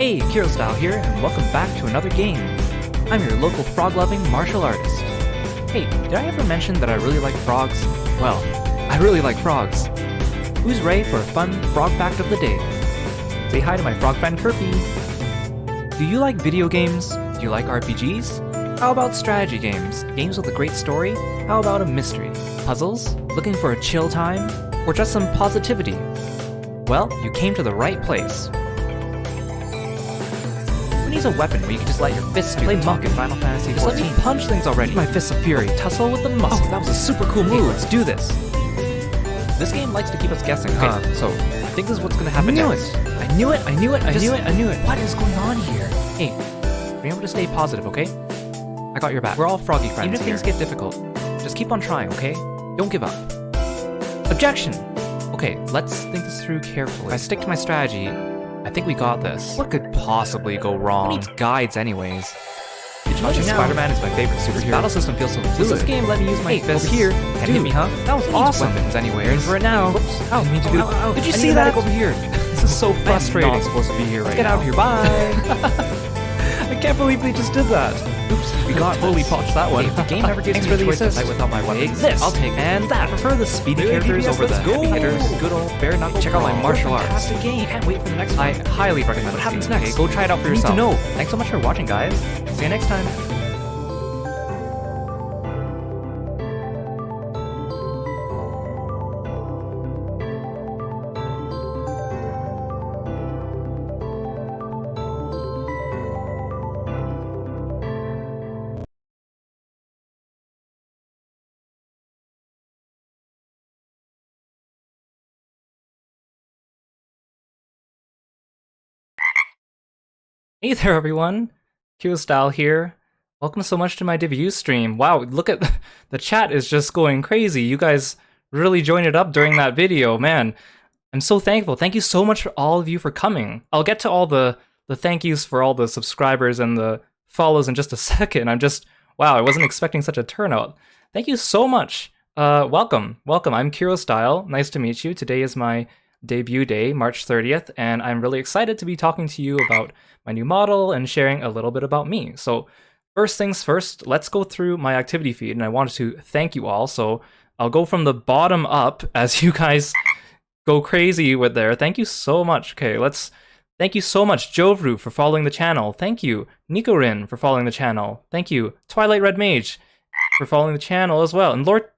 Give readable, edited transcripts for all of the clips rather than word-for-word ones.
Hey, Kirostyle here, and welcome back to another game. I'm your local frog-loving martial artist. Hey, did I ever mention that I really like frogs? Well, I really like frogs. Who's ready for a fun frog fact of the day? Say hi to my frog friend Kirby. Do you like video games? Do you like RPGs? How about strategy games? Games with a great story? How about a mystery? Puzzles? Looking for a chill time? Or just some positivity? Well, you came to the right place. Who needs a weapon where you can just let your fists play monk in Final Fantasy XIV? Just let me punch things already. My fists of fury, tussle with the muscle. Oh, that was a super cool move. Hey, let's do this. This game likes to keep us guessing. Okay, so I think this is what's gonna happen next. I knew it. What is going on here? Hey, remember to stay positive, okay? I got your back. We're all froggy friends. Even if things get difficult, just keep on trying, okay? Don't give up. Objection! Okay, let's think this through carefully. If I stick to my strategy, I think we got this. What could possibly go wrong? Who needs guides anyways? Did you know Spider-Man is my favorite superhero? This battle system feels so fluid. Does this game let me use my fists? Over here. Can't hit me, huh? That was awesome. Weapons anyway. You're in for it now. Whoops. Oh, I didn't mean to do Did you see that? Over here. This is so frustrating. I'm not supposed to be here right now. Get out of here. Bye. I can't believe they just did that. Oops, we got totally botched that one. Hey, the game never gives me a choice to fight without my weapons. This, I'll take and that. I prefer the speedy characters over the heavy hitters. Good old bare knuckle. Check out my martial arts. Fantastic game. Can't wait for the next one. I highly recommend it. What happens next? Okay, go try it out for yourself. Need to know. Thanks so much for watching, guys. See you next time. Hey there everyone, Kirostyle here. Welcome so much to my debut stream. Wow, look at the chat is just going crazy. You guys really joined it up during that video, man. I'm so thankful. Thank you so much for all of you for coming. I'll get to all the thank yous for all the subscribers and the follows in just a second. Wow, I wasn't expecting such a turnout. Thank you so much. Welcome. I'm Kirostyle. Nice to meet you. Today is my debut day, March 30th, and I'm really excited to be talking to you about my new model and sharing a little bit about me. So first things first, let's go through my activity feed, and I wanted to thank you all. So I'll go from the bottom up as you guys go crazy with there. Thank you so much. Okay, thank you so much, Jovru, for following the channel. Thank you, Nikorin, for following the channel. Thank you, Twilight Red Mage, for following the channel as well. And Lord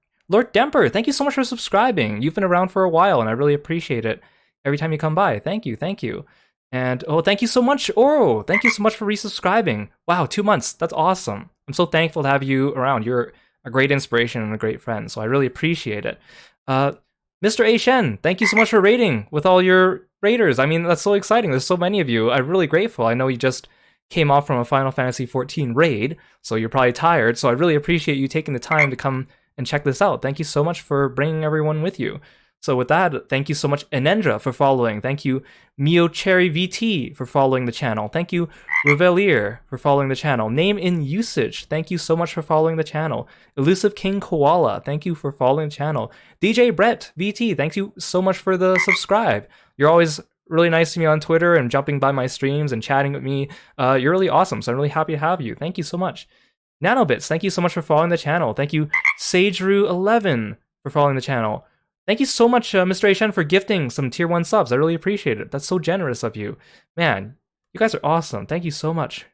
Demper, thank you so much for subscribing. You've been around for a while, and I really appreciate it every time you come by. Thank you. And, oh, thank you so much, Oro. Thank you so much for resubscribing. Wow, 2 months. That's awesome. I'm so thankful to have you around. You're a great inspiration and a great friend, so I really appreciate it. Mr. A. Shen, thank you so much for raiding with all your raiders. I mean, that's so exciting. There's so many of you. I'm really grateful. I know you just came off from a Final Fantasy XIV raid, so you're probably tired, so I really appreciate you taking the time to come and check this out. Thank you so much for bringing everyone with you. So with that, thank you so much, Enendra, for following. Thank you, Mio Cherry VT, for following the channel. Thank you, Revelier, for following the channel. Name in Usage, thank you so much for following the channel. Elusive King Koala, thank you for following the channel. DJ Brett VT, thank you so much for the subscribe. You're always really nice to me on Twitter and jumping by my streams and chatting with me. You're really awesome, so I'm really happy to have you. Thank you so much. Nanobits, thank you so much for following the channel. Thank you, SageRu11, for following the channel. Thank you so much, Mr. Ashen, for gifting some tier 1 subs. I really appreciate it. That's so generous of you. Man, you guys are awesome. Thank you so much.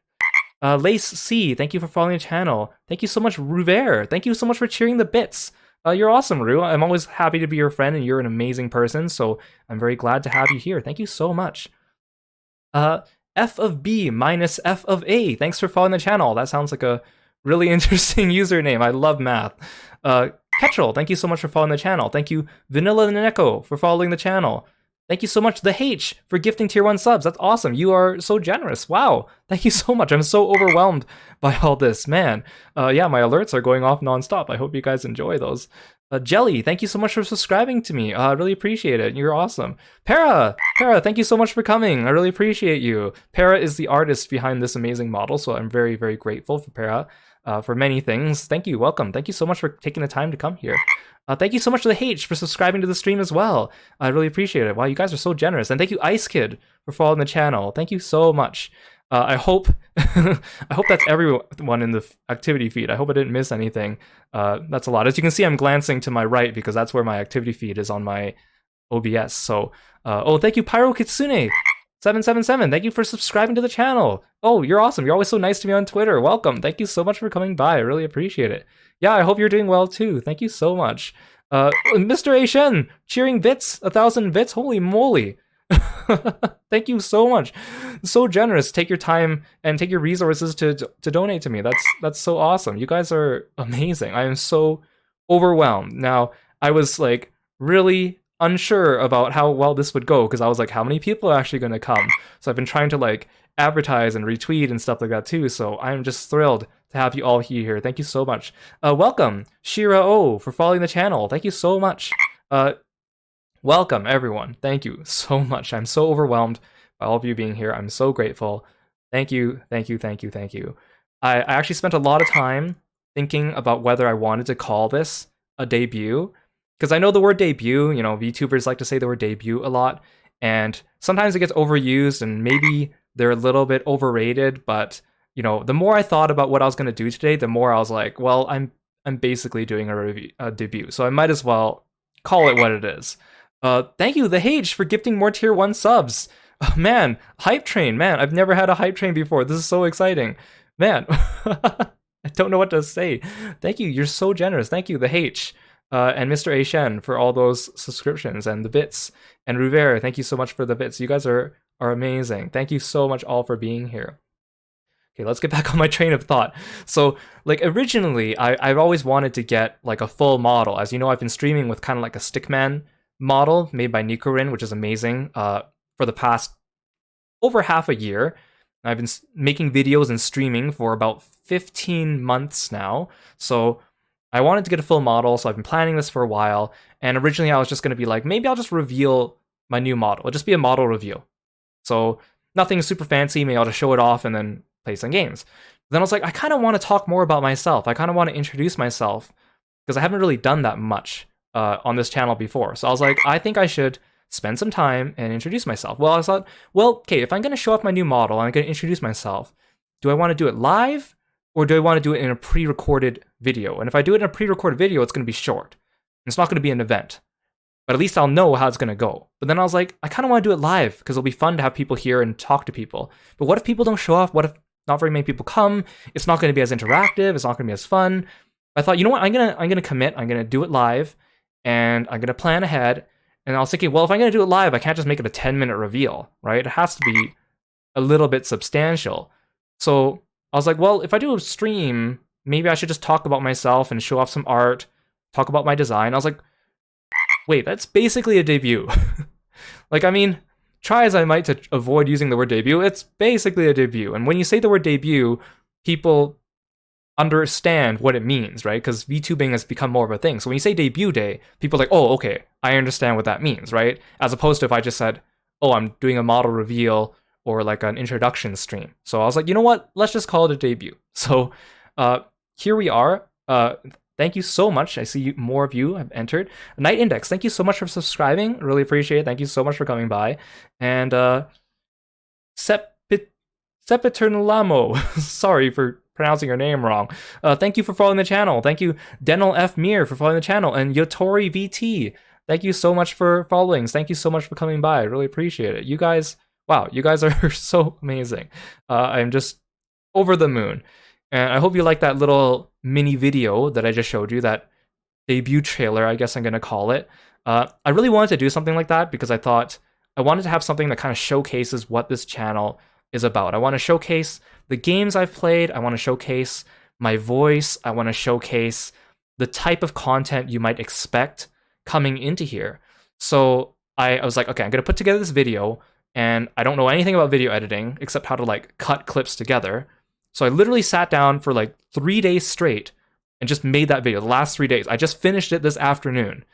Lace C, thank you for following the channel. Thank you so much, Ruver. Thank you so much for cheering the bits. You're awesome, Ru. I'm always happy to be your friend, and you're an amazing person, so I'm very glad to have you here. Thank you so much. F of B minus F of A, thanks for following the channel. That sounds like a really interesting username. I love math. Ketchel, thank you so much for following the channel. Thank you, Vanilla Neko, for following the channel. Thank you so much, The H, for gifting tier 1 subs. That's awesome. You are so generous. Wow. Thank you so much. I'm so overwhelmed by all this. Man, yeah, my alerts are going off nonstop. I hope you guys enjoy those. Jelly, thank you so much for subscribing to me. I really appreciate it. You're awesome. Para, thank you so much for coming. I really appreciate you. Para is the artist behind this amazing model, so I'm very, very grateful for Para. for many things. Thank you, welcome. Thank you so much for taking the time to come here. Thank you so much to the H for subscribing to the stream as well. I really appreciate it. Wow, you guys are so generous. And thank you, Ice Kid, for following the channel. Thank you so much. I hope I hope that's everyone in the activity feed. I hope I didn't miss anything. That's a lot. As you can see, I'm glancing to my right because that's where my activity feed is on my OBS. So, oh, thank you, Pyro Kitsune 777. Thank you for subscribing to the channel. Oh, you're awesome. You're always so nice to me on Twitter. Welcome. Thank you so much for coming by. I really appreciate it. Yeah, I hope you're doing well too. Thank you so much. Mr. A Shen, cheering bits, 1,000 bits. Holy moly. Thank you so much. So generous. Take your time and take your resources to donate to me. That's so awesome. You guys are amazing. I am so overwhelmed. Now, I was like really unsure about how well this would go because I was like, how many people are actually going to come? So I've been trying to like advertise and retweet and stuff like that too. So I'm just thrilled to have you all here. Thank you so much. Welcome, Shira O, for following the channel. Thank you so much. Welcome, everyone. Thank you so much. I'm so overwhelmed by all of you being here. I'm so grateful. Thank you, thank you, thank you, thank you. I actually spent a lot of time thinking about whether I wanted to call this a debut, because I know the word debut, you know, VTubers like to say the word debut a lot, and sometimes it gets overused, and maybe they're a little bit overrated, but, you know, the more I thought about what I was going to do today, the more I was like, well, I'm basically doing a debut, so I might as well call it what it is. Thank you, the H, for gifting more tier 1 subs. Oh, man, hype train, man, I've never had a hype train before. This is so exciting. Man, I don't know what to say. Thank you, you're so generous. Thank you, the H, and Mr. A Shen for all those subscriptions and the bits. And Ruvere, thank you so much for the bits. You guys are amazing. Thank you so much all for being here. Okay, let's get back on my train of thought. So, like, originally, I've always wanted to get, like, a full model. As you know, I've been streaming with kind of like a stickman model made by Nikorin, which is amazing, for the past over half a year. I've been making videos and streaming for about 15 months now, so I wanted to get a full model, so I've been planning this for a while, and originally I was just going to be like, maybe I'll just reveal my new model. It'll just be a model reveal. So, nothing super fancy, maybe I'll just show it off and then play some games. Then I was like, I kind of want to talk more about myself. I kind of want to introduce myself, because I haven't really done that much on this channel before. So I was like, I think I should spend some time and introduce myself. Well, I thought, well, okay, if I'm going to show off my new model, I'm going to introduce myself, do I want to do it live, or do I want to do it in a pre-recorded video? And if I do it in a pre-recorded video, it's going to be short. It's not going to be an event. But at least I'll know how it's going to go. But then I was like, I kind of want to do it live, because it'll be fun to have people here and talk to people. But what if people don't show off? What if not very many people come? It's not going to be as interactive. It's not going to be as fun. I thought, you know what? I'm gonna commit. I'm gonna do it live, and I'm gonna plan ahead. And I was thinking, well, if I'm gonna do it live, I can't just make it a 10-minute reveal, right? It has to be a little bit substantial. So I was like, well, if I do a stream, maybe I should just talk about myself and show off some art, talk about my design. I was like, wait, that's basically a debut. Like, I mean, try as I might to avoid using the word debut, it's basically a debut. And when you say the word debut, people understand what it means, right? Because VTubing has become more of a thing. So when you say debut day, people are like, oh, okay, I understand what that means, right? As opposed to if I just said, oh, I'm doing a model reveal or like an introduction stream. So I was like, you know what? Let's just call it a debut. So here we are. Thank you so much. I see more of you have entered. Night Index, thank you so much for subscribing. Really appreciate it. Thank you so much for coming by. And Sepeternulamo, sorry for pronouncing your name wrong. Thank you for following the channel. Thank you, Denel F. Mir, for following the channel. And Yotori VT, thank you so much for followings. Thank you so much for coming by. I really appreciate it. You guys, wow, you guys are so amazing. I'm just over the moon. And I hope you like that little mini video that I just showed you, that debut trailer, I guess I'm going to call it. I really wanted to do something like that because I thought I wanted to have something that kind of showcases what this channel is about. I want to showcase the games I've played. I want to showcase my voice. I want to showcase the type of content you might expect coming into here. So I was like, okay, I'm going to put together this video, and I don't know anything about video editing except how to like cut clips together. So I literally sat down for like 3 days straight and just made that video. The last 3 days, I just finished it this afternoon.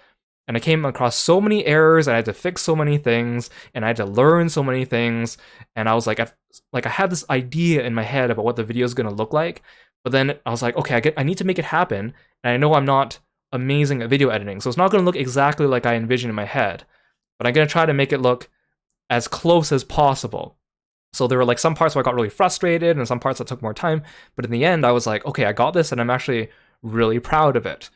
And I came across so many errors, I had to fix so many things, and I had to learn so many things. And I was like, I had this idea in my head about what the video is going to look like, But then I was like, okay, I need to make it happen, and I know I'm not amazing at video editing, so it's not going to look exactly like I envisioned in my head, but I'm going to try to make it look as close as possible. So there were like some parts where I got really frustrated and some parts that took more time, but in the end I was like, okay, I got this, and I'm actually really proud of it.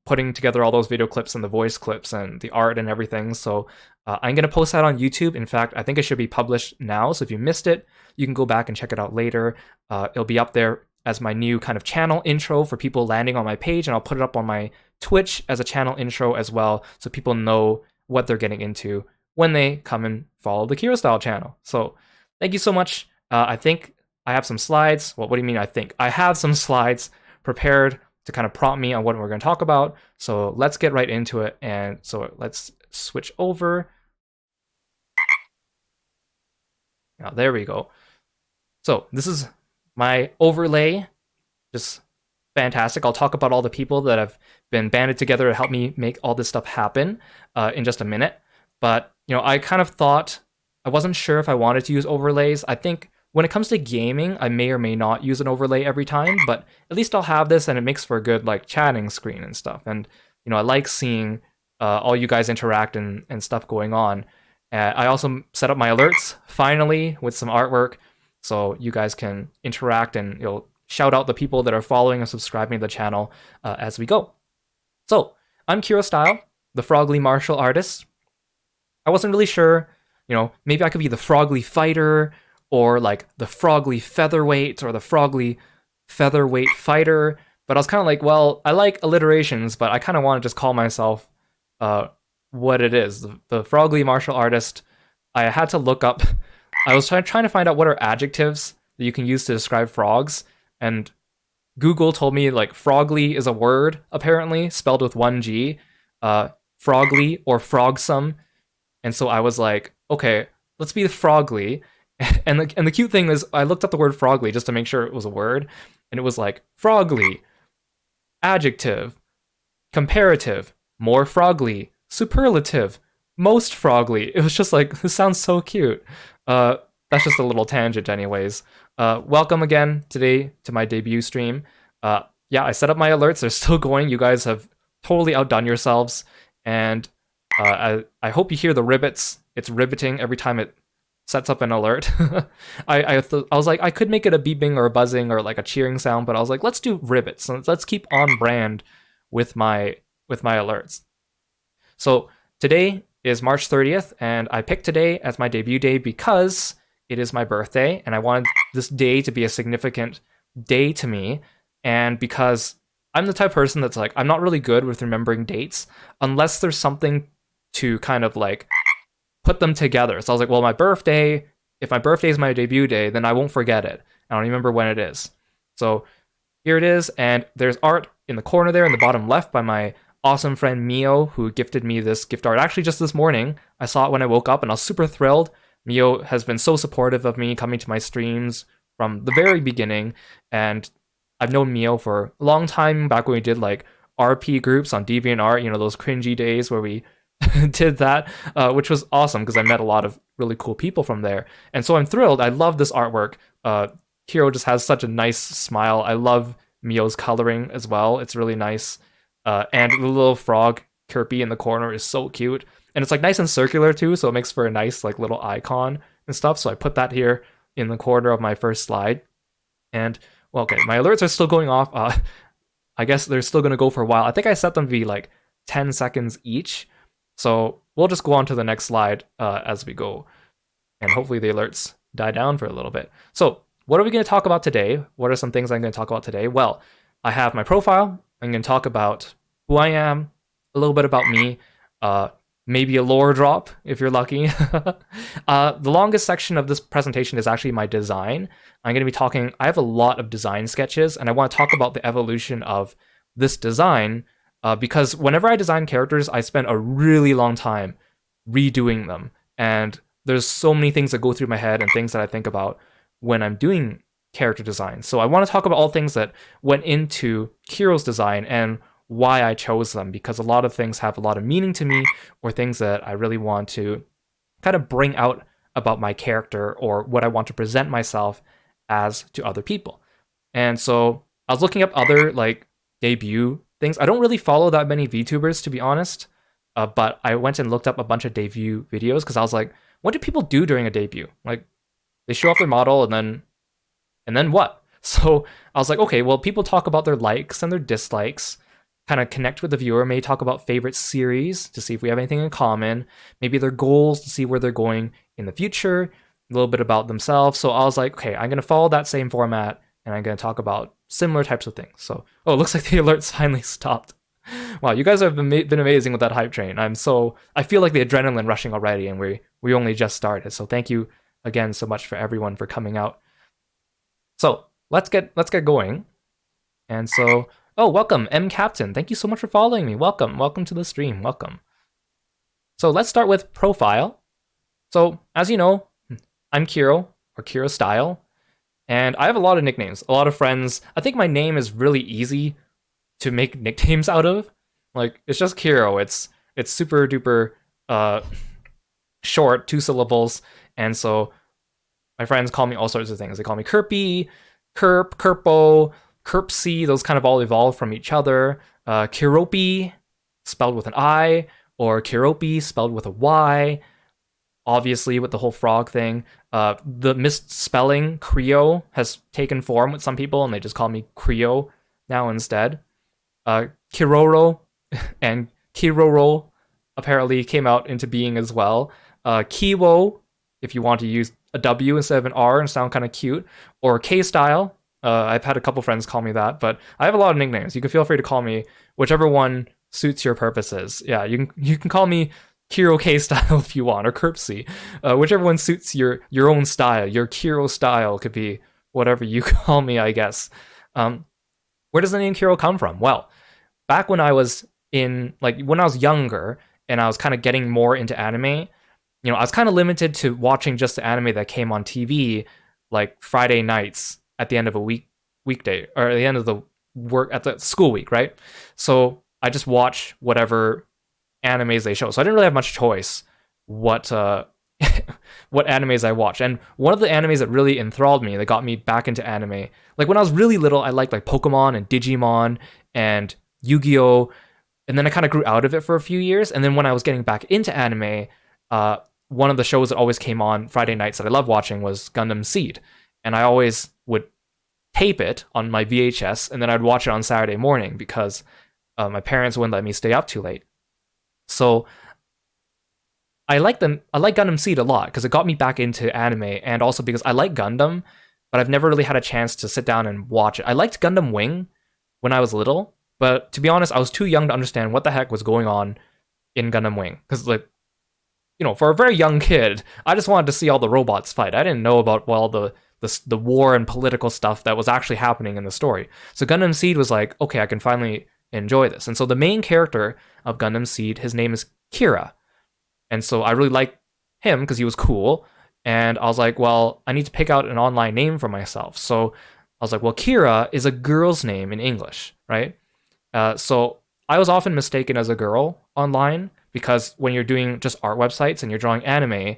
Putting together all those video clips and the voice clips and the art and everything. So I'm going to post that on YouTube. In fact, I think it should be published now. So if you missed it, you can go back and check it out later. It'll be up there as my new kind of channel intro for people landing on my page, and I'll put it up on my Twitch as a channel intro as well, so people know what they're getting into when they come and follow the Kirostyle channel. So thank you so much. I think I have some slides. Well, what do you mean I think? I have some slides prepared to kind of prompt me on what we're going to talk about. So let's get right into it. And so let's switch over. Now, there we go. So this is my overlay. Just fantastic. I'll talk about all the people that have been banded together to help me make all this stuff happen in just a minute. But, you know, I kind of thought, I wasn't sure if I wanted to use overlays. I think when it comes to gaming, I may or may not use an overlay every time, but at least I'll have this, and it makes for a good like chatting screen and stuff. And, you know, I like seeing all you guys interact and stuff going on. I also set up my alerts finally with some artwork, so you guys can interact and you'll shout out the people that are following and subscribing to the channel as we go. So I'm Kirostyle, the Frogly martial artist. I wasn't really sure, you know, maybe I could be the Frogly fighter, or like the Frogly featherweight, or the Frogly featherweight fighter. But I was kind of like, well, I like alliterations, but I kind of want to just call myself what it is, the Frogly martial artist. I had to look up. I was trying to find out what are adjectives that you can use to describe frogs, and Google told me like frogly is a word, apparently, spelled with one G, frogly or frogsome. And so I was like, okay, let's be the frogly. And the cute thing is, I looked up the word frogly just to make sure it was a word, and it was like frogly, adjective, comparative, more frogly, superlative, most frogly. It was just like, this sounds so cute. That's just a little tangent anyways. Welcome again today to my debut stream. Yeah, I set up my alerts. They're still going. You guys have totally outdone yourselves. And I hope you hear the ribbits. It's riveting every time it sets up an alert. I was like, I could make it a beeping or a buzzing or like a cheering sound, but I was like, let's do ribbits. Let's keep on brand with my alerts. So today is March 30th, and I picked today as my debut day because it is my birthday, and I wanted this day to be a significant day to me, and because I'm the type of person that's like, I'm not really good with remembering dates unless there's something to kind of like put them together. So I was like, well, my birthday, if my birthday is my debut day, then I won't forget it. I don't remember when it is. So here it is, and there's art in the corner there in the bottom left by my awesome friend Mio, who gifted me this gift art actually just this morning. I saw it when I woke up, and I was super thrilled. Mio has been so supportive of me coming to my streams from the very beginning, and I've known Mio for a long time, back when we did like RP groups on DeviantArt, you know, those cringy days where we did that, which was awesome because I met a lot of really cool people from there. And so I'm thrilled. I love this artwork. Kiro just has such a nice smile. I love Mio's coloring as well. It's really nice. And the little frog Kirby in the corner is so cute. And it's like nice and circular too, so it makes for a nice like little icon and stuff. So I put that here in the corner of my first slide. And well, okay, my alerts are still going off. I guess they're still gonna go for a while. I think I set them to be like 10 seconds each. So we'll just go on to the next slide as we go. And hopefully the alerts die down for a little bit. So what are we going to talk about today? What are some things I'm going to talk about today? Well, I have my profile. I'm going to talk about who I am, a little bit about me, maybe a lore drop if you're lucky. The longest section of this presentation is actually my design. I'm going to be talking, I have a lot of design sketches, and I want to talk about the evolution of this design. Because whenever I design characters, I spend a really long time redoing them. And there's so many things that go through my head and things that I think about when I'm doing character design. So I want to talk about all things that went into Kiro's design and why I chose them, because a lot of things have a lot of meaning to me, or things that I really want to kind of bring out about my character or what I want to present myself as to other people. And so I was looking up other like debut things. I don't really follow that many VTubers, to be honest. But I went and looked up a bunch of debut videos because I was like, what do people do during a debut? Like, they show off their model and then what? So I was like, okay, well, people talk about their likes and their dislikes, kind of connect with the viewer, maybe talk about favorite series to see if we have anything in common, maybe their goals to see where they're going in the future, a little bit about themselves. So I was like, okay, I'm going to follow that same format and I'm going to talk about similar types of things. So, oh, it looks like the alerts finally stopped. Wow, you guys have been amazing with that hype train. I feel like the adrenaline rushing already, and we only just started. So thank you again so much for everyone for coming out. So let's get going. And so, oh, welcome, M Captain. Thank you so much for following me. Welcome to the stream. Welcome. So let's start with profile. So as you know, I'm Kiro or Kirostyle, and I have a lot of nicknames, a lot of friends. I think my name is really easy to make nicknames out of. Like, it's just Kiro. It's super duper short, 2 syllables, and so my friends call me all sorts of things. They call me Kirpy, Kerp, Kerpo, Kerpsy. Those kind of all evolved from each other. Kiropi, spelled with an I, or Kiropi, spelled with a Y. Obviously, with the whole frog thing. The misspelling, Creo, has taken form with some people, and they just call me Creo now instead. Kiroro and Kiroro apparently came out into being as well. Kiwo, if you want to use a W instead of an R and sound kind of cute, or K-Style. I've had a couple friends call me that, but I have a lot of nicknames. You can feel free to call me whichever one suits your purposes. Yeah, you can call me Kiro K-Style if you want, or Kerpsy. Whichever one suits your own style. Your Kiro style could be whatever you call me, I guess. Where does the name Kiro come from? Well, back when I was when I was younger and I was kind of getting more into anime, I was kind of limited to watching just the anime that came on TV, like Friday nights at the end of a weekday, or at the end of the school week, right? So I just watch whatever animes they show. So I didn't really have much choice what what animes I watched. And one of the animes that really enthralled me, that got me back into anime, like when I was really little, I liked like Pokemon and Digimon and Yu-Gi-Oh! And then I kind of grew out of it for a few years. And then when I was getting back into anime, one of the shows that always came on Friday nights that I loved watching was Gundam Seed. And I always would tape it on my VHS, and then I'd watch it on Saturday morning because my parents wouldn't let me stay up too late. So I like Gundam Seed a lot because it got me back into anime, and also because I like Gundam, but I've never really had a chance to sit down and watch it. I liked Gundam Wing when I was little, but to be honest, I was too young to understand what the heck was going on in Gundam Wing. Because, like, for a very young kid, I just wanted to see all the robots fight. I didn't know about, well, the war and political stuff that was actually happening in the story. So Gundam Seed was like, okay, I can finally enjoy this. And so the main character of Gundam Seed, his name is Kira. And so I really liked him because he was cool. And I was like, well, I need to pick out an online name for myself. So I was like, well, Kira is a girl's name in English, right? So I was often mistaken as a girl online because when you're doing just art websites and you're drawing anime,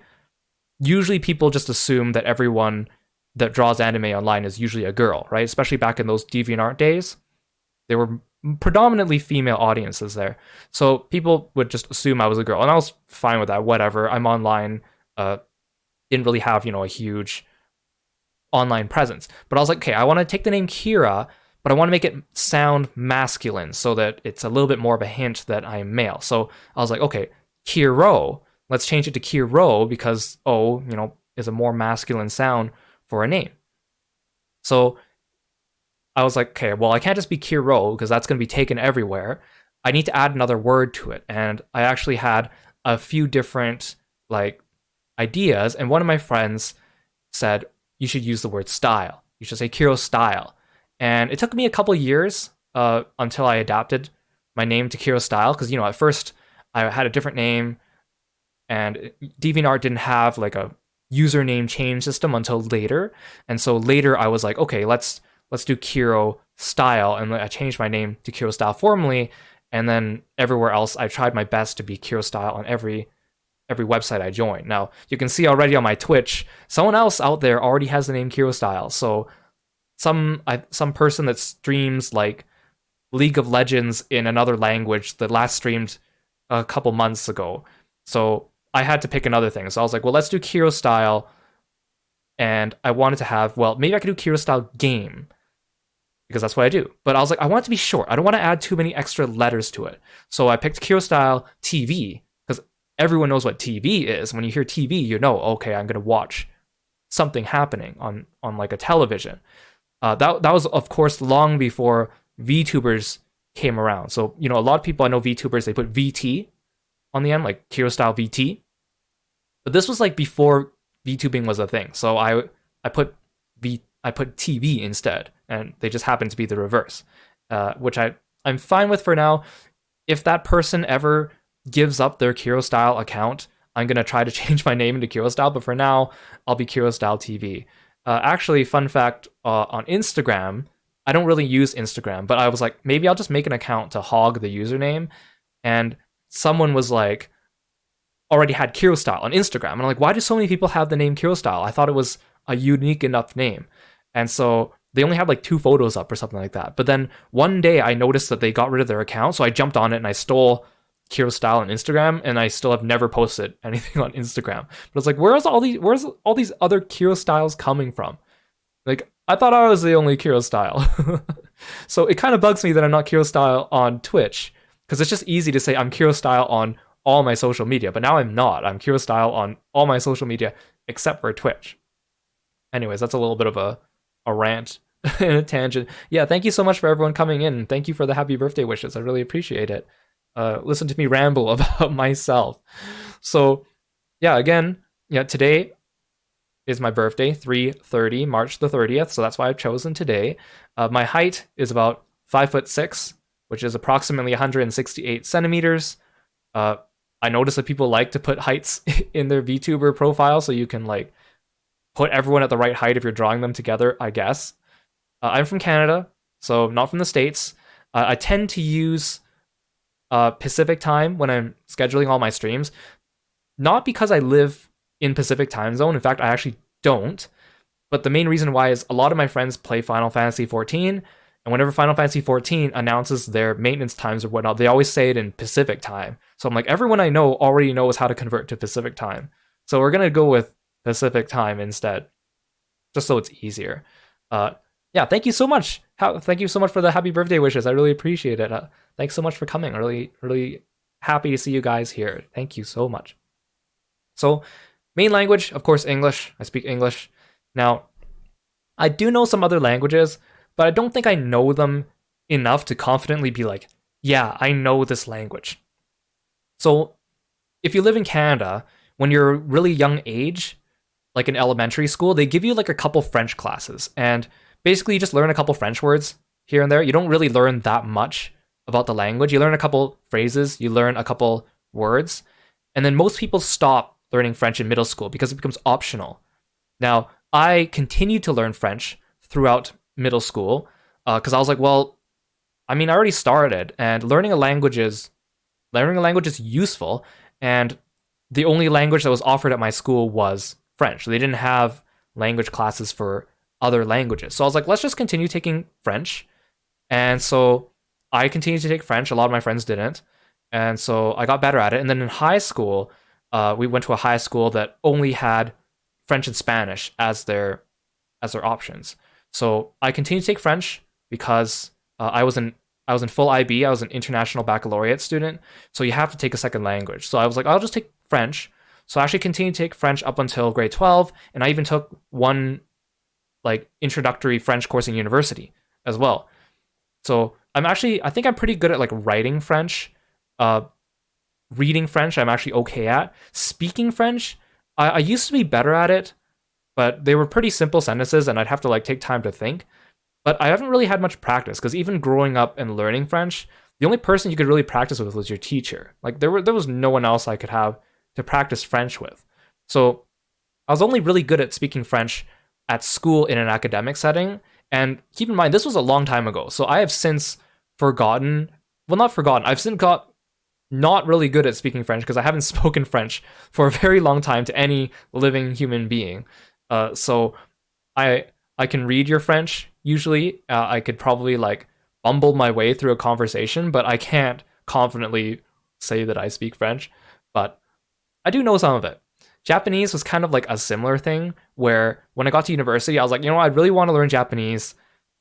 usually people just assume that everyone that draws anime online is usually a girl, right? Especially back in those DeviantArt days. There were predominantly female audiences there. So people would just assume I was a girl. And I was fine with that, whatever. I'm online, didn't really have, a huge online presence. But I was like, okay, I want to take the name Kira, but I want to make it sound masculine so that it's a little bit more of a hint that I'm male. So I was like, okay, Kiro, let's change it to Kiro because is a more masculine sound for a name. So I was like, okay, well, I can't just be Kiro because that's going to be taken everywhere. I need to add another word to it. And I actually had a few different ideas. And one of my friends said, you should use the word style. You should say Kirostyle. And it took me a couple years until I adapted my name to Kirostyle because, at first I had a different name and DeviantArt didn't have like a username change system until later. And so later I was like, okay, let's do Kirostyle. And I changed my name to Kirostyle formally. And then everywhere else, I tried my best to be Kirostyle on every website I joined. Now, you can see already on my Twitch, someone else out there already has the name Kirostyle. So some person that streams like League of Legends in another language that last streamed a couple months ago. So I had to pick another thing. So I was like, well, let's do Kirostyle. And I wanted to have, well, maybe I could do Kirostyle game because that's what I do. But I was like, I want it to be short. I don't want to add too many extra letters to it. So I picked Kirostyle TV because everyone knows what TV is. When you hear TV, you know, okay, I'm going to watch something happening on like a television. That was, of course, long before VTubers came around. So, you know, a lot of people I know VTubers, they put VT on the end, like Kirostyle VT. But this was like before VTubing was a thing. So I put TV instead, and they just happen to be the reverse, which I'm fine with for now. If that person ever gives up their Kirostyle account, I'm gonna try to change my name into Kirostyle. But for now, I'll be Kirostyle TV. Actually, fun fact, on Instagram, I don't really use Instagram, but I was like, maybe I'll just make an account to hog the username. And someone was like, already had Kirostyle on Instagram. And I'm like, why do so many people have the name Kirostyle? I thought it was a unique enough name. And so they only had like 2 photos up or something like that. But then one day I noticed that they got rid of their account. So I jumped on it and I stole Kirostyle on Instagram, and I still have never posted anything on Instagram. But it's like, where's all these other Kirostyles coming from? Like, I thought I was the only Kirostyle. So it kind of bugs me that I'm not Kirostyle on Twitch, because it's just easy to say I'm Kirostyle on all my social media, but now I'm not. I'm Kirostyle on all my social media except for Twitch. Anyways, that's a little bit of a rant and a tangent. Yeah, thank you so much for everyone coming in. Thank you for the happy birthday wishes. I really appreciate it. Listen to me ramble about myself. So, yeah, again, today is my birthday, 3/30, March the 30th. So that's why I've chosen today. My height is about 5'6", which is approximately 168 centimeters. I notice that people like to put heights in their VTuber profile, so you can like put everyone at the right height if you're drawing them together, I guess. I'm from Canada, so not from the States. I tend to use Pacific time when I'm scheduling all my streams, not because I live in Pacific time zone. In fact, I actually don't. But the main reason why is a lot of my friends play Final Fantasy 14, and whenever Final Fantasy 14 announces their maintenance times or whatnot, they always say it in Pacific time. So I'm like, everyone I know already knows how to convert to Pacific time. So we're going to go with Pacific time instead, just so it's easier. Yeah, thank you so much. Thank you so much for the happy birthday wishes. I really appreciate it. Thanks so much for coming. Really, really happy to see you guys here. Thank you so much. So, main language, of course, English. I speak English. Now, I do know some other languages, but I don't think I know them enough to confidently be like, yeah, I know this language. So, if you live in Canada, when you're a really young age, like in elementary school, they give you like a couple French classes. And basically, you just learn a couple French words here and there. You don't really learn that much about the language. You learn a couple phrases, you learn a couple words. And then most people stop learning French in middle school because it becomes optional. Now, I continued to learn French throughout middle school because I was like, well, I mean, I already started, and learning a language is useful. And the only language that was offered at my school was French. They didn't have language classes for other languages. So I was like, let's just continue taking French. And so I continued to take French. A lot of my friends didn't. And so I got better at it. And then in high school, we went to a high school that only had French and Spanish as their options. So I continued to take French because I was in full IB. I was an international baccalaureate student. So you have to take a second language. So I was like, I'll just take French. So I actually continued to take French up until grade 12. And I even took one like introductory French course in university as well. So I think I'm pretty good at like writing French. Reading French, I'm actually okay at. Speaking French, I used to be better at it, but they were pretty simple sentences and I'd have to like take time to think. But I haven't really had much practice because even growing up and learning French, the only person you could really practice with was your teacher. Like there was no one else I could have to practice French with. So I was only really good at speaking French at school in an academic setting. And keep in mind, this was a long time ago. So I have since forgotten, well, not forgotten, I've since got not really good at speaking French because I haven't spoken French for a very long time to any living human being. So I I can read your French usually. I could probably like bumble my way through a conversation, but I can't confidently say that I speak French. But I do know some of it. Japanese was kind of like a similar thing where when I got to university, I was like, you know, I really want to learn Japanese.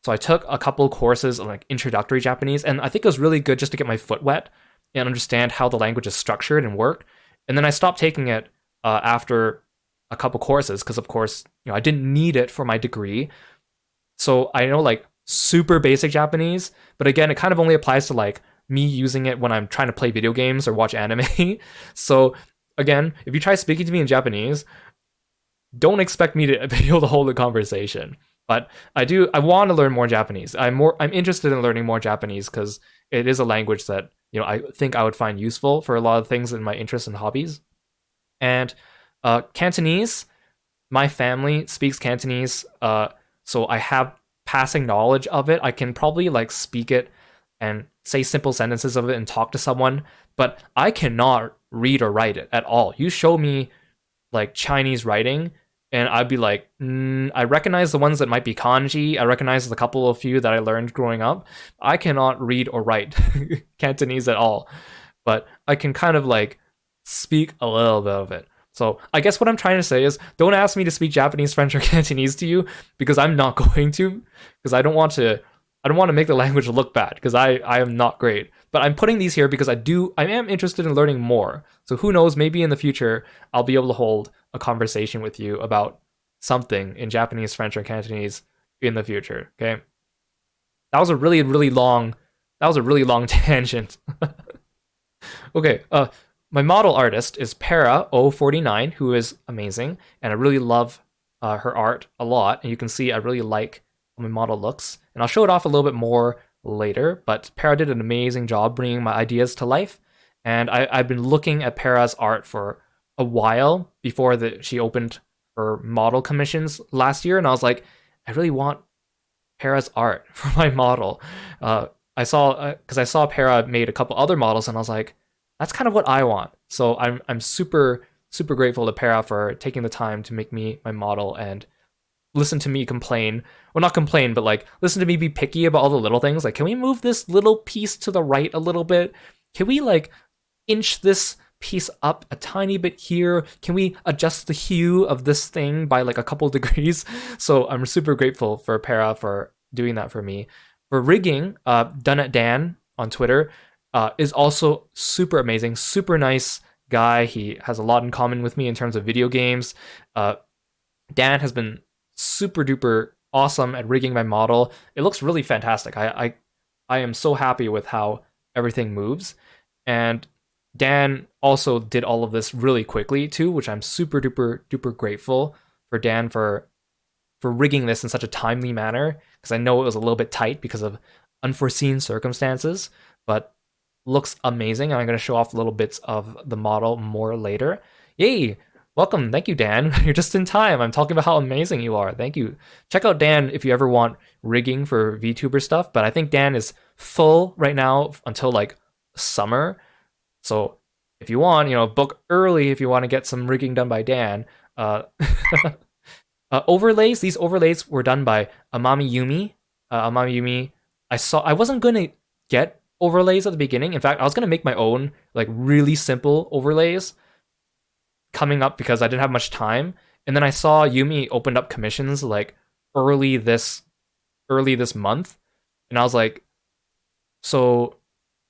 So I took a couple courses of like introductory Japanese, and I think it was really good just to get my foot wet and understand how the language is structured and work. And then I stopped taking it after a couple courses because, of course, you know, I didn't need it for my degree. So I know like super basic Japanese, but again, it kind of only applies to like me using it when I'm trying to play video games or watch anime. So again, if you try speaking to me in Japanese, don't expect me to be able to hold a conversation. But I want to learn more Japanese. I'm interested in learning more Japanese because it is a language that, you know, I think I would find useful for a lot of things in my interests and hobbies. And Cantonese, my family speaks Cantonese, so I have passing knowledge of it. I can probably like speak it and say simple sentences of it and talk to someone, but I cannot read or write it at all. You show me like Chinese writing, and I'd be like, I recognize the ones that might be kanji. I recognize the couple of few that I learned growing up. I cannot read or write Cantonese at all, but I can kind of like speak a little bit of it. So I guess what I'm trying to say is don't ask me to speak Japanese, French, or Cantonese to you because I'm not going to, because I don't want to make the language look bad because I am not great. But I'm putting these here because I am interested in learning more. So who knows, maybe in the future I'll be able to hold a conversation with you about something in Japanese, French, or Cantonese in the future. Okay. That was a really long tangent. Okay, my model artist is Para049, who is amazing, and I really love her art a lot. And you can see I really like how my model looks, and I'll show it off a little bit more later. But Para did an amazing job bringing my ideas to life, and I've been looking at Para's art for a while before she opened her model commissions last year, and I was like, I really want Para's art for my model. I saw because I saw Para made a couple other models, and I was like, that's kind of what I want. So I'm super grateful to Para for taking the time to make me my model and listen to me complain. Well, not complain, but like listen to me be picky about all the little things. Like, can we move this little piece to the right a little bit? Can we like inch this piece up a tiny bit here? Can we adjust the hue of this thing by like a couple degrees? So I'm super grateful for Para for doing that for me. For rigging, done at Dan on Twitter, is also super amazing, super nice guy. He has a lot in common with me in terms of video games. Dan has been super duper awesome at rigging my model. It looks really fantastic. I am so happy with how everything moves. And Dan also did all of this really quickly too, which I'm super duper grateful for Dan for rigging this in such a timely manner, because I know it was a little bit tight because of unforeseen circumstances, but looks amazing. And I'm going to show off little bits of the model more later. Yay! Welcome. Thank you, Dan. You're just in time. I'm talking about how amazing you are. Thank you. Check out Dan if you ever want rigging for VTuber stuff, but I think Dan is full right now until like summer. So if you want, you know, book early if you want to get some rigging done by Dan. Overlays. These overlays were done by Amami Yumi. Amami Yumi. I wasn't going to get overlays at the beginning. In fact, I was going to make my own like really simple overlays coming up because I didn't have much time. And then I saw Yumi opened up commissions like early this month, and I was like, so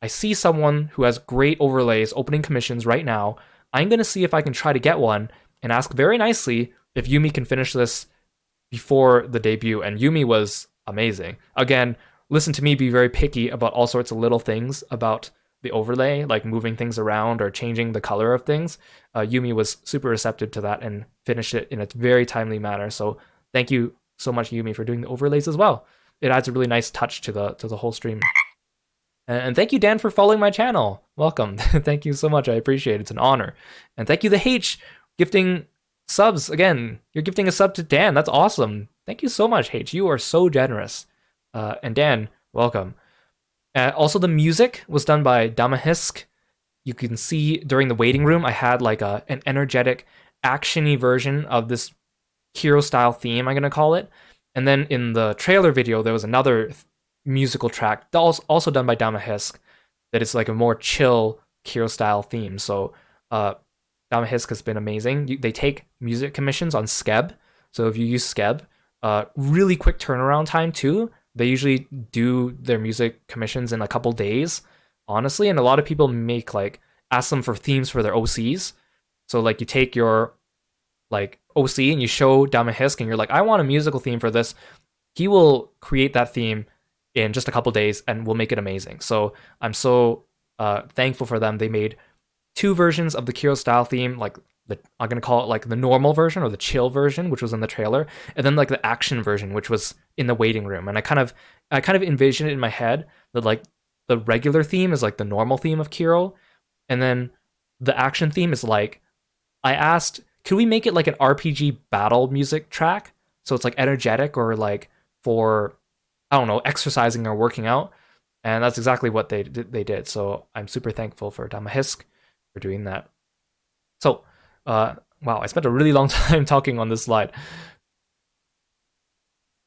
I see someone who has great overlays opening commissions right now. I'm going to see if I can try to get one and ask very nicely if Yumi can finish this before the debut. And Yumi was amazing. Again, listen to me be very picky about all sorts of little things about the overlay, like moving things around or changing the color of things. Yumi was super receptive to that and finished it in a very timely manner. So thank you so much, Yumi, for doing the overlays as well. It adds a really nice touch to the whole stream. And thank you, Dan, for following my channel. Welcome. Thank you so much. I appreciate it. It's an honor. And thank you, the H, gifting subs. Again, you're gifting a sub to Dan. That's awesome. Thank you so much, H. You are so generous. And Dan, welcome. Also, the music was done by Damahisk. You can see during the waiting room, I had like an energetic, action-y version of this Kirostyle theme, I'm going to call it. And then in the trailer video, there was another musical track that was also done by Damahisk that is like a more chill Kirostyle theme. So Damahisk has been amazing. They take music commissions on Skeb. So if you use Skeb, really quick turnaround time too. They usually do their music commissions in a couple days, honestly. And a lot of people make like ask them for themes for their OCs. So like you take your like OC and you show Damahisk and you're like, I want a musical theme for this. He will create that theme in just a couple days and will make it amazing. So I'm so thankful for them. They made two versions of the Kirostyle theme, like I'm gonna call it like the normal version or the chill version, which was in the trailer, and then like the action version, which was in the waiting room. And I kind of envisioned it in my head that like the regular theme is like the normal theme of Kiro, and then the action theme is like I asked, could we make it like an RPG battle music track? So it's like energetic or like for I don't know, exercising or working out. And that's exactly what they did. So I'm super thankful for Damahisk for doing that. So, wow, I spent a really long time talking on this slide.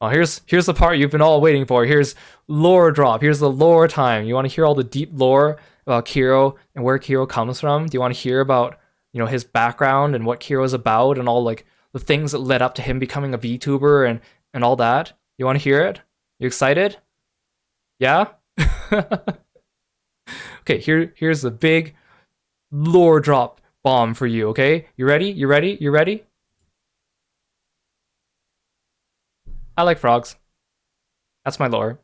Oh, here's the part you've been all waiting for. Here's lore drop. Here's the lore time. You want to hear all the deep lore about Kiro and where Kiro comes from? Do you want to hear about, you know, his background and what Kiro is about and all like the things that led up to him becoming a VTuber and all that? You want to hear it? You excited? Yeah? Okay, here's the big lore drop bomb for you, okay? You ready? You ready? You ready? I like frogs. That's my lore.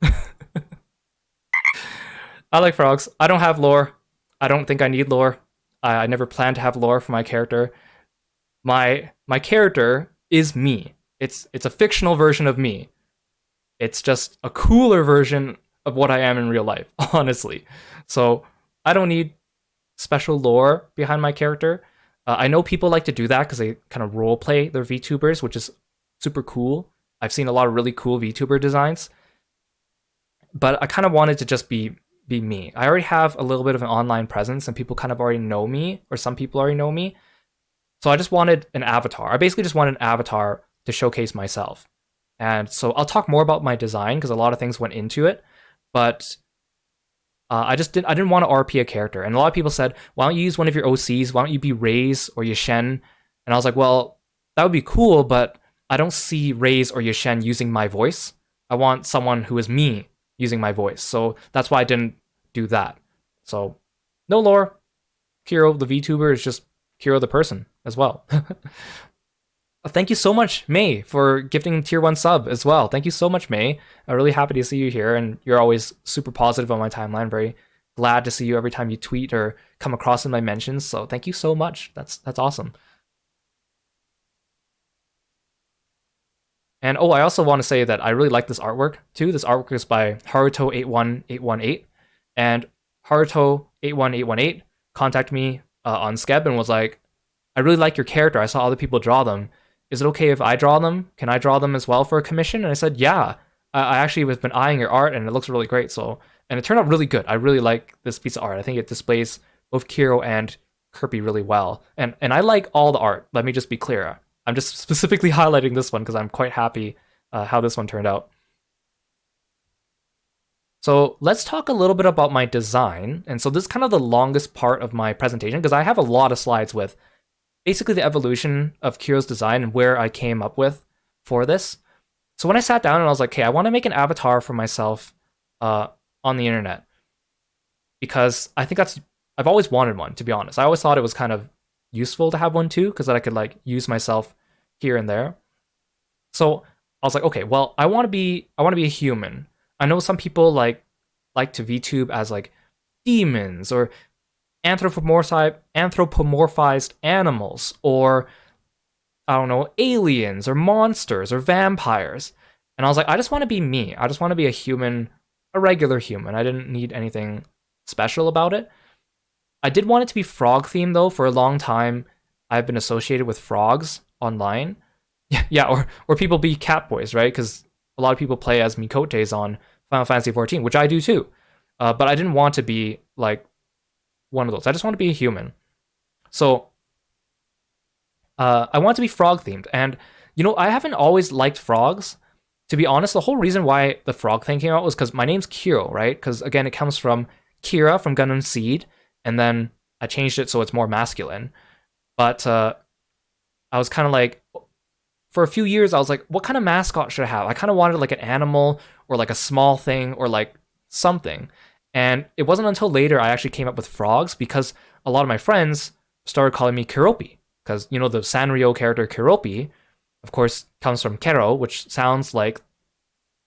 I like frogs. I don't have lore. I don't think I need lore. I never planned to have lore for my character. My character is me. It's a fictional version of me. It's just a cooler version of what I am in real life, honestly. So I don't need special lore behind my character. I know people like to do that because they kind of role play their VTubers, which is super cool. I've seen a lot of really cool VTuber designs, but I kind of wanted to just be me. I already have a little bit of an online presence, and people kind of already know me, or some people already know me. So I just wanted an avatar. I basically just wanted an avatar to showcase myself. And so I'll talk more about my design because a lot of things went into it, but I didn't want to RP a character. And a lot of people said, why don't you use one of your OCs? Why don't you be Raze or Yashen? And I was like, well, that would be cool, but I don't see Raze or Yashen using my voice. I want someone who is me using my voice. So that's why I didn't do that. So no lore. Kiro the VTuber is just Kiro the person as well. Thank you so much, May, for gifting tier 1 sub as well. Thank you so much, May. I'm really happy to see you here, and you're always super positive on my timeline. Very glad to see you every time you tweet or come across in my mentions. So thank you so much. That's awesome. And oh, I also want to say that I really like this artwork too. This artwork is by Haruto81818, and Haruto81818 contacted me on Skeb and was like, I really like your character. I saw other people draw them. Is it okay if I draw them? Can I draw them as well for a commission? And I said, yeah. I actually have been eyeing your art and it looks really great. So, and it turned out really good. I really like this piece of art. I think it displays both Kiro and Kirby really well. And I like all the art. Let me just be clear. I'm just specifically highlighting this one because I'm quite happy how this one turned out. So let's talk a little bit about my design. And so this is kind of the longest part of my presentation because I have a lot of slides with basically the evolution of Kiro's design and where I came up with for this. So when I sat down and I was like, okay, I want to make an avatar for myself on the internet because I think I've always wanted one, to be honest. I always thought it was kind of useful to have one too because I could like use myself here and there. So I was like, okay, well, I want to be a human. I know some people like to VTube as like demons or anthropomorphized animals, or I don't know, aliens or monsters or vampires. And I was like, I just want to be me. I just want to be a human, a regular human. I didn't need anything special about it. I did want it to be frog themed though. For a long time, I've been associated with frogs online. Yeah, or people be cat boys, right? Because a lot of people play as Mikotes on Final Fantasy XIV, which I do too. But I didn't want to be like one of those. I just want to be a human. So I want to be frog themed. And, you know, I haven't always liked frogs, to be honest, the whole reason why the frog thing came out was because my name's Kiro, right? Because again, it comes from Kira from Gundam Seed, and then I changed it so it's more masculine. But I was kind of like, for a few years, I was like, what kind of mascot should I have? I kind of wanted like an animal or like a small thing or like something. And it wasn't until later I actually came up with frogs because a lot of my friends started calling me Kiropi. Because, you know, the Sanrio character Kiropi, of course, comes from Kero, which sounds like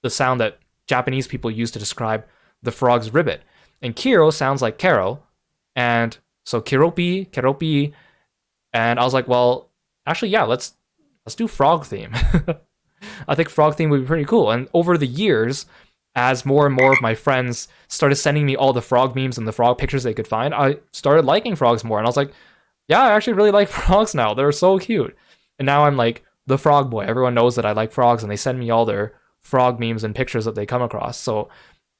the sound that Japanese people use to describe the frog's ribbit. And Kiro sounds like Kero. And so Kiropi, Keropi. And I was like, well, actually, yeah, let's do frog theme. I think frog theme would be pretty cool. And over the years, as more and more of my friends started sending me all the frog memes and the frog pictures they could find, I started liking frogs more. And I was like, yeah, I actually really like frogs now. They're so cute. And now I'm like the frog boy. Everyone knows that I like frogs and they send me all their frog memes and pictures that they come across. So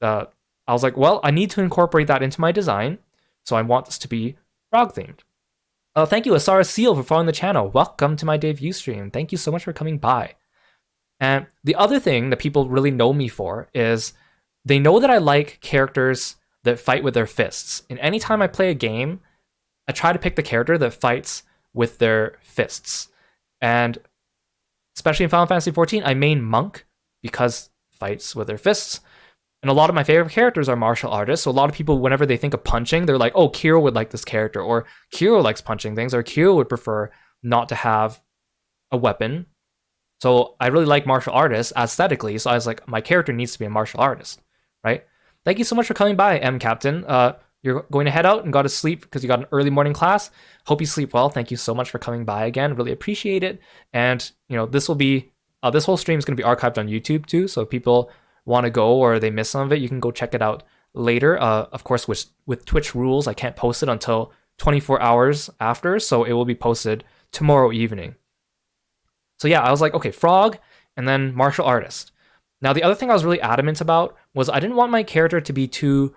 I was like, well, I need to incorporate that into my design. So I want this to be frog themed. Thank you, Asara Seal, for following the channel. Welcome to my debut stream. Thank you so much for coming by. And the other thing that people really know me for is they know that I like characters that fight with their fists. And anytime I play a game, I try to pick the character that fights with their fists. And especially in Final Fantasy XIV, I main Monk because fights with their fists. And a lot of my favorite characters are martial artists. So a lot of people, whenever they think of punching, they're like, oh, Kiro would like this character, or Kiro likes punching things, or Kiro would prefer not to have a weapon. So I really like martial artists aesthetically. So I was like, my character needs to be a martial artist, right? Thank you so much for coming by, M Captain. You're going to head out and go to sleep because you got an early morning class. Hope you sleep well. Thank you so much for coming by again. Really appreciate it. And, you know, this will be, this whole stream is going to be archived on YouTube too. So if people want to go or they miss some of it, you can go check it out later. Of course, with Twitch rules, I can't post it until 24 hours after. So it will be posted tomorrow evening. So yeah, I was like, okay, frog and then martial artist. Now, the other thing I was really adamant about was I didn't want my character to be too,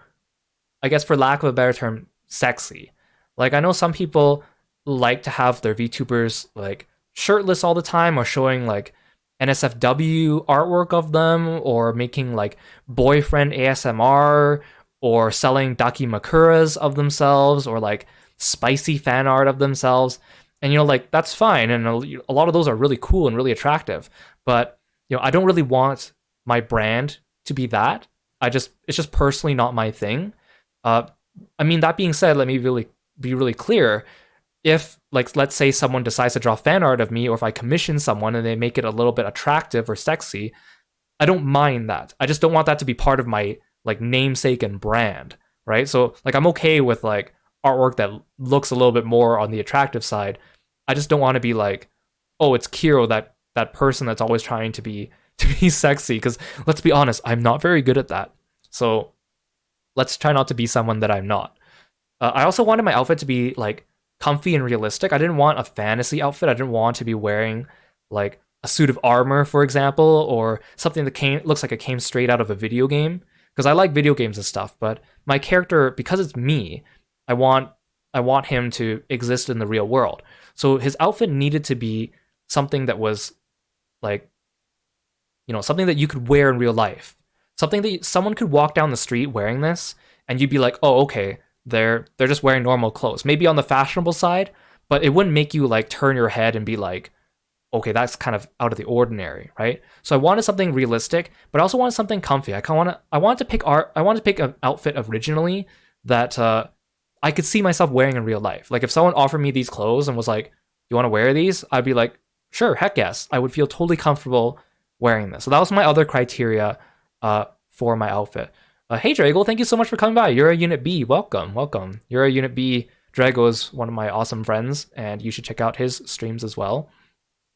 I guess for lack of a better term, sexy. Like, I know some people like to have their VTubers like shirtless all the time or showing like NSFW artwork of them or making like boyfriend ASMR or selling dakimakuras of themselves or like spicy fan art of themselves. And, you know, like, that's fine. And a lot of those are really cool and really attractive. But, you know, I don't really want my brand to be that. It's just personally not my thing. I mean, that being said, let me be really clear. If, like, let's say someone decides to draw fan art of me, or if I commission someone and they make it a little bit attractive or sexy, I don't mind that. I just don't want that to be part of my, like, namesake and brand, right? So, like, I'm okay with, like, artwork that looks a little bit more on the attractive side. I just don't want to be like, oh, it's Kiro, that person that's always trying to be sexy, because let's be honest, I'm not very good at that. So let's try not to be someone that I'm not. I also wanted my outfit to be like comfy and realistic. I didn't want a fantasy outfit. I didn't want to be wearing like a suit of armor, for example, or something that looks like it came straight out of a video game, because I like video games and stuff, but my character, because it's me, I want him to exist in the real world. So his outfit needed to be something that was like, you know, something that you could wear in real life. Something that someone could walk down the street wearing this and you'd be like, oh, okay, they're just wearing normal clothes. Maybe on the fashionable side, but it wouldn't make you like turn your head and be like, okay, that's kind of out of the ordinary, right? So I wanted something realistic, but I also wanted something comfy. I wanted to pick an outfit originally that I could see myself wearing in real life. Like, if someone offered me these clothes and was like, you want to wear these? I'd be like, sure, heck yes. I would feel totally comfortable wearing this. So that was my other criteria for my outfit. Hey, Drago, thank you so much for coming by. You're a Unit B. Welcome. You're a Unit B. Drago is one of my awesome friends, and you should check out his streams as well.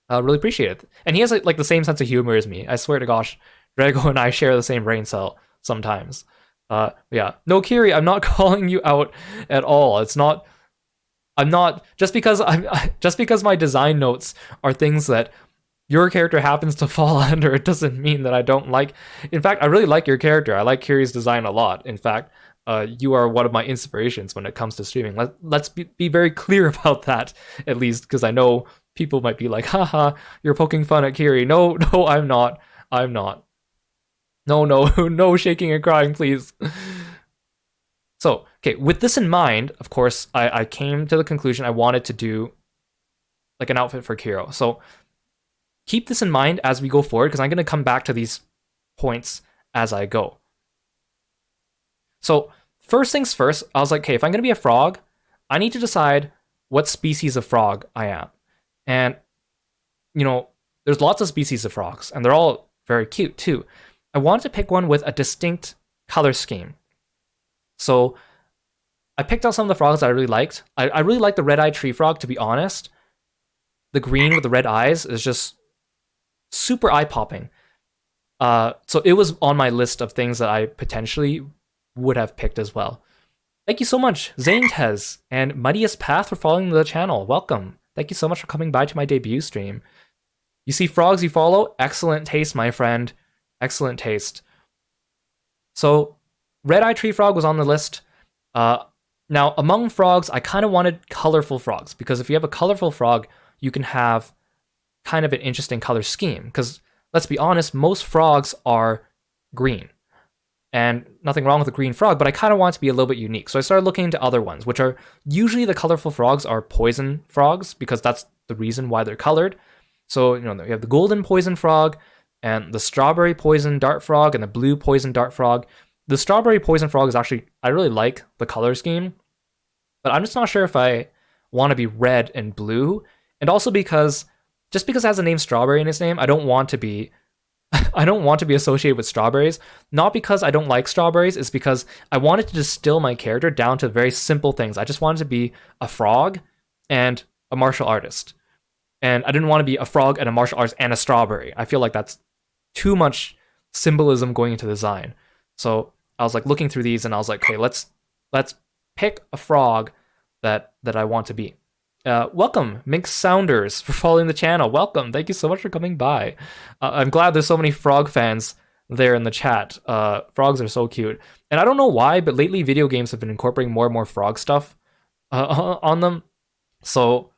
I really appreciate it. And he has like the same sense of humor as me. I swear to gosh, Drago and I share the same brain cell sometimes. Yeah, no, Kiri, I'm not calling you out at all. I'm not just because my design notes are things that your character happens to fall under, it doesn't mean that I don't like. In fact, I really like your character. I like Kiri's design a lot. In fact, you are one of my inspirations when it comes to streaming. Let's be very clear about that, at least, because I know people might be like, haha, you're poking fun at Kiri. No, I'm not. I'm not. No, no, no shaking and crying, please. So, okay, with this in mind, of course, I came to the conclusion I wanted to do like an outfit for Kiro. So keep this in mind as we go forward, because I'm going to come back to these points as I go. So first things first, I was like, okay, if I'm going to be a frog, I need to decide what species of frog I am. And, you know, there's lots of species of frogs, and they're all very cute too. I wanted to pick one with a distinct color scheme. So I picked out some of the frogs that I really liked. I really like the red-eyed tree frog, to be honest. The green with the red eyes is just super eye-popping. So it was on my list of things that I potentially would have picked as well. Thank you so much, Zaintez and Muddiest Path, for following the channel. Welcome. Thank you so much for coming by to my debut stream. You see frogs you follow? Excellent taste, my friend. Excellent taste. So, red-eyed tree frog was on the list. Now, among frogs, I kind of wanted colorful frogs, because if you have a colorful frog, you can have kind of an interesting color scheme. Because, let's be honest, most frogs are green. And nothing wrong with a green frog, but I kind of want it to be a little bit unique. So I started looking into other ones, which are usually the colorful frogs are poison frogs, because that's the reason why they're colored. So, you know, you have the golden poison frog, and the strawberry poison dart frog, and the blue poison dart frog. The strawberry poison frog is actually, I really like the color scheme, but I'm just not sure if I want to be red and blue. And also because, just because it has the name strawberry in its name, I don't want to be associated with strawberries. Not because I don't like strawberries, it's because I wanted to distill my character down to very simple things. I just wanted to be a frog and a martial artist. And I didn't want to be a frog and a martial artist and a strawberry. I feel like that's too much symbolism going into design. So I was like looking through these, and I was like, okay, let's pick a frog that I want to be. Welcome, Mink Sounders, for following the channel. Welcome. Thank you so much for coming by. I'm glad there's so many frog fans there in the chat. Frogs are so cute. And I don't know why, but lately video games have been incorporating more and more frog stuff on them. So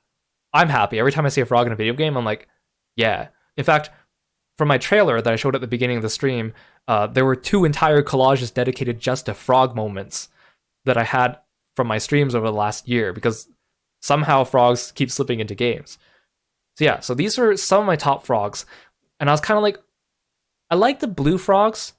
I'm happy. Every time I see a frog in a video game, I'm like, yeah. In fact, from my trailer that I showed at the beginning of the stream, there were 2 entire collages dedicated just to frog moments that I had from my streams over the last year, because somehow frogs keep slipping into games. So yeah, so these are some of my top frogs. And I was kind of like, I like the blue frogs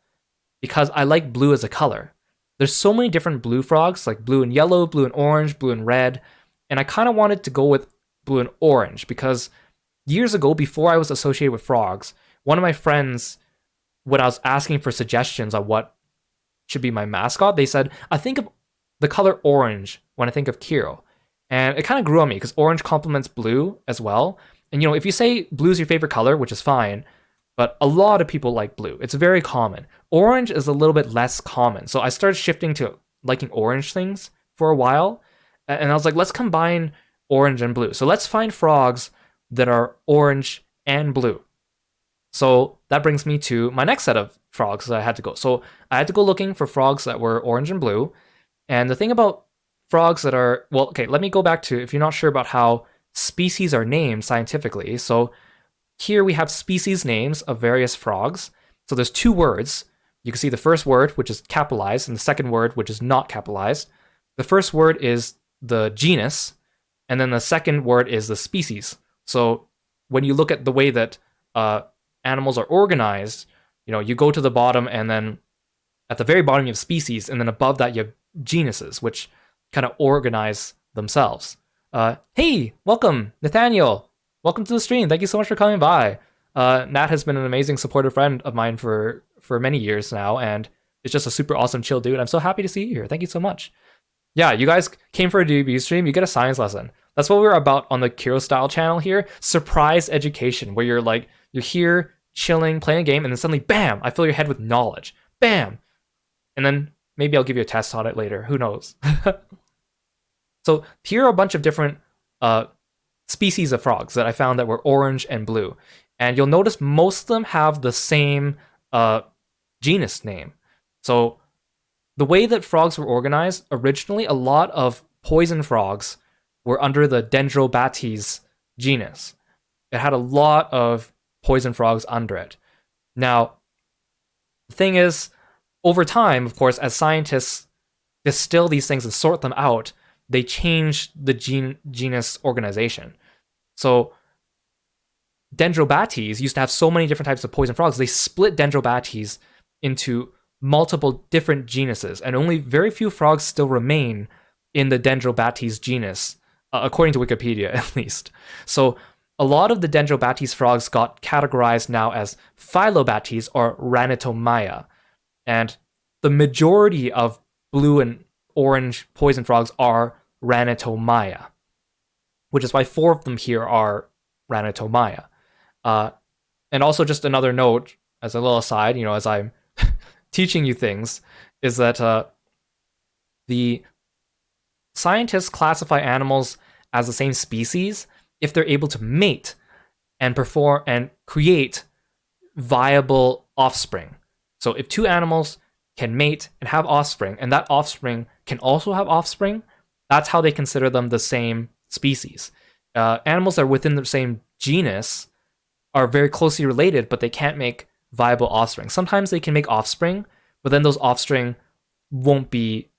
because I like blue as a color. There's so many different blue frogs, like blue and yellow, blue and orange, blue and red. And I kind of wanted to go with blue and orange because years ago, before I was associated with frogs, one of my friends, when I was asking for suggestions on what should be my mascot, they said, I think of the color orange when I think of Kiro. And it kind of grew on me because orange complements blue as well. And, you know, if you say blue is your favorite color, which is fine, but a lot of people like blue. It's very common. Orange is a little bit less common. So I started shifting to liking orange things for a while. And I was like, let's combine orange and blue. So let's find frogs that are orange and blue. So that brings me to my next set of frogs that I had to go. So I had to go looking for frogs that were orange and blue. And the thing about frogs that are, well, okay, let me go back to, if you're not sure about how species are named scientifically. So here we have species names of various frogs. So there's 2 words. You can see the first word, which is capitalized, and the second word, which is not capitalized. The first word is the genus, and then the second word is the species. So when you look at the way that animals are organized, you know, you go to the bottom, and then at the very bottom you have species, and then above that you have genuses, which kind of organize themselves. Hey, welcome, Nathaniel. Welcome to the stream. Thank you so much for coming by. Nat has been an amazing supportive friend of mine for many years now, and it's just a super awesome chill dude. I'm so happy to see you here. Thank you so much. Yeah, you guys came for a debut stream. You get a science lesson. That's what we're about on the Kirostyle channel here. Surprise education, where you're here chilling, playing a game, and then suddenly, bam, I fill your head with knowledge. Bam. And then maybe I'll give you a test on it later. Who knows? So here are a bunch of different species of frogs that I found that were orange and blue. And you'll notice most of them have the same genus name. So the way that frogs were organized, originally a lot of poison frogs were under the Dendrobates genus. It had a lot of poison frogs under it. Now, the thing is, over time, of course, as scientists distill these things and sort them out, they change the genus organization. So Dendrobates used to have so many different types of poison frogs, they split Dendrobates into multiple different genuses, and only very few frogs still remain in the Dendrobates genus, according to Wikipedia at least. So a lot of the Dendrobates frogs got categorized now as Phyllobates or Ranitomya, and the majority of blue and orange poison frogs are Ranitomya, which is why 4 of them here are Ranitomya. And also, just another note, as a little aside, as I'm teaching you things, is that the scientists classify animals as the same species if they're able to mate and perform and create viable offspring. So if 2 animals can mate and have offspring, and that offspring can also have offspring, that's how they consider them the same species. Animals that are within the same genus are very closely related, but they can't make viable offspring. Sometimes they can make offspring, but then those offspring won't be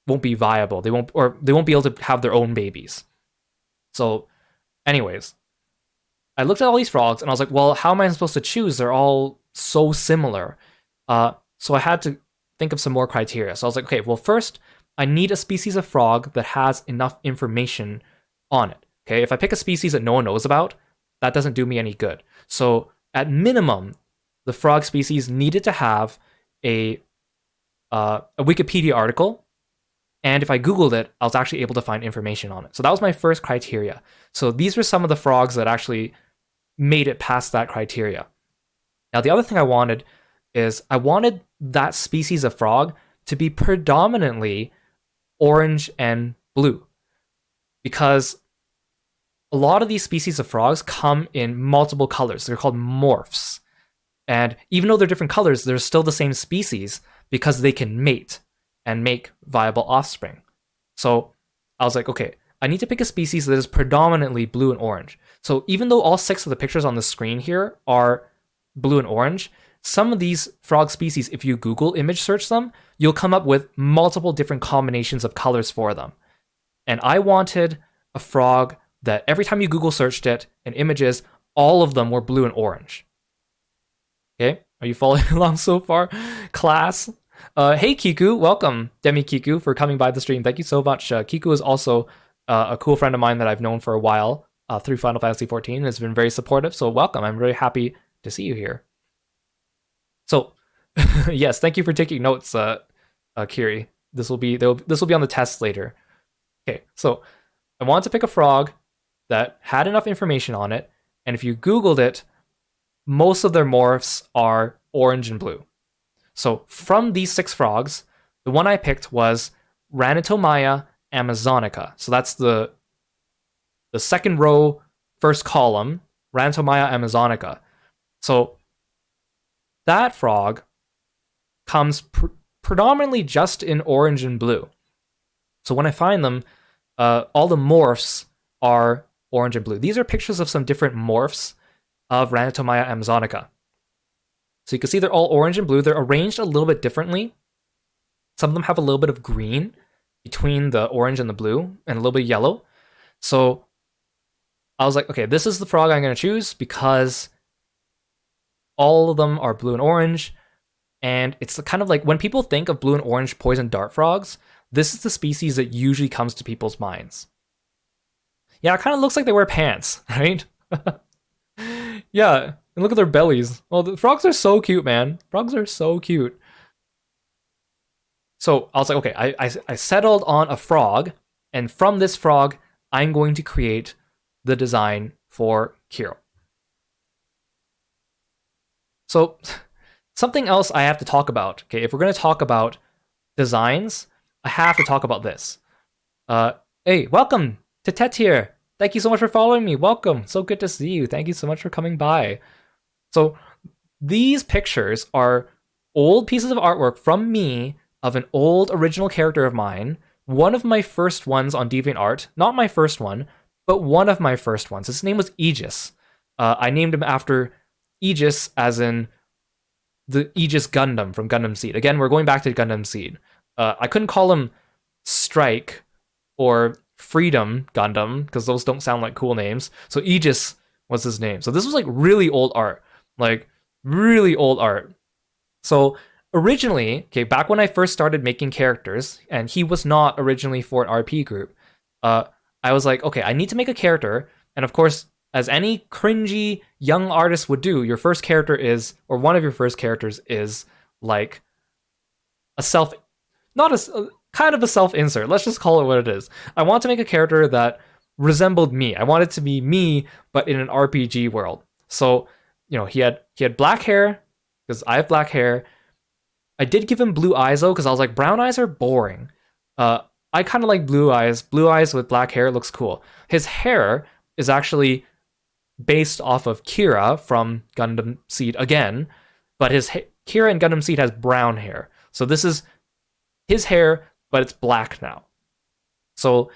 viable. They won't be able to have their own babies. So, anyways, I looked at all these frogs and I was like, well, how am I supposed to choose? They're all so similar. So I had to think of some more criteria. So I was like, okay, well, first I need a species of frog that has enough information on it. Okay, if I pick a species that no one knows about, that doesn't do me any good. So at minimum, the frog species needed to have a Wikipedia article, and if I Googled it, I was actually able to find information on it. So that was my first criteria. So these were some of the frogs that actually made it past that criteria. Now, the other thing I wanted is I wanted that species of frog to be predominantly orange and blue, because a lot of these species of frogs come in multiple colors. They're called morphs. And even though they're different colors, they're still the same species because they can mate and make viable offspring. So I was like, okay, I need to pick a species that is predominantly blue and orange. So even though all 6 of the pictures on the screen here are blue and orange, some of these frog species, if you Google image search them, you'll come up with multiple different combinations of colors for them. And I wanted a frog that every time you Google searched it and images, all of them were blue and orange. Okay, are you following along so far, class? Hey Kiku, welcome Demi Kiku for coming by the stream. Thank you so much. Kiku is also a cool friend of mine that I've known for a while through Final Fantasy XIV and has been very supportive. So welcome. I'm very happy to see you here. So yes, thank you for taking notes, Kiri. This will be on the test later. Okay, so I wanted to pick a frog that had enough information on it, and if you Googled it, most of their morphs are orange and blue. So from these 6 frogs, the one I picked was Ranitomya amazonica. So that's the second row, first column, Ranitomya amazonica. So that frog comes predominantly just in orange and blue. So when I find them, all the morphs are orange and blue. These are pictures of some different morphs of Ranitomya amazonica. So you can see they're all orange and blue. They're arranged a little bit differently. Some of them have a little bit of green between the orange and the blue, and a little bit of yellow. So I was like, okay, this is the frog I'm going to choose because all of them are blue and orange. And it's kind of like when people think of blue and orange poison dart frogs, this is the species that usually comes to people's minds. Yeah, it kind of looks like they wear pants, right? Yeah, and look at their bellies. Well, the frogs are so cute, man. Frogs are so cute. So I was like, okay, I settled on a frog, and from this frog, I'm going to create the design for Kiro. So something else I have to talk about, okay, if we're going to talk about designs, I have to talk about this. Hey, welcome to Tet here. Thank you so much for following me. Welcome. So good to see you. Thank you so much for coming by. So these pictures are old pieces of artwork from me of an old original character of mine. One of my first ones on DeviantArt. Not my first one, but one of my first ones. His name was Aegis. I named him after Aegis, as in the Aegis Gundam from Gundam Seed. Again, we're going back to Gundam Seed. I couldn't call him Strike or Freedom Gundam because those don't sound like cool names. So Aegis was his name. So this was like really old art, like really old art. So originally, okay, back when I first started making characters, and he was not originally for an RP group, I was like, okay, I need to make a character, and of course, as any cringy young artist would do, your first character is, or one of your first characters is like a self, not a kind of a self insert. Let's just call it what it is. I want to make a character that resembled me. I want it to be me, but in an RPG world. So, he had black hair because I have black hair. I did give him blue eyes though because I was like, brown eyes are boring. I kind of like blue eyes. Blue eyes with black hair looks cool. His hair is actually based off of Kira from Gundam Seed again, but Kira in Gundam Seed has brown hair. So this is his hair, but it's black now. So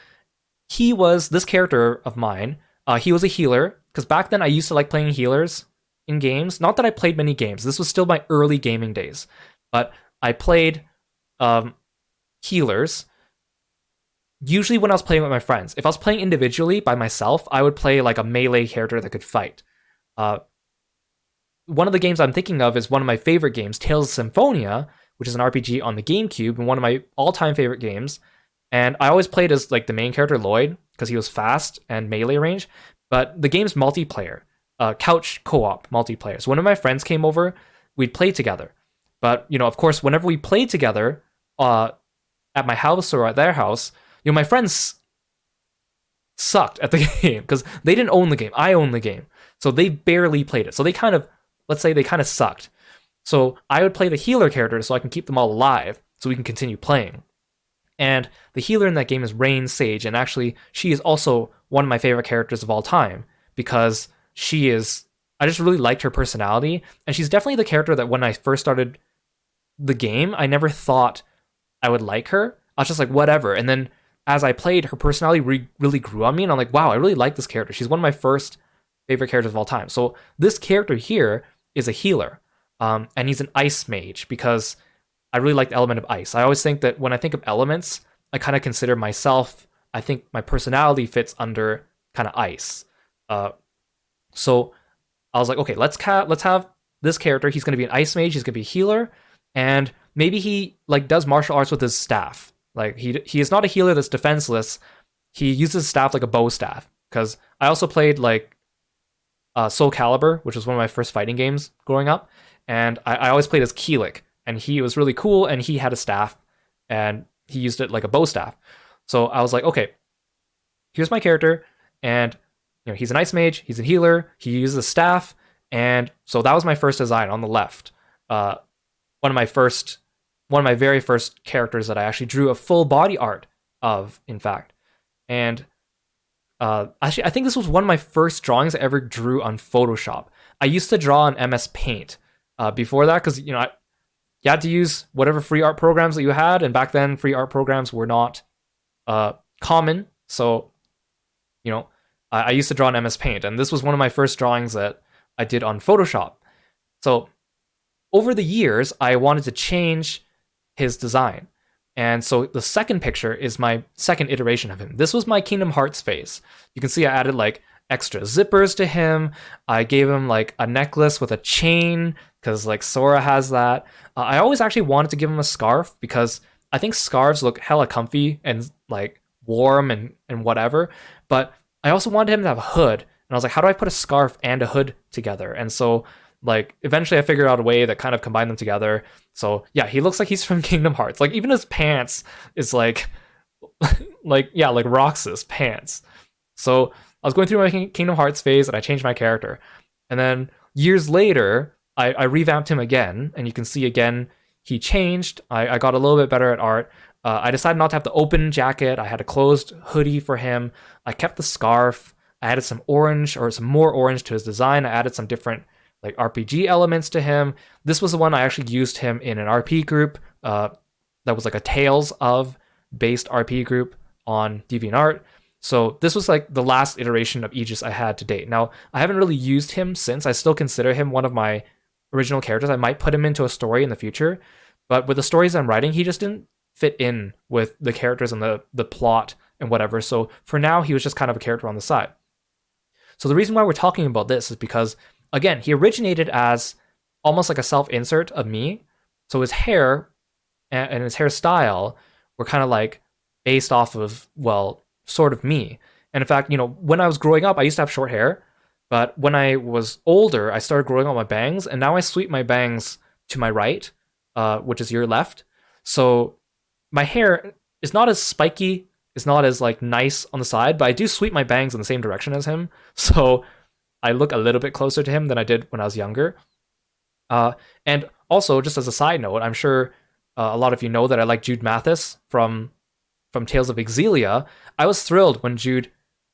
he was this character of mine. He was a healer because back then I used to like playing healers in games. Not that I played many games. This was still my early gaming days, but I played healers. Usually when I was playing with my friends. If I was playing individually by myself, I would play like a melee character that could fight. One of the games I'm thinking of is one of my favorite games, Tales of Symphonia, which is an RPG on the GameCube and one of my all-time favorite games. And I always played as like the main character, Lloyd, because he was fast and melee range. But the game's multiplayer, couch co-op multiplayer. So when my friends came over, we'd play together. But, of course, whenever we played together at my house or at their house, my friends sucked at the game because they didn't own the game. I owned the game. So they barely played it. So they let's say they kind of sucked. So I would play the healer character so I can keep them all alive so we can continue playing. And the healer in that game is Rain Sage. And actually, she is also one of my favorite characters of all time because I just really liked her personality. And she's definitely the character that when I first started the game, I never thought I would like her. I was just like, whatever. And then as I played, her personality really grew on me, and I'm like, wow, I really like this character. She's one of my first favorite characters of all time. So this character here is a healer, and he's an ice mage because I really like the element of ice. I always think that when I think of elements, I kind of consider myself, I think my personality fits under kind of ice. So I was like, okay, let's have this character. He's going to be an ice mage. He's going to be a healer, and maybe he like does martial arts with his staff. Like he is not a healer that's defenseless. He uses staff like a bow staff. Because I also played like Soul Calibur, which was one of my first fighting games growing up, and I always played as Keelik, and he was really cool, and he had a staff, and he used it like a bow staff. So I was like, okay, here's my character, and he's an ice mage, he's a healer, he uses a staff, and so that was my first design on the left. One of my very first characters that I actually drew a full body art of, in fact. And actually, I think this was one of my first drawings I ever drew on Photoshop. I used to draw on MS Paint before that because, you had to use whatever free art programs that you had. And back then, free art programs were not common. So, I used to draw on MS Paint. And this was one of my first drawings that I did on Photoshop. So over the years, I wanted to change his design. And so the second picture is my second iteration of him. This was my Kingdom Hearts phase. You can see I added like extra zippers to him. I gave him like a necklace with a chain because like Sora has that. I always actually wanted to give him a scarf because I think scarves look hella comfy and like warm and whatever. But I also wanted him to have a hood. And I was like, how do I put a scarf and a hood together? And so like eventually I figured out a way that kind of combined them together. So yeah, he looks like he's from Kingdom Hearts. Like even his pants is like like Roxas pants. So I was going through my Kingdom Hearts phase and I changed my character. And then years later, I revamped him again, and you can see again he changed. I got a little bit better at art. I decided not to have the open jacket. I had a closed hoodie for him. I kept the scarf. I added some orange or some more orange to his design. I added some different like RPG elements to him. This was the one I actually used him in an RP group that was like a Tales of based RP group on DeviantArt. So this was like the last iteration of Aegis I had to date. Now, I haven't really used him since. I still consider him one of my original characters, I might put him into a story in the future. But with the stories I'm writing, he just didn't fit in with the characters and the plot and whatever. So for now, he was just kind of a character on the side. So the reason why we're talking about this is because, again, he originated as almost like a self-insert of me. So his hair and his hairstyle were kind of like based off of, well, sort of me. And in fact, when I was growing up, I used to have short hair. But when I was older, I started growing out my bangs, and now I sweep my bangs to my right, which is your left. So my hair is not as spiky, it's not as like nice on the side, but I do sweep my bangs in the same direction as him. So I look a little bit closer to him than I did when I was younger. And also, just as a side note, I'm sure a lot of you know that I like Jude Mathis from Tales of Exilea. I was thrilled when Jude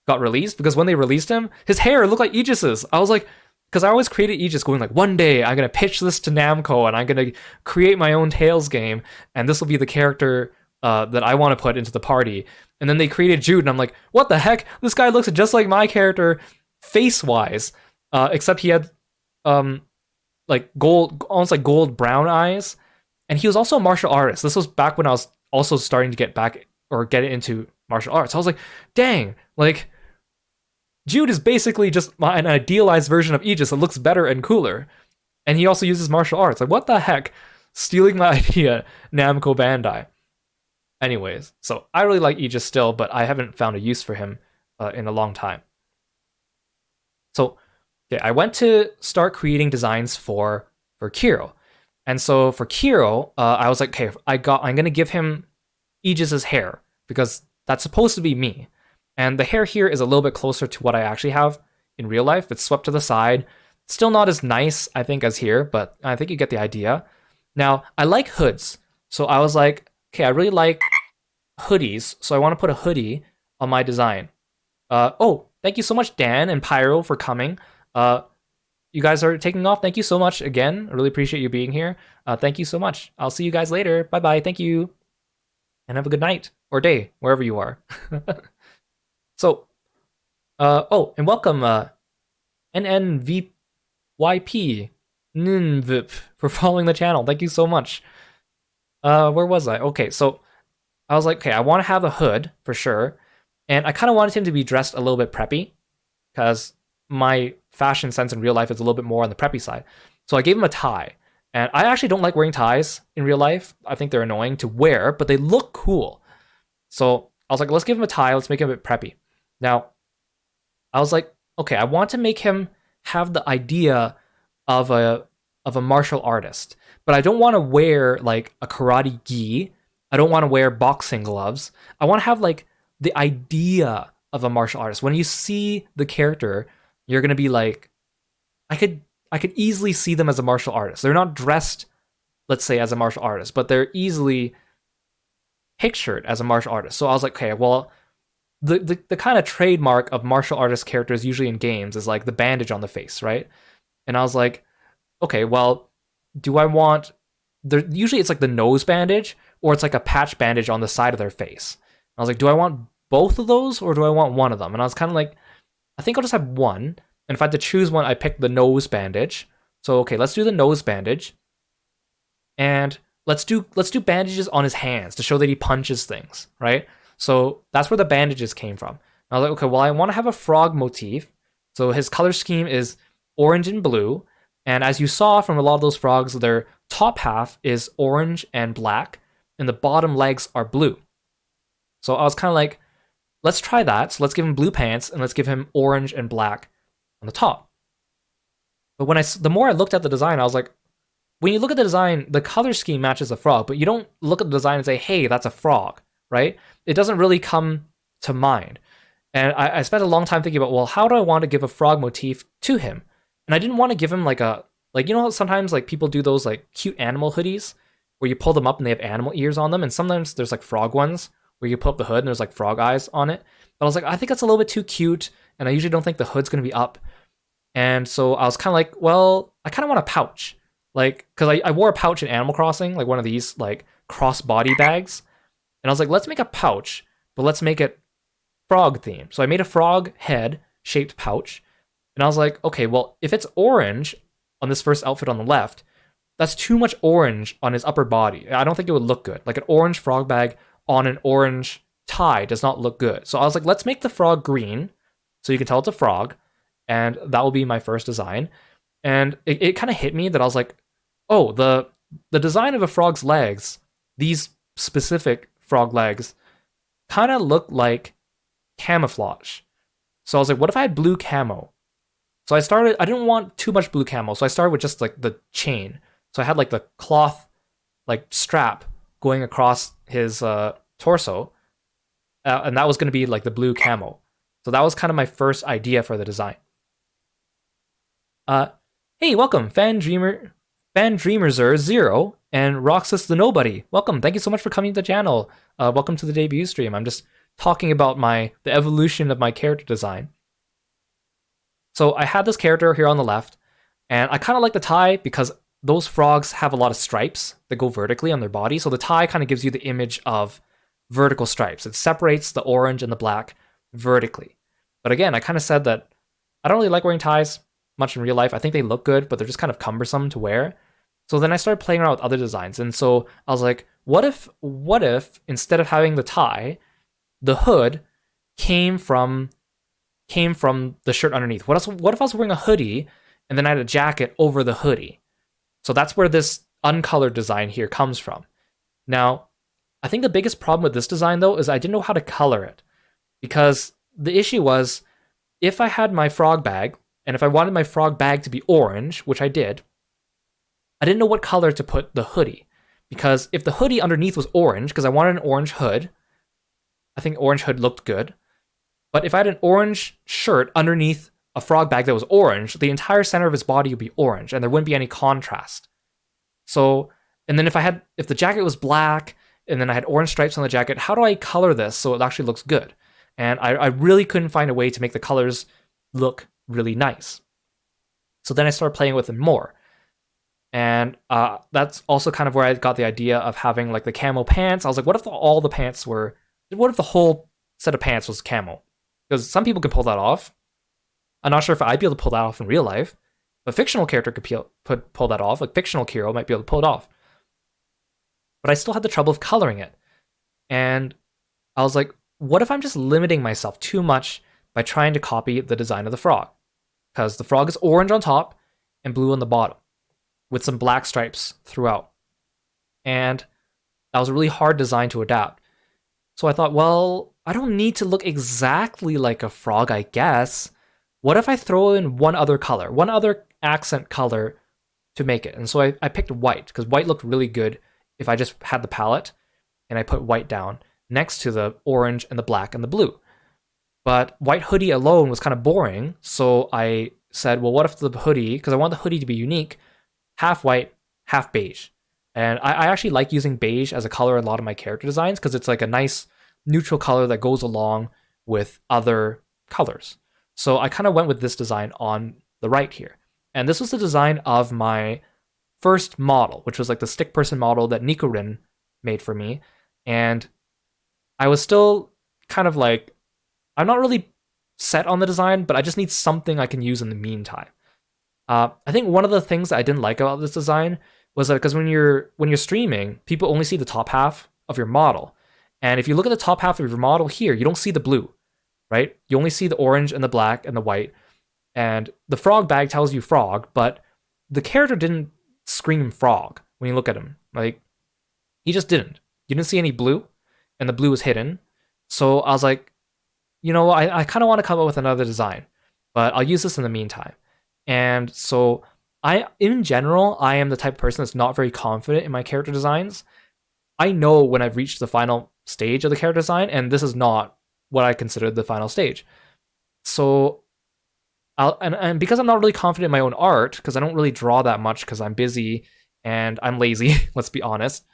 got released, because when they released him, his hair looked like Aegis's. I was like, because I always created Aegis going like, one day I'm going to pitch this to Namco and I'm going to create my own Tales game, and this will be the character that I want to put into the party. And then they created Jude, and I'm like, what the heck? This guy looks just like my character face-wise, except he had like gold, almost like gold brown eyes. And he was also a martial artist. This was back when I was also starting to get into martial arts. I was like, dang, like Jude is basically just an idealized version of Aegis that looks better and cooler. And he also uses martial arts. Like, what the heck? Stealing my idea, Namco Bandai. Anyways, so I really like Aegis still, but I haven't found a use for him in a long time. So, okay, I went to start creating designs for Kiro. And so for Kiro, I was like, okay, I'm going to give him Aegis's hair, because that's supposed to be me. And the hair here is a little bit closer to what I actually have in real life. It's swept to the side. Still not as nice, I think, as here, but I think you get the idea. Now, I like hoods. So I was like, okay, I really like hoodies, so I want to put a hoodie on my design. Oh, thank you so much, Dan and Pyro, for coming. You guys are taking off. Thank you so much again. I really appreciate you being here. Thank you so much. I'll see you guys later. Bye-bye. Thank you. And have a good night or day, wherever you are. So, oh, and welcome, NNVYP, NNVIP, for following the channel. Thank you so much. Where was I? Okay, so I was like, okay, I want to have a hood for sure. And I kind of wanted him to be dressed a little bit preppy, because my fashion sense in real life is a little bit more on the preppy side. So I gave him a tie. And I actually don't like wearing ties in real life. I think they're annoying to wear, but they look cool. So I was like, let's give him a tie. Let's make him a bit preppy. Now, I was like, okay, I want to make him have the idea of a martial artist, but I don't want to wear like a karate gi. I don't want to wear boxing gloves. I want to have like the idea of a martial artist. When you see the character, you're going to be like, I could easily see them as a martial artist. They're not dressed, let's say, as a martial artist, but they're easily pictured as a martial artist. So I was like, okay, well, the kind of trademark of martial artist characters usually in games is like the bandage on the face, right? And I was like, okay, well, do I want... Usually it's like the nose bandage, or it's like a patch bandage on the side of their face. I was like, do I want both of those, or do I want one of them? And I was kind of like, I think I'll just have one. And if I had to choose one, I picked the nose bandage. So, okay, let's do the nose bandage. And let's do bandages on his hands to show that he punches things, right? So that's where the bandages came from. And I was like, okay, well, I want to have a frog motif. So his color scheme is orange and blue. And as you saw from a lot of those frogs, their top half is orange and black, and the bottom legs are blue. So I was kind of like, let's try that. So let's give him blue pants, and let's give him orange and black on the top. But the more I looked at the design, I was like, when you look at the design, the color scheme matches a frog, but you don't look at the design and say, hey, that's a frog, right? It doesn't really come to mind. And I spent a long time thinking about, well, how do I want to give a frog motif to him? And I didn't want to give him like sometimes like people do those like cute animal hoodies where you pull them up and they have animal ears on them. And sometimes there's like frog ones where you pull up the hood and there's like frog eyes on it. But I was like, I think that's a little bit too cute. And I usually don't think the hood's going to be up. And so I was kind of like, well, I kind of want a pouch. Like, because I wore a pouch in Animal Crossing, like one of these like cross-body bags. And I was like, let's make a pouch, but let's make it frog themed. So I made a frog head shaped pouch. And I was like, okay, well, if it's orange on this first outfit on the left, that's too much orange on his upper body. I don't think it would look good. Like an orange frog bag on an orange tie does not look good. So I was like, let's make the frog green so you can tell it's a frog, and that will be my first design. And it kind of hit me that I was like, oh, the design of a frog's legs, these specific frog legs, kind of look like camouflage. So I was like, what if I had blue camo? So I didn't want too much blue camo, so I started with just like the chain. So I had like the cloth like strap going across his torso, and that was going to be like the blue camo. So that was kind of my first idea for the design. Hey, welcome, Fan Dreamerzer 0 and Roxas the Nobody. Welcome, thank you so much for coming to the channel. Welcome to the debut stream. I'm just talking about the evolution of my character design. So I had this character here on the left, and I kind of like the tie because those frogs have a lot of stripes that go vertically on their body. So the tie kind of gives you the image of vertical stripes. It separates the orange and the black vertically. But again, I kind of said that I don't really like wearing ties much in real life. I think they look good, but they're just kind of cumbersome to wear. So then I started playing around with other designs. And so I was like, what if instead of having the tie, the hood came from the shirt underneath? What if I was wearing a hoodie and then I had a jacket over the hoodie? So that's where this uncolored design here comes from. Now, I think the biggest problem with this design though is I didn't know how to color it, because the issue was if I had my frog bag and if I wanted my frog bag to be orange, which I did, I didn't know what color to put the hoodie, because if the hoodie underneath was orange, because I wanted an orange hood, I think orange hood looked good. But if I had an orange shirt underneath a frog bag that was orange, the entire center of his body would be orange and there wouldn't be any contrast. So, and then if the jacket was black and then I had orange stripes on the jacket, how do I color this so it actually looks good? And I really couldn't find a way to make the colors look really nice. So then I started playing with them more. And that's also kind of where I got the idea of having like the camo pants. I was like, what if what if the whole set of pants was camo? Because some people can pull that off. I'm not sure if I'd be able to pull that off in real life. A fictional character could pull that off. Like fictional Kiro might be able to pull it off. But I still had the trouble of coloring it. And I was like, what if I'm just limiting myself too much by trying to copy the design of the frog? Because the frog is orange on top and blue on the bottom, with some black stripes throughout. And that was a really hard design to adapt. So I thought, well, I don't need to look exactly like a frog, I guess. What if I throw in one other color, one other accent color to make it? And so I picked white, because white looked really good if I just had the palette and I put white down next to the orange and the black and the blue. But white hoodie alone was kind of boring, so I said, well, what if the hoodie, because I want the hoodie to be unique, half white, half beige. And I actually like using beige as a color in a lot of my character designs because it's like a nice neutral color that goes along with other colors. So I kind of went with this design on the right here. And this was the design of my first model, which was like the stick person model that Nikorin made for me. And I was still kind of like, I'm not really set on the design, but I just need something I can use in the meantime. I think one of the things that I didn't like about this design was that because when you're streaming, people only see the top half of your model. And if you look at the top half of your model here, you don't see the blue, right? You only see the orange and the black and the white. And the frog bag tells you frog, but the character didn't scream frog when you look at him. Like, he just didn't. You didn't see any blue, and the blue was hidden. So I was like, you know, I kind of want to come up with another design, but I'll use this in the meantime. And so in general, I am the type of person that's not very confident in my character designs. I know when I've reached the final stage of the character design, and this is not what I consider the final stage. So and because I'm not really confident in my own art, because I don't really draw that much because I'm busy and I'm lazy, let's be honest,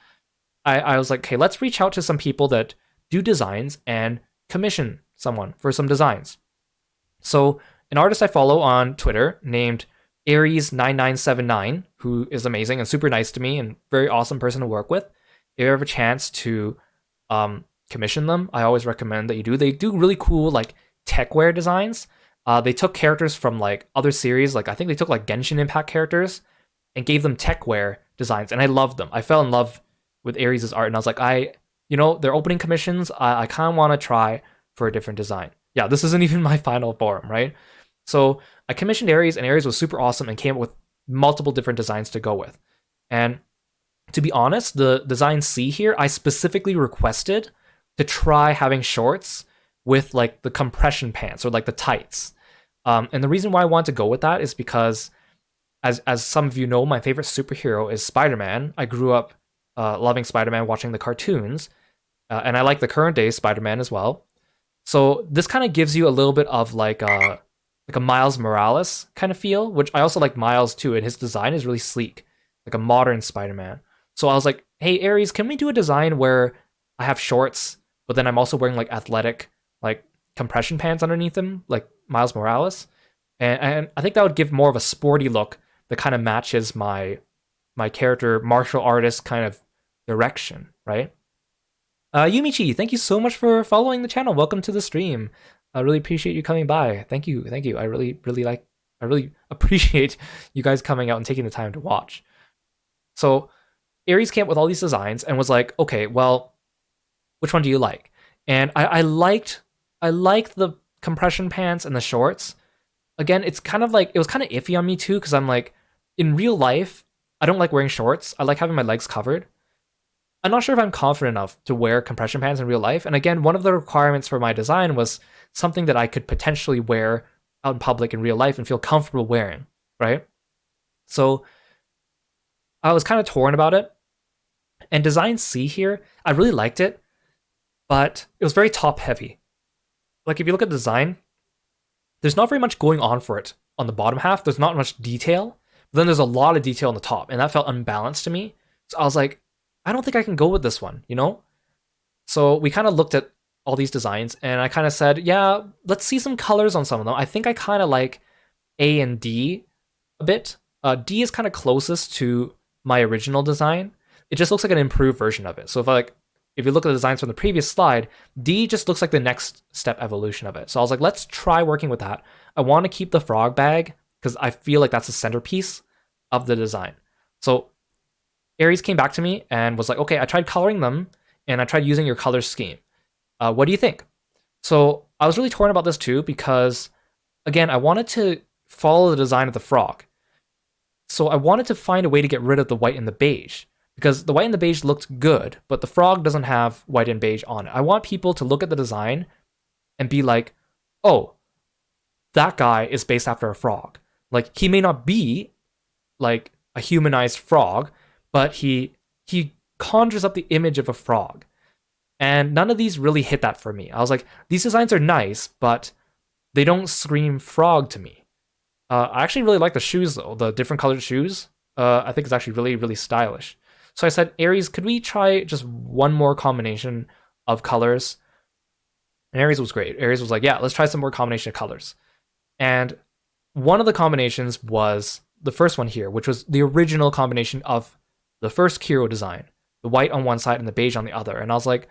I was like, okay, let's reach out to some people that do designs and commission someone for some designs. So an artist I follow on Twitter named Aries9979, who is amazing and super nice to me and very awesome person to work with. If you have a chance to commission them, I always recommend that you do. They do really cool like techwear designs. They took characters from like other series, like I think they took like Genshin Impact characters and gave them techwear designs, and I loved them. I fell in love with Ares' art, and I was like, they're opening commissions. I kind of want to try for a different design. Yeah, this isn't even my final form, right? So I commissioned Ares, and Ares was super awesome and came up with multiple different designs to go with. And to be honest, the design C here, I specifically requested to try having shorts with like the compression pants or like the tights. And the reason why I want to go with that is because, as some of you know, my favorite superhero is Spider-Man. I grew up loving Spider-Man, watching the cartoons, and I like the current day Spider-Man as well. So this kind of gives you a little bit of like a Miles Morales kind of feel, which I also like Miles too, and his design is really sleek, like a modern Spider-Man. So I was like, hey Ares, can we do a design where I have shorts, but then I'm also wearing like athletic, like compression pants underneath them, like Miles Morales, and I think that would give more of a sporty look that kind of matches my character martial artist kind of direction, right? Yumichi, thank you so much for following the channel. Welcome to the stream. I really appreciate you coming by. Thank you. I really appreciate you guys coming out and taking the time to watch. So Ares came up with all these designs and was like, okay, well, which one do you like? And I liked the compression pants and the shorts. Again, it's kind of like, it was kind of iffy on me too, because I'm like, in real life, I don't like wearing shorts. I like having my legs covered. I'm not sure if I'm confident enough to wear compression pants in real life. And again, one of the requirements for my design was something that I could potentially wear out in public in real life and feel comfortable wearing, right? So I was kind of torn about it. And design C here, I really liked it, but it was very top heavy. Like if you look at the design, there's not very much going on for it on the bottom half. There's not much detail, but then there's a lot of detail on the top, and that felt unbalanced to me. So I was like, I don't think I can go with this one, you know? So we kind of looked at all these designs, and I kind of said, yeah, let's see some colors on some of them. I think I kind of like A and D a bit. D is kind of closest to my original design. It just looks like an improved version of it. So if you look at the designs from the previous slide, D just looks like the next step evolution of it. So I was like, let's try working with that. I want to keep the frog bag because I feel like that's the centerpiece of the design. So Ares came back to me and was like, okay, I tried coloring them and I tried using your color scheme. What do you think? So I was really torn about this too because, again, I wanted to follow the design of the frog. So I wanted to find a way to get rid of the white and the beige because the white and the beige looked good, but the frog doesn't have white and beige on it. I want people to look at the design and be like, oh, that guy is based after a frog. Like, he may not be like a humanized frog, but he conjures up the image of a frog. And none of these really hit that for me. I was like, these designs are nice, but they don't scream frog to me. I actually really like the shoes, though, the different colored shoes. I think it's actually really, really stylish. So I said, Ares, could we try just one more combination of colors? And Ares was great. Ares was like, yeah, let's try some more combination of colors. And one of the combinations was the first one here, which was the original combination of the first Kiro design, the white on one side and the beige on the other. And I was like,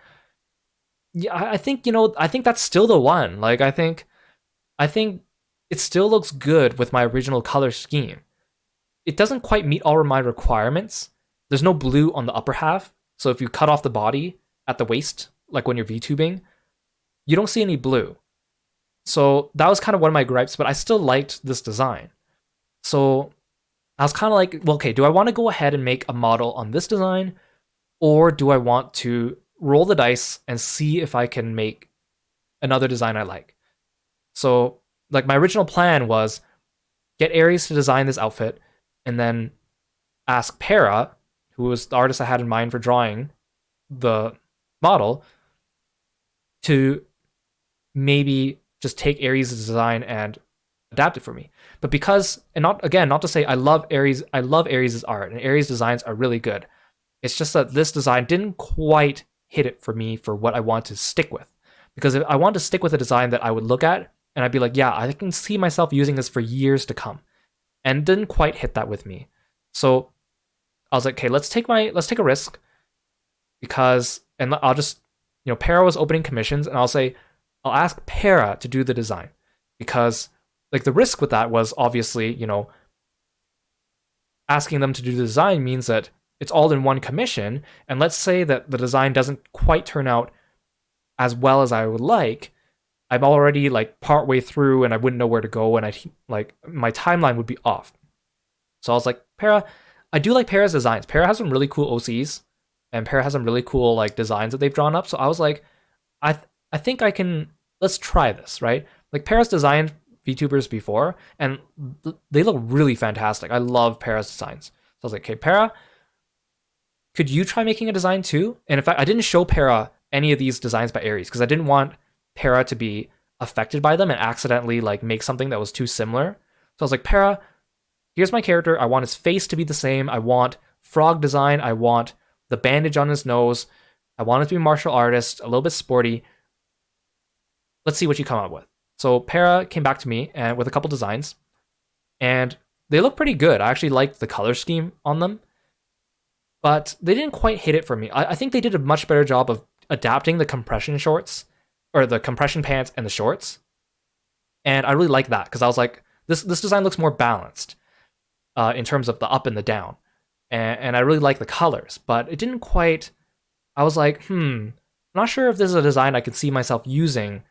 yeah, I think that's still the one. Like, I think it still looks good with my original color scheme. It doesn't quite meet all of my requirements. There's no blue on the upper half. So if you cut off the body at the waist, like when you're VTubing, you don't see any blue. So that was kind of one of my gripes, but I still liked this design. So I was kind of like, well, okay, do I want to go ahead and make a model on this design? Or do I want to roll the dice and see if I can make another design I like? So, like, my original plan was get Ares to design this outfit and then ask Para, who was the artist I had in mind for drawing the model, to maybe just take Ares' design and adapt it for me. But because, and not to say I love Ares' art, and Ares' designs are really good. It's just that this design didn't quite hit it for me for what I want to stick with. Because if I want to stick with a design that I would look at and I'd be like, yeah, I can see myself using this for years to come. And didn't quite hit that with me. So I was like, okay, let's take a risk, because, and I'll just, Para was opening commissions, and I'll ask Para to do the design, because like the risk with that was obviously, asking them to do the design means that it's all in one commission. And let's say that the design doesn't quite turn out as well as I would like. I'm already like partway through and I wouldn't know where to go, and I like my timeline would be off. So I was like, Para, I do like Para's designs. Para has some really cool OCs, and Para has some really cool like designs that they've drawn up. So I was like, I think I can. Let's try this, right? Like Para's designed VTubers before, and they look really fantastic. I love Para's designs. So I was like, okay, Para, could you try making a design too? And in fact, I didn't show Para any of these designs by Aries because I didn't want Para to be affected by them and accidentally like make something that was too similar. So I was like, Para, here's my character. I want his face to be the same. I want frog design. I want the bandage on his nose. I want it to be a martial artist, a little bit sporty. Let's see what you come up with. So Para came back to me and with a couple designs, and they look pretty good. I actually liked the color scheme on them, but they didn't quite hit it for me. I think they did a much better job of adapting the compression shorts, or the compression pants and the shorts, and I really like that because I was like, this design looks more balanced in terms of the up and the down, and I really like the colors, but it didn't quite. I was like, I'm not sure if this is a design I could see myself using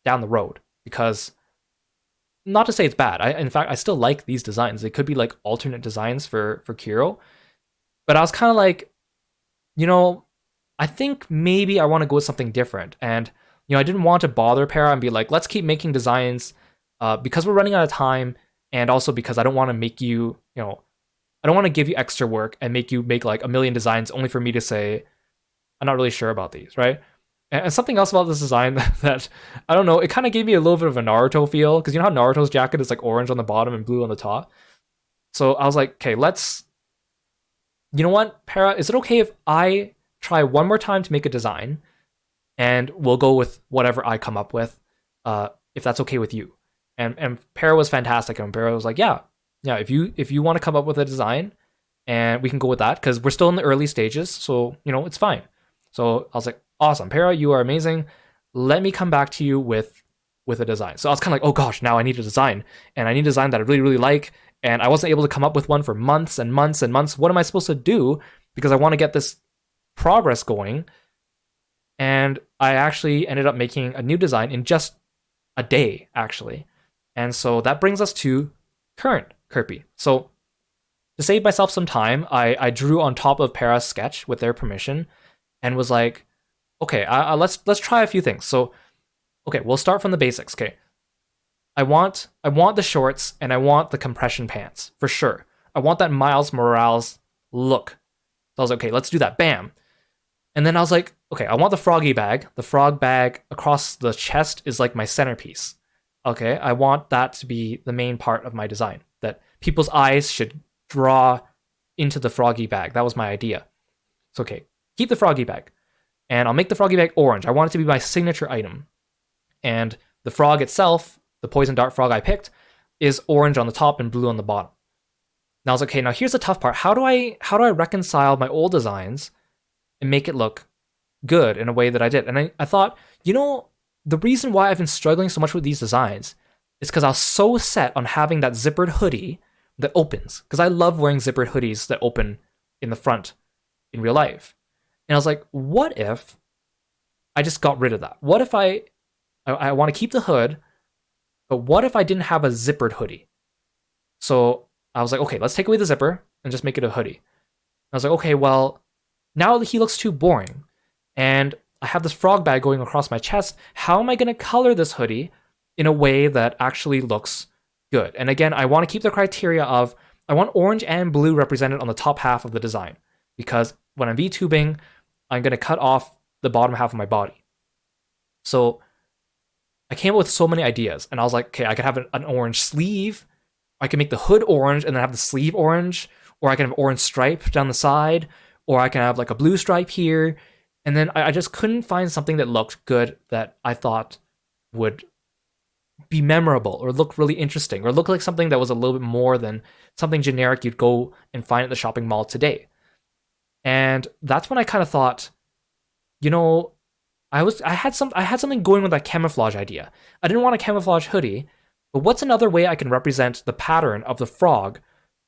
down the road, because not to say it's bad. In fact, I still like these designs. They could be like alternate designs for Kiro, but I was kind of like, I think maybe I want to go with something different. And I didn't want to bother Para and be like, let's keep making designs because we're running out of time, and also because I don't want to make you, I don't want to give you extra work and make you make like a million designs only for me to say, I'm not really sure about these, right? And something else about this design that I don't know, it kind of gave me a little bit of a Naruto feel, because you know how Naruto's jacket is like orange on the bottom and blue on the top? So I was like, okay, you know what, Para, is it okay if I try one more time to make a design, and we'll go with whatever I come up with, if that's okay with you? And Para was fantastic, and Para was like, yeah, if you want to come up with a design, and we can go with that, because we're still in the early stages, so it's fine. So I was like, awesome, Para, you are amazing. Let me come back to you with a design. So I was kind of like, oh gosh, now I need a design, and I need a design that I really, really like, and I wasn't able to come up with one for months and months and months. What am I supposed to do? Because I want to get this progress going. And I actually ended up making a new design in just a day, actually. And so that brings us to current Kirby. So to save myself some time, I drew on top of Para's sketch with their permission, and was like, okay, let's try a few things. So, okay, we'll start from the basics. Okay, I want the shorts and I want the compression pants for sure. I want that Miles Morales look. So I was like, okay, let's do that. Bam. And then I was like, okay, I want the froggy bag. The frog bag across the chest is like my centerpiece. Okay, I want that to be the main part of my design. That people's eyes should draw into the froggy bag. That was my idea. So okay, keep the froggy bag. And I'll make the froggy bag orange. I want it to be my signature item. And the frog itself, the poison dart frog I picked, is orange on the top and blue on the bottom. Now I was like, okay, now here's the tough part. How do I reconcile my old designs and make it look good in a way that I did? And I thought, the reason why I've been struggling so much with these designs is because I was so set on having that zippered hoodie that opens. Because I love wearing zippered hoodies that open in the front in real life. And I was like, what if I just got rid of that? What if I want to keep the hood, but what if I didn't have a zippered hoodie? So I was like, okay, let's take away the zipper and just make it a hoodie. I was like, okay, well, now he looks too boring. And I have this frog bag going across my chest. How am I going to color this hoodie in a way that actually looks good? And again, I want to keep the criteria of, I want orange and blue represented on the top half of the design. Because when I'm VTubing, I'm going to cut off the bottom half of my body. So I came up with so many ideas, and I was like, okay, I could have an orange sleeve. I can make the hood orange and then have the sleeve orange, or I can have orange stripe down the side, or I can have like a blue stripe here. And then I just couldn't find something that looked good that I thought would be memorable or look really interesting or look like something that was a little bit more than something generic you'd go and find at the shopping mall today. And that's when I kind of thought, I had something going with that camouflage idea. I didn't want a camouflage hoodie, But what's another way I can represent the pattern of the frog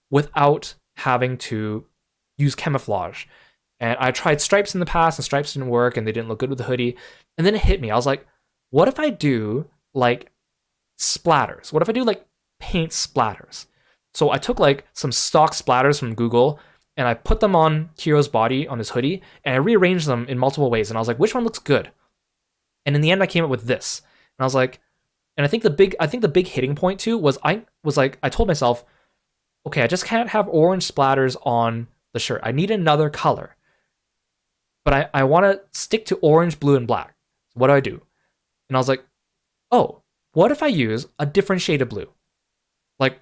without having to use camouflage? And I tried stripes in the past, and stripes didn't work, and they didn't look good with the hoodie. And then it hit me. I was like, what if I do like splatters? What if I do like paint splatters? So I took like some stock splatters from Google and I put them on Kiro's body on his hoodie and I rearranged them in multiple ways. And I was like, which one looks good? And in the end, I came up with this. And I was like, and I think the big hitting point too was I told myself, okay, I just can't have orange splatters on the shirt. I need another color. But I want to stick to orange, blue, and black. So what do I do? And I was like, oh, what if I use a different shade of blue? Like,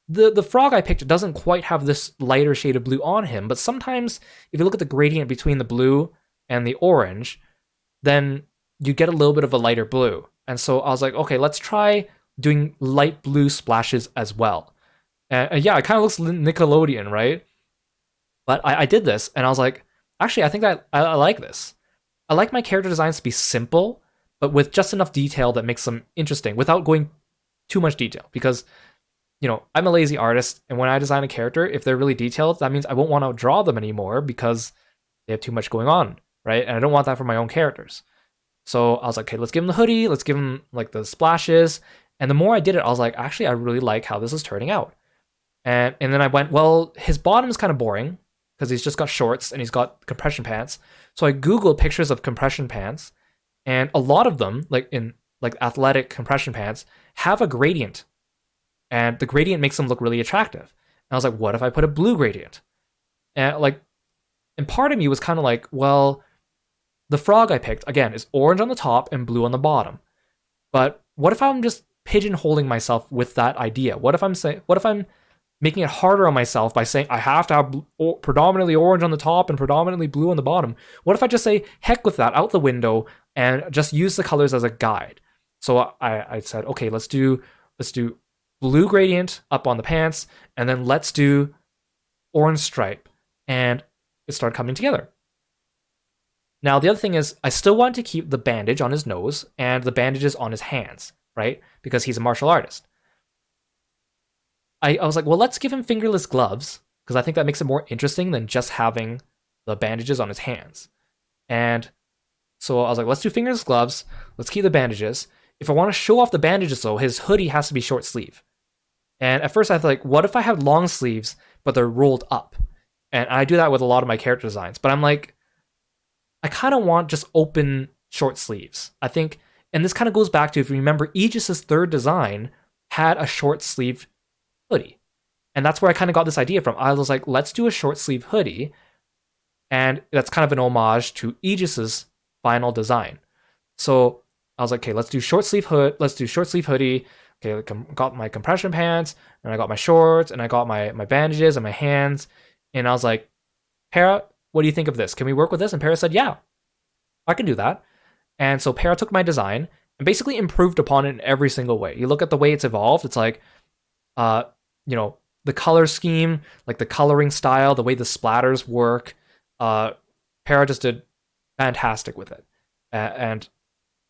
the frog I picked doesn't quite have this lighter shade of blue on him, but sometimes if you look at the gradient between the blue and the orange, then you get a little bit of a lighter blue. And so I was like, okay, let's try doing light blue splashes as well. And yeah, it kind of looks Nickelodeon, right? But I did this, and I was like, actually, I think I like this. I like my character designs to be simple, but with just enough detail that makes them interesting without going too much detail. Because, you know, I'm a lazy artist, and when I design a character, if they're really detailed, that means I won't want to draw them anymore because they have too much going on, right? And I don't want that for my own characters. So I was like, okay, let's give him the hoodie, let's give him like the splashes. And the more I did it, I was like, actually, I really like how this is turning out. And then I went, well, his bottom is kind of boring because he's just got shorts and he's got compression pants. So I Googled pictures of compression pants, and a lot of them, like in like athletic compression pants, have a gradient. And the gradient makes them look really attractive. And I was like, what if I put a blue gradient? And part of me was kind of like, well, the frog I picked, again, is orange on the top and blue on the bottom. But what if I'm just pigeonholing myself with that idea? What if I'm making it harder on myself by saying I have to have predominantly orange on the top and predominantly blue on the bottom? What if I just say, heck with that, out the window, and just use the colors as a guide? So I said, okay, let's do blue gradient up on the pants, and then let's do orange stripe. And it started coming together. Now, the other thing is, I still want to keep the bandage on his nose and the bandages on his hands, right? Because he's a martial artist. I was like, well, let's give him fingerless gloves, because I think that makes it more interesting than just having the bandages on his hands. And so I was like, let's do fingerless gloves, let's keep the bandages. If I want to show off the bandages, though, his hoodie has to be short sleeve. And at first I thought, like, what if I have long sleeves, but they're rolled up? And I do that with a lot of my character designs. But I'm like, I kind of want just open short sleeves. I think, and this kind of goes back to, if you remember, Aegis's third design had a short sleeve hoodie. And that's where I kind of got this idea from. I was like, let's do a short sleeve hoodie. And that's kind of an homage to Aegis's final design. So I was like, okay, let's do short sleeve hoodie. Okay, I got my compression pants, and I got my shorts, and I got my bandages and my hands. And I was like, Para, what do you think of this? Can we work with this? And Para said, yeah, I can do that. And so Para took my design and basically improved upon it in every single way. You look at the way it's evolved, it's like, you know, the color scheme, like the coloring style, the way the splatters work. Para just did fantastic with it. And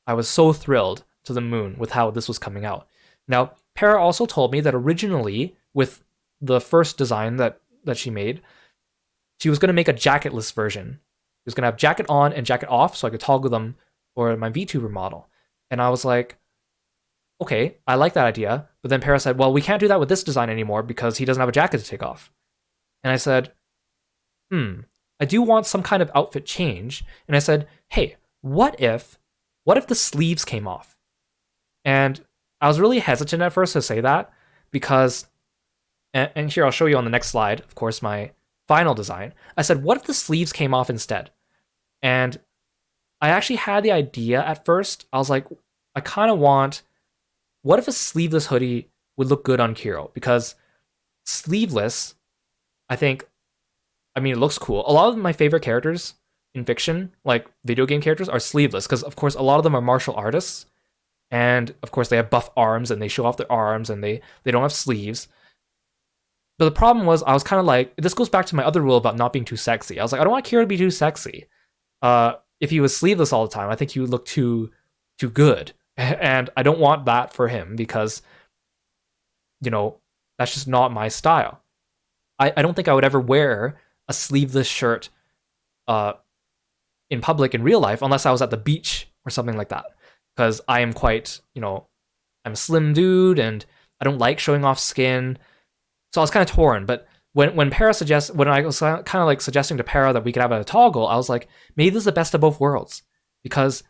I was so thrilled to the moon with how this was coming out. Now, Para also told me that originally, with the first design that she made, she was going to make a jacketless version. She was going to have jacket on and jacket off, so I could toggle them for my VTuber model. And I was like, okay, I like that idea. But then Para said, well, we can't do that with this design anymore because he doesn't have a jacket to take off. And I said, I do want some kind of outfit change. And I said, hey, what if the sleeves came off? And I was really hesitant at first to say that because, and here I'll show you on the next slide, of course, my final design. I said, what if the sleeves came off instead? And I actually had the idea at first. I was like, I kind of want, what if a sleeveless hoodie would look good on Kiro? Because sleeveless, it looks cool. A lot of my favorite characters in fiction, like video game characters, are sleeveless because, of course, a lot of them are martial artists. And, of course, they have buff arms and they show off their arms and they don't have sleeves. But the problem was, I was kind of like, this goes back to my other rule about not being too sexy. I was like, I don't want Kiro to be too sexy. If he was sleeveless all the time, I think he would look too good. And I don't want that for him because, you know, that's just not my style. I don't think I would ever wear a sleeveless shirt uh, in public in real life unless I was at the beach or something like that. Because I am quite, I'm a slim dude and I don't like showing off skin. So I was kind of torn. But when I was kind of like suggesting to Para that we could have a toggle, I was like, maybe this is the best of both worlds because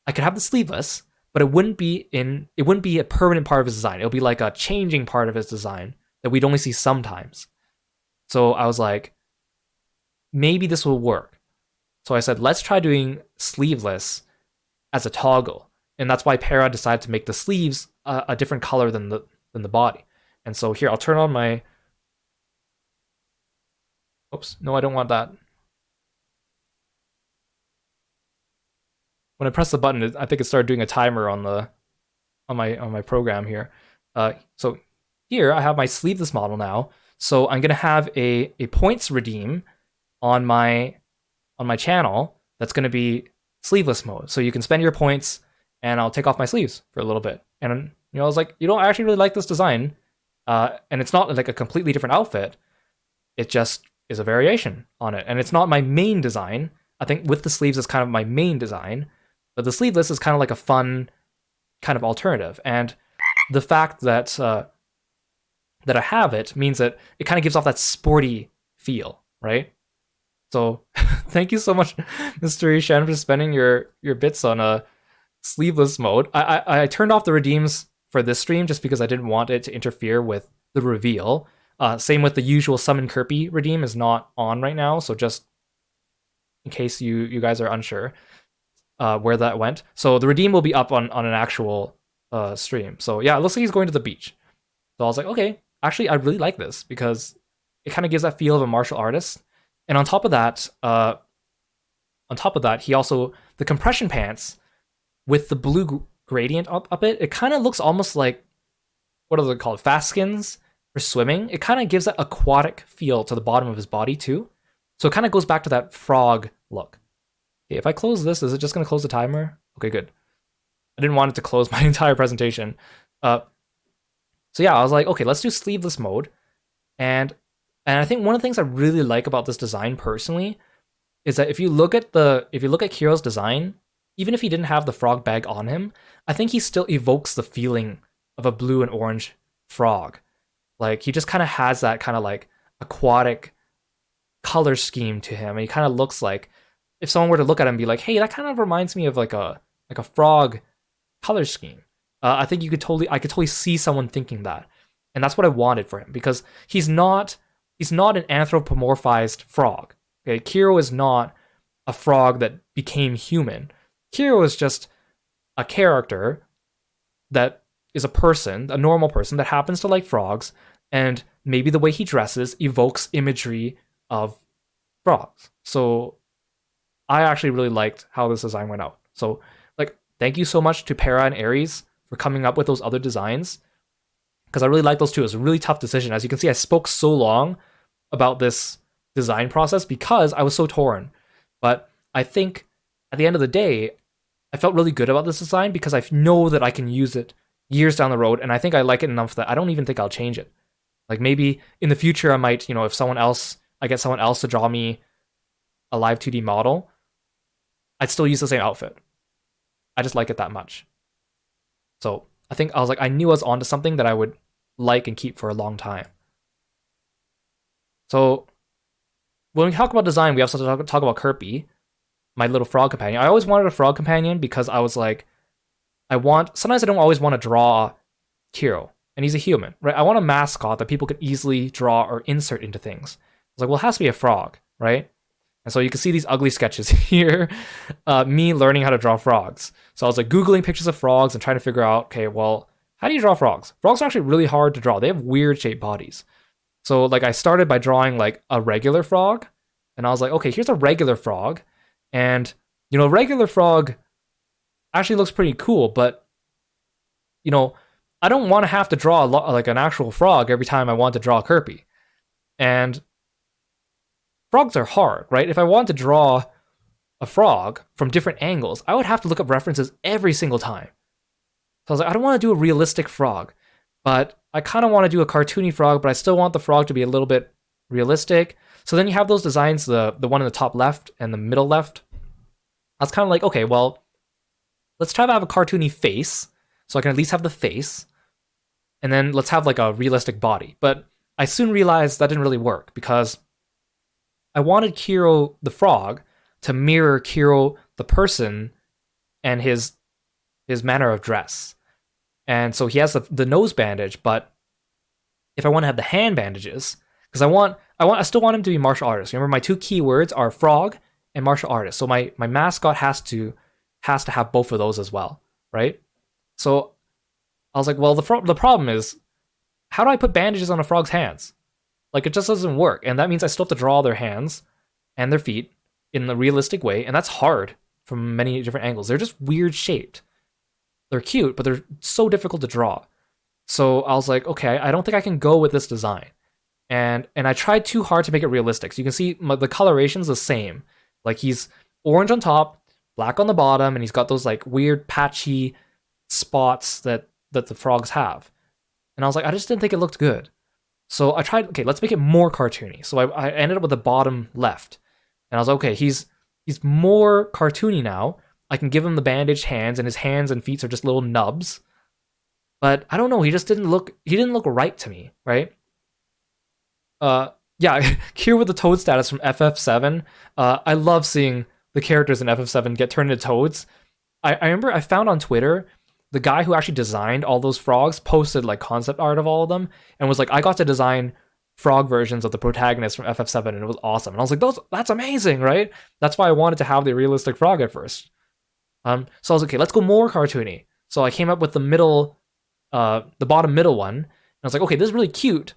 I could have the sleeveless, but it wouldn't be a permanent part of his design. It would be like a changing part of his design that we'd only see sometimes. So I was like, maybe this will work. So I said, let's try doing sleeveless as a toggle. And that's why Para decided to make the sleeves a different color than the body. And so here, I'll turn on my... Oops, no, I don't want that. When I press the button, I think it started doing a timer on my program here. So here, I have my sleeveless model now. So I'm gonna have a points redeem on my channel that's gonna be sleeveless mode. So you can spend your points, and I'll take off my sleeves for a little bit. And I was like, I actually really like this design, and it's not like a completely different outfit. It just is a variation on it, and it's not my main design. I think with the sleeves is kind of my main design, but the sleeveless is kind of like a fun kind of alternative. And the fact that that I have it means that it kind of gives off that sporty feel, right? So thank you so much, Mr. Shen, for spending your bits on a sleeveless mode. I turned off the redeems for this stream just because I didn't want it to interfere with the reveal. Same with the usual Summon Kirby redeem is not on right now, so just in case you guys are unsure where that went. So the redeem will be up on an actual stream. So yeah, it looks like he's going to the beach. So I was like, okay, actually I really like this because it kind of gives that feel of a martial artist. And on top of that, he also, the compression pants with the blue gradient up it kind of looks almost like, what are they called? Fast skins for swimming. It kind of gives that aquatic feel to the bottom of his body too. So it kind of goes back to that frog look. Okay, if I close this, is it just going to close the timer? Okay, good. I didn't want it to close my entire presentation. So yeah, I was like, okay, let's do sleeveless mode. And I think one of the things I really like about this design personally is that if you look at Kiro's design, even if he didn't have the frog bag on him, I think he still evokes the feeling of a blue and orange frog. Like he just kind of has that kind of like aquatic color scheme to him. And he kind of looks like, if someone were to look at him and be like, hey, that kind of reminds me of like a frog color scheme. I think I could totally see someone thinking that. And that's what I wanted for him because he's not an anthropomorphized frog. Okay, Kiro is not a frog that became human. Kiro is just a character that is a person, a normal person that happens to like frogs, and maybe the way he dresses evokes imagery of frogs. So I actually really liked how this design went out. So like, thank you so much to Para and Aries for coming up with those other designs, because I really like those too. It was a really tough decision. As you can see, I spoke so long about this design process because I was so torn. But I think at the end of the day, I felt really good about this design because I know that I can use it years down the road, and I think I like it enough that I don't even think I'll change it. Like maybe in the future I might, if I get someone else to draw me a live 2D model, I'd still use the same outfit. I just like it that much. So I think I knew I was onto something that I would like and keep for a long time. So when we talk about design, we also talk about Kirby, my little frog companion. I always wanted a frog companion because I was like, sometimes I don't always want to draw Kiro, and he's a human, right? I want a mascot that people could easily draw or insert into things. I was like, well, it has to be a frog, right? And so you can see these ugly sketches here, me learning how to draw frogs. So I was like Googling pictures of frogs and trying to figure out, okay, well, how do you draw frogs? Frogs are actually really hard to draw. They have weird shaped bodies. So like I started by drawing like a regular frog, and I was like, okay, here's a regular frog. And, a regular frog actually looks pretty cool, but, I don't want to have to draw like an actual frog every time I want to draw Kirby. And frogs are hard, right? If I want to draw a frog from different angles, I would have to look up references every single time. So I was like, I don't want to do a realistic frog, but I kind of want to do a cartoony frog, but I still want the frog to be a little bit realistic. So then you have those designs, the one in the top left and the middle left. I was kind of like, okay, well, let's try to have a cartoony face, so I can at least have the face, and then let's have like a realistic body. But I soon realized that didn't really work because I wanted Kiro the frog to mirror Kiro the person and his manner of dress. And so he has the nose bandage, but if I want to have the hand bandages, because I still want him to be martial artist. Remember, my two keywords are frog and martial artist. So my mascot has to have both of those as well, right? So I was like, well, the problem is, how do I put bandages on a frog's hands? Like, it just doesn't work, and that means I still have to draw their hands and their feet in the realistic way, and that's hard from many different angles. They're just weird shaped. They're cute, but they're so difficult to draw. So I was like, okay, I don't think I can go with this design. And I tried too hard to make it realistic. So you can see the coloration's the same. Like, he's orange on top, black on the bottom, and he's got those like weird patchy spots that the frogs have. And I was like, I just didn't think it looked good. So I tried, okay, let's make it more cartoony. So I ended up with the bottom left. And I was like, okay, he's more cartoony now. I can give him the bandaged hands, and his hands and feet are just little nubs. But I don't know, he didn't look right to me, right? Yeah, here with the toad status from FF7. I love seeing the characters in FF7 get turned into toads. I remember I found on Twitter the guy who actually designed all those frogs posted like concept art of all of them and was like, I got to design frog versions of the protagonists from FF7 and it was awesome. And I was like, that's amazing, right? That's why I wanted to have the realistic frog at first. So I was like, okay, let's go more cartoony. So I came up with the bottom middle one. And I was like, okay, this is really cute.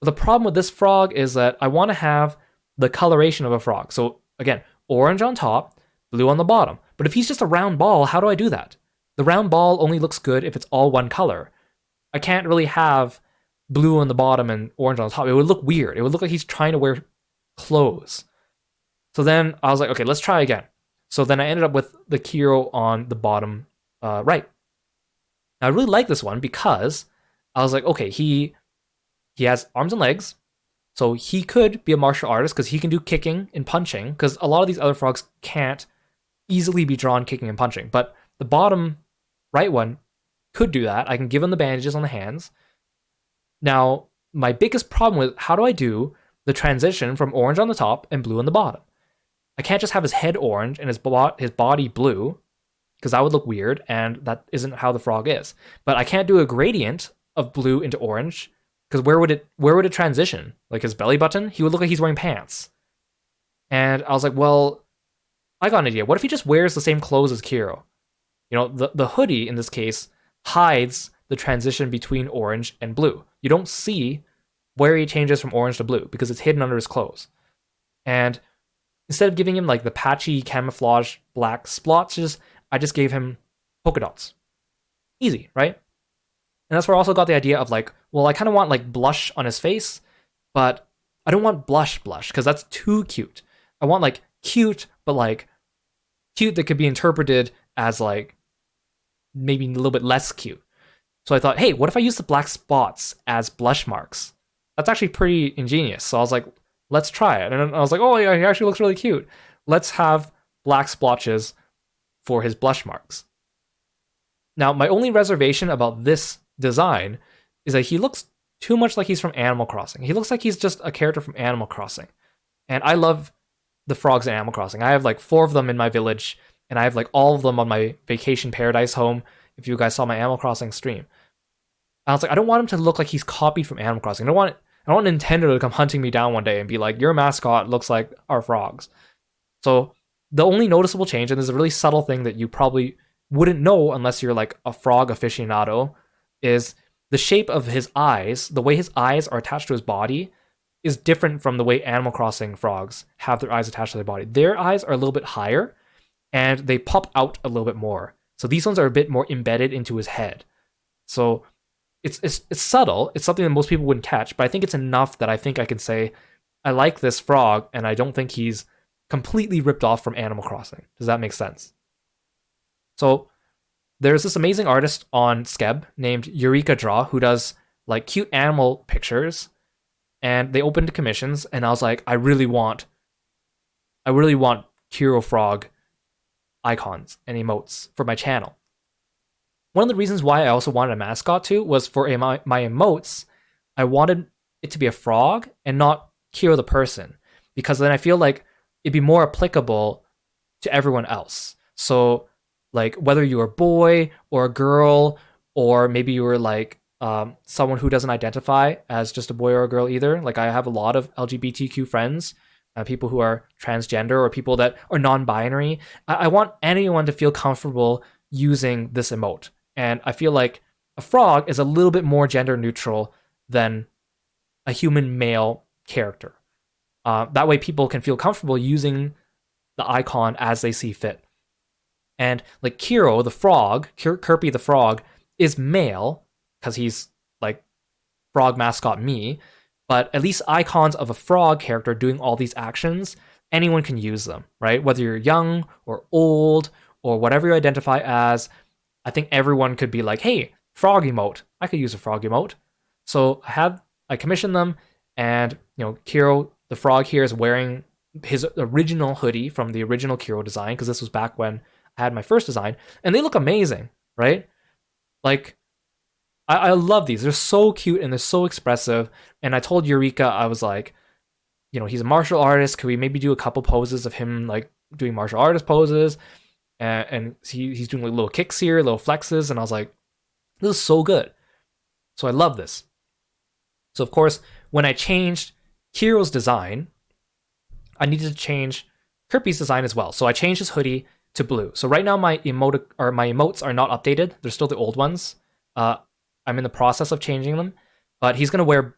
But the problem with this frog is that I want to have the coloration of a frog. So again, orange on top, blue on the bottom. But if he's just a round ball, how do I do that? The round ball only looks good if it's all one color. I can't really have blue on the bottom and orange on the top. It would look weird. It would look like he's trying to wear clothes. So then I was like, okay, let's try again. So then I ended up with the Kiro on the bottom right. Now I really like this one because I was like, okay, he has arms and legs, so he could be a martial artist because he can do kicking and punching, because a lot of these other frogs can't easily be drawn kicking and punching. But the bottom right one could do that. I can give him the bandages on the hands. Now, my biggest problem with how do I do the transition from orange on the top and blue on the bottom? I can't just have his head orange and his body blue, because that would look weird, and that isn't how the frog is. But I can't do a gradient of blue into orange, because where would it transition? Like his belly button? He would look like he's wearing pants. And I was like, well, I got an idea. What if he just wears the same clothes as Kiro? You know, the hoodie, in this case, hides the transition between orange and blue. You don't see where he changes from orange to blue, because it's hidden under his clothes. And instead of giving him like the patchy camouflage black splotches, I just gave him polka dots. Easy, right? And that's where I also got the idea of like, well, I kind of want like blush on his face, but I don't want blush, because that's too cute. I want like cute, but like cute that could be interpreted as like maybe a little bit less cute. So I thought, hey, what if I use the black spots as blush marks? That's actually pretty ingenious. So I was like, let's try it. And I was like, oh yeah, he actually looks really cute. Let's have black splotches for his blush marks. Now, my only reservation about this design is that he looks too much like he's from Animal Crossing. He looks like he's just a character from Animal Crossing. And I love the frogs in Animal Crossing. I have like 4 of them in my village, and I have like all of them on my vacation paradise home, if you guys saw my Animal Crossing stream. I was like, I don't want him to look like he's copied from Animal Crossing. I don't want Nintendo to come hunting me down one day and be like, your mascot looks like our frogs. So the only noticeable change, and there's a really subtle thing that you probably wouldn't know unless you're like a frog aficionado, is the shape of his eyes. The way his eyes are attached to his body is different from the way Animal Crossing frogs have their eyes attached to their body. Their eyes are a little bit higher, and they pop out a little bit more. So these ones are a bit more embedded into his head. So it's subtle. It's something that most people wouldn't catch, but I think it's enough that I think I can say, I like this frog, and I don't think he's completely ripped off from Animal Crossing. Does that make sense? So there's this amazing artist on Skeb named Eureka Draw who does like cute animal pictures, and they opened commissions, and I was like, I really want Kiro Frog icons and emotes for my channel. One of the reasons why I also wanted a mascot too was for my emotes, I wanted it to be a frog and not Kiro the person, because then I feel like it'd be more applicable to everyone else. So like whether you're a boy or a girl, or maybe you were like someone who doesn't identify as just a boy or a girl either. Like I have a lot of LGBTQ friends, people who are transgender or people that are non-binary. I want anyone to feel comfortable using this emote. And I feel like a frog is a little bit more gender neutral than a human male character. That way people can feel comfortable using the icon as they see fit. And like Kiro the frog, Kirby the frog, is male because he's like frog mascot me, but at least icons of a frog character doing all these actions, anyone can use them, right? Whether you're young or old or whatever you identify as, I think everyone could be like, hey, frog emote. I could use a frog emote. So I commissioned them, and Kiro the frog here is wearing his original hoodie from the original Kiro design, because this was back when I had my first design, and they look amazing, right? Like, I love these. They're so cute and they're so expressive. And I told Eureka, I was like, he's a martial artist. Could we maybe do a couple poses of him like doing martial artist poses? And he's doing like little kicks here, little flexes, and I was like, this is so good. So I love this. So of course, when I changed Kiro's design, I needed to change Kirby's design as well. So I changed his hoodie to blue. So right now my emotes are not updated. They're still the old ones. I'm in the process of changing them, but he's gonna wear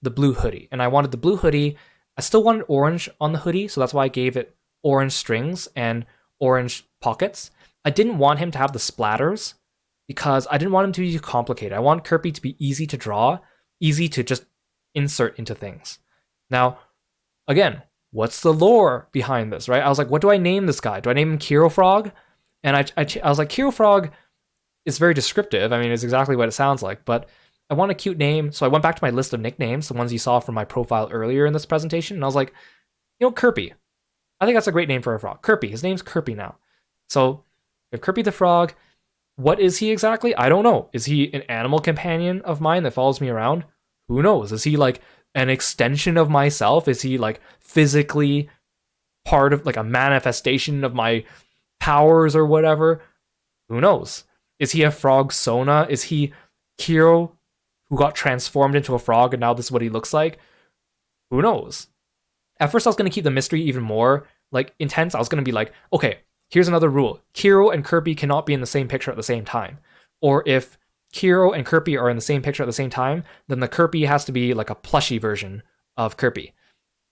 the blue hoodie, and I wanted the blue hoodie. I still wanted orange on the hoodie, so that's why I gave it orange strings and orange pockets. I didn't want him to have the splatters because I didn't want him to be too complicated. I want Kirby to be easy to draw, easy to just insert into things. Now, again, what's the lore behind this, right? I was like, what do I name this guy? Do I name him Kiro Frog? And I was like, Kiro Frog is very descriptive. I mean, it's exactly what it sounds like, but I want a cute name. So I went back to my list of nicknames, the ones you saw from my profile earlier in this presentation, and I was like, Kirby. I think that's a great name for a frog. Kirby. His name's Kirby now. So if Kirby the frog, what is he exactly? I don't know. Is he an animal companion of mine that follows me around? Who knows? Is he like an extension of myself? Is he like physically part of like a manifestation of my powers or whatever? Who knows? Is he a frog Sona? Is he Kiro who got transformed into a frog and now this is what he looks like? Who knows? At first I was going to keep the mystery even more like intense. I was going to be like, okay, here's another rule. Kiro and Kirby cannot be in the same picture at the same time. Or if Kiro and Kirby are in the same picture at the same time, then the Kirby has to be like a plushie version of Kirby.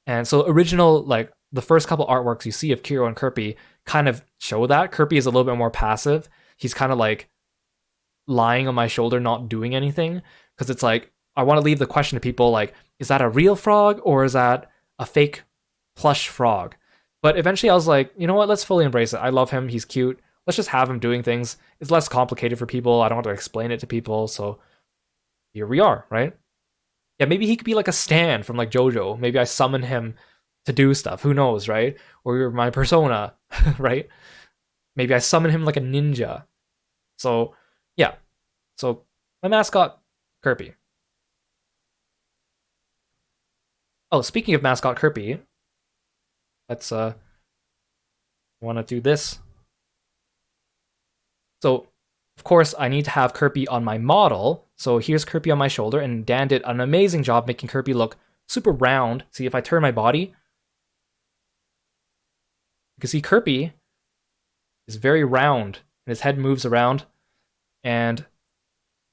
And so original, like the first couple artworks you see of Kiro and Kirby kind of show that. Kirby is a little bit more passive. He's kind of like lying on my shoulder, not doing anything. Because it's like, I want to leave the question to people like, is that a real frog or is that a fake plush frog? But eventually I was like, you know what, let's fully embrace it. I love him, he's cute. Let's just have him doing things. It's less complicated for people. I don't have to explain it to people. So here we are, right? Yeah, maybe he could be like a Stan from like JoJo. Maybe I summon him to do stuff. Who knows, right? Or you're my persona, right? Maybe I summon him like a ninja. So yeah. So my mascot, Kirby. Oh, speaking of mascot Kirby, let's want to do this. So, of course, I need to have Kirby on my model. So here's Kirby on my shoulder, and Dan did an amazing job making Kirby look super round. See, if I turn my body, you can see Kirby is very round, and his head moves around. And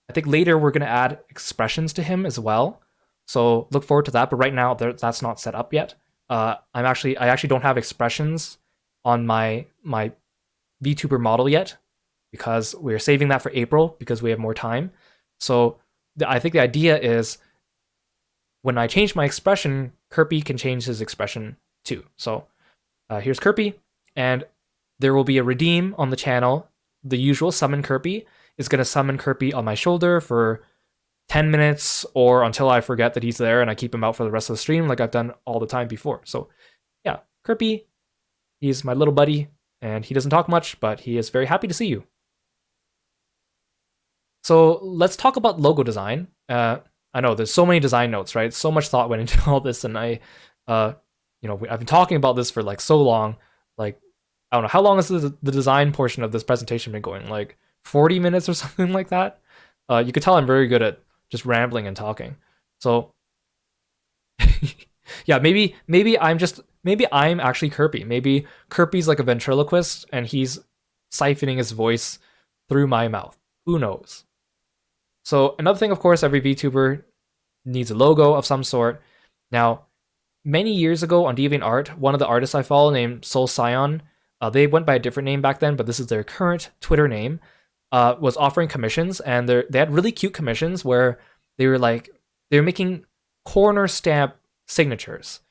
I think later we're going to add expressions to him as well. So look forward to that. But right now, that's not set up yet. I actually don't have expressions on my VTuber model yet, because we're saving that for April because we have more time. So I think the idea is when I change my expression, Kirby can change his expression too. So here's Kirby, and there will be a redeem on the channel the usual summon Kirby is going to summon Kirby on my shoulder for 10 minutes or until I forget that he's there and I keep him out for the rest of the stream like I've done all the time before. So yeah, Kirby, he's my little buddy and he doesn't talk much, but he is very happy to see you. So let's talk about logo design. I know there's so many design notes, right? So much thought went into all this, and I've been talking about this for like so long. Like, I don't know how long has the design portion of this presentation been going? Like 40 minutes or something like that. You could tell I'm very good at just rambling and talking. So yeah, maybe I'm actually Kirby. Maybe Kirby's like a ventriloquist and he's siphoning his voice through my mouth. Who knows? So another thing, of course, every VTuber needs a logo of some sort. Now, many years ago on DeviantArt, one of the artists I follow named Soul Scion, they went by a different name back then, but this is their current Twitter name, was offering commissions, and they had really cute commissions where they were making corner stamp signatures.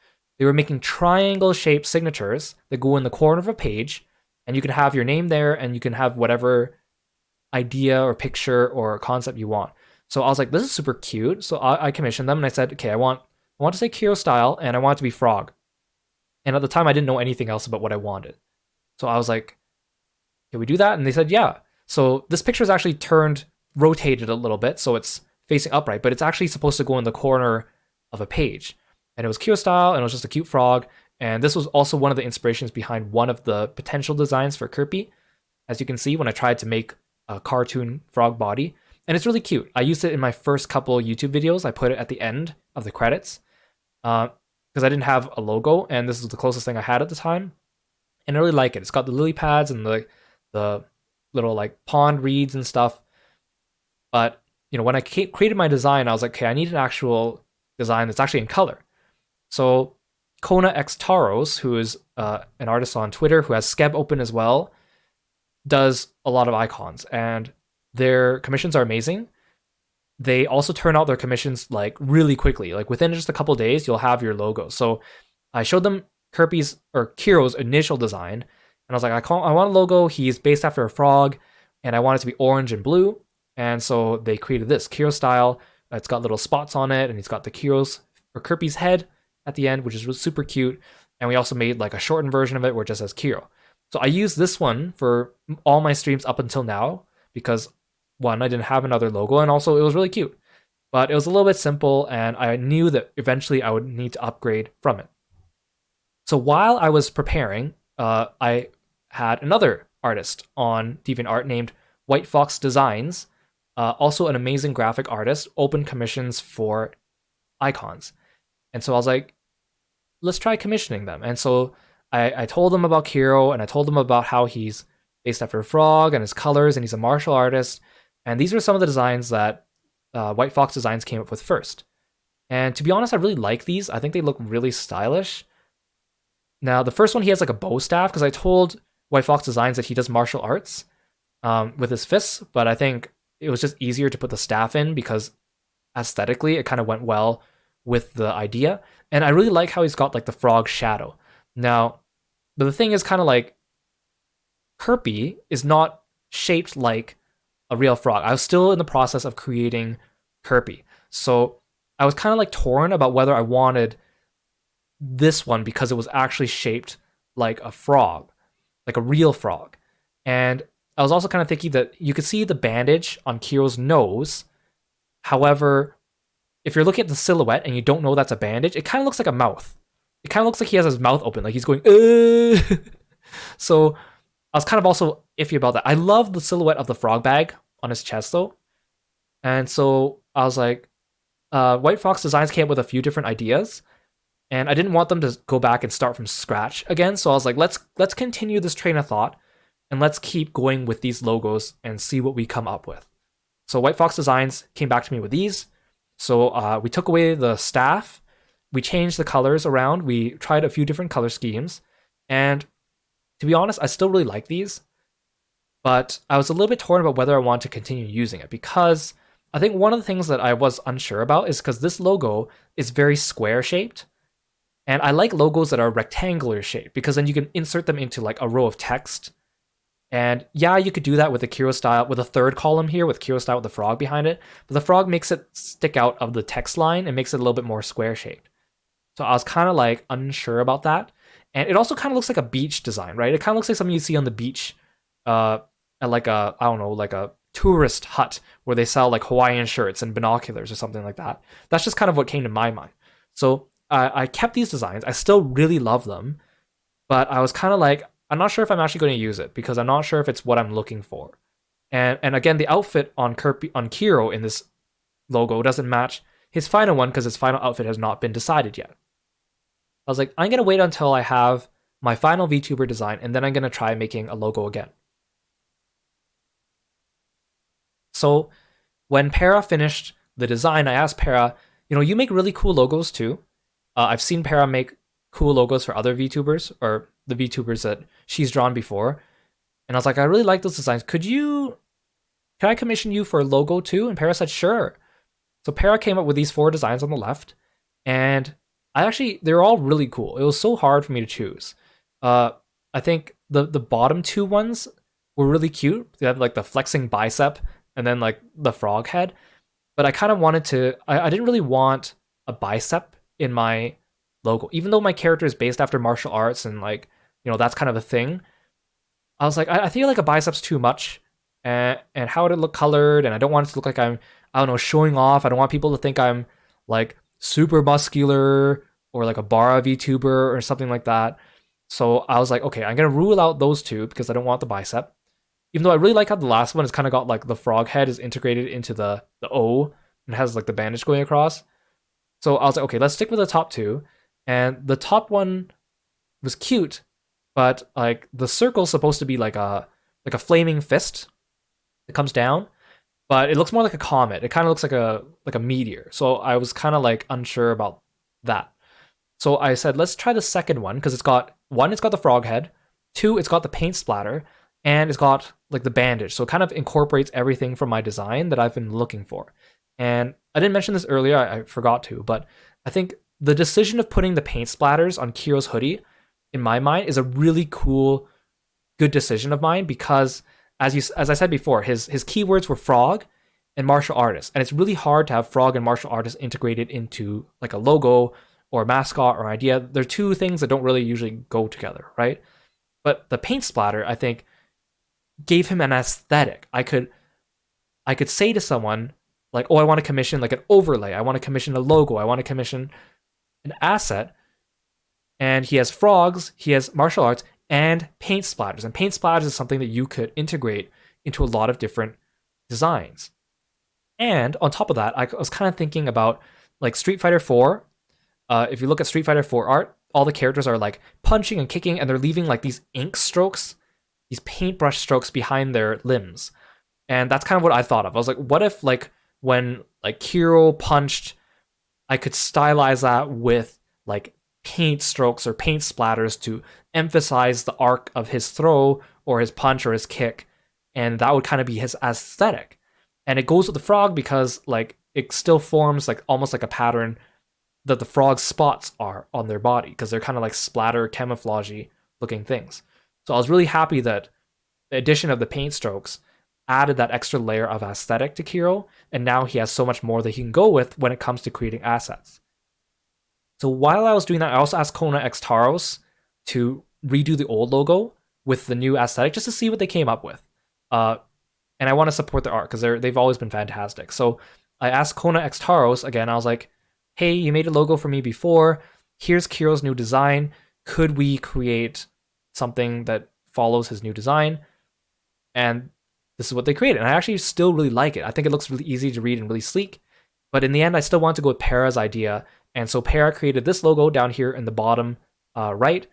They were making triangle-shaped signatures that go in the corner of a page, and you can have your name there, and you can have whatever idea or picture or concept you want. So I was like, this is super cute. So I commissioned them and I said, okay, I want to say Kirostyle and I want it to be frog. And at the time I didn't know anything else about what I wanted. So I was like, can we do that? And they said, yeah. So this picture is actually rotated a little bit, so it's facing upright, but it's actually supposed to go in the corner of a page. And it was Kirostyle and it was just a cute frog. And this was also one of the inspirations behind one of the potential designs for Kirby. As you can see, when I tried to make a cartoon frog body, and it's really cute. I used it in my first couple YouTube videos. I put it at the end of the credits because I didn't have a logo, and this is the closest thing I had at the time. And I really like it. It's got the lily pads and the little like pond reeds and stuff. But when I created my design, I was like, okay, I need an actual design that's actually in color. So Kona X Taros, who is an artist on Twitter who has Skeb open as well, does a lot of icons, and their commissions are amazing. They also turn out their commissions like really quickly. Like within just a couple days, you'll have your logo. So I showed them Kiro's initial design, and I was like, I want a logo. He's based after a frog, and I want it to be orange and blue. And so they created this Kirostyle. It's got little spots on it, and he's got the Kirby's head at the end, which is super cute. And we also made like a shortened version of it where it just says Kiro. So I used this one for all my streams up until now because, one, I didn't have another logo, and also it was really cute. But it was a little bit simple, and I knew that eventually I would need to upgrade from it. So while I was preparing, I had another artist on DeviantArt named White Fox Designs, also an amazing graphic artist, open commissions for icons. And so I was like, let's try commissioning them. And so I told them about Kiro, and I told them about how he's based after a frog and his colors, and he's a martial artist. And these were some of the designs that White Fox Designs came up with first. And to be honest, I really like these. I think they look really stylish. Now, the first one, he has like a bow staff, because I told White Fox Designs that he does martial arts with his fists, but I think it was just easier to put the staff in because aesthetically it kind of went well with the idea. And I really like how he's got like the frog shadow. Now, but the thing is kind of like Kirby is not shaped like a real frog. I was still in the process of creating Kirby. So I was kind of like torn about whether I wanted this one because it was actually shaped like a frog, like a real frog. And I was also kind of thinking that you could see the bandage on Kiro's nose. However, if you're looking at the silhouette and you don't know that's a bandage, it kind of looks like a mouth. It kind of looks like he has his mouth open, like he's going, So I was kind of also iffy about that. I love the silhouette of the frog bag on his chest, though. And so I was like, White Fox Designs came up with a few different ideas, and I didn't want them to go back and start from scratch again. So I was like, let's continue this train of thought, and let's keep going with these logos and see what we come up with. So White Fox Designs came back to me with these. So we took away the staff, we changed the colors around, we tried a few different color schemes, and to be honest, I still really like these, but I was a little bit torn about whether I want to continue using it, because I think one of the things that I was unsure about is because this logo is very square shaped, and I like logos that are rectangular shaped, because then you can insert them into like a row of text, And yeah, you could do that with the Kirostyle, with a third column here, with Kirostyle with the frog behind it. But the frog makes it stick out of the text line and makes it a little bit more square shaped. So I was kind of like unsure about that. And it also kind of looks like a beach design, right? It kind of looks like something you see on the beach, at like a, I don't know, like a tourist hut where they sell like Hawaiian shirts and binoculars or something like that. That's just kind of what came to my mind. So I kept these designs. I still really love them, but I was kind of like, I'm not sure if I'm actually going to use it because I'm not sure if it's what I'm looking for. And again, the outfit on Kiro in this logo doesn't match his final one because his final outfit has not been decided yet. I was like, I'm gonna wait until I have my final VTuber design, and then I'm gonna try making a logo again. So when Para finished the design, I asked Para, you make really cool logos too. I've seen Para make cool logos for other VTubers or the VTubers that she's drawn before, and I was like, I really like those designs. Can I commission you for a logo too? And Para said, sure. So Para came up with these 4 designs on the left, and they're all really cool. It was so hard for me to choose. I think the bottom 2 ones were really cute. They had like the flexing bicep and then like the frog head. But I kind of wanted to. I didn't really want a bicep in my logo, even though my character is based after martial arts and like that's kind of a thing. I was like, I feel like a bicep's too much, and how would it look colored? And I don't want it to look like I don't know, showing off. I don't want people to think I'm like super muscular or like a Bara VTuber or something like that. So I was like, okay, I'm gonna rule out those 2 because I don't want the bicep. Even though I really like how the last one has kind of got like the frog head is integrated into the O and has like the bandage going across. So I was like, okay, let's stick with the top 2. And the top one was cute, but like the circle's supposed to be like a flaming fist that comes down, but it looks more like a comet. It kind of looks like a meteor. So I was kind of like unsure about that. So I said, let's try the second one because it's got the frog head, 2, it's got the paint splatter, and it's got like the bandage. So it kind of incorporates everything from my design that I've been looking for. And I didn't mention this earlier, I forgot to, but I think the decision of putting the paint splatters on Kiro's hoodie, in my mind, is a really cool, good decision of mine because as I said before, his keywords were frog and martial artist, and it's really hard to have frog and martial artist integrated into like a logo or a mascot or idea. They're 2 things that don't really usually go together, right? But the paint splatter, I think, gave him an aesthetic. I could say to someone like, oh, I want to commission like an overlay, I want to commission a logo, I want to commission an asset, and he has frogs, he has martial arts, and paint splatters. And paint splatters is something that you could integrate into a lot of different designs. And on top of that, I was kind of thinking about like Street Fighter 4. If you look at Street Fighter 4 art, all the characters are like punching and kicking, and they're leaving like these ink strokes, these paintbrush strokes behind their limbs. And that's kind of what I thought of. I was like, what if like when like Kiro punched, I could stylize that with like paint strokes or paint splatters to emphasize the arc of his throw or his punch or his kick, and that would kind of be his aesthetic. And it goes with the frog because like it still forms like almost like a pattern that the frog's spots are on their body because they're kind of like splatter camouflagey looking things. So I was really happy that the addition of the paint strokes added that extra layer of aesthetic to Kiro, and now he has so much more that he can go with when it comes to creating assets. So while I was doing that, I also asked Kona X Taros to redo the old logo with the new aesthetic just to see what they came up with. And I want to support their art because they've always been fantastic. So I asked Kona X Taros again. I was like, hey, you made a logo for me before. Here's Kiro's new design. Could we create something that follows his new design? And this is what they created. And I actually still really like it. I think it looks really easy to read and really sleek. But in the end, I still want to go with Para's idea. And so Para created this logo down here in the bottom right,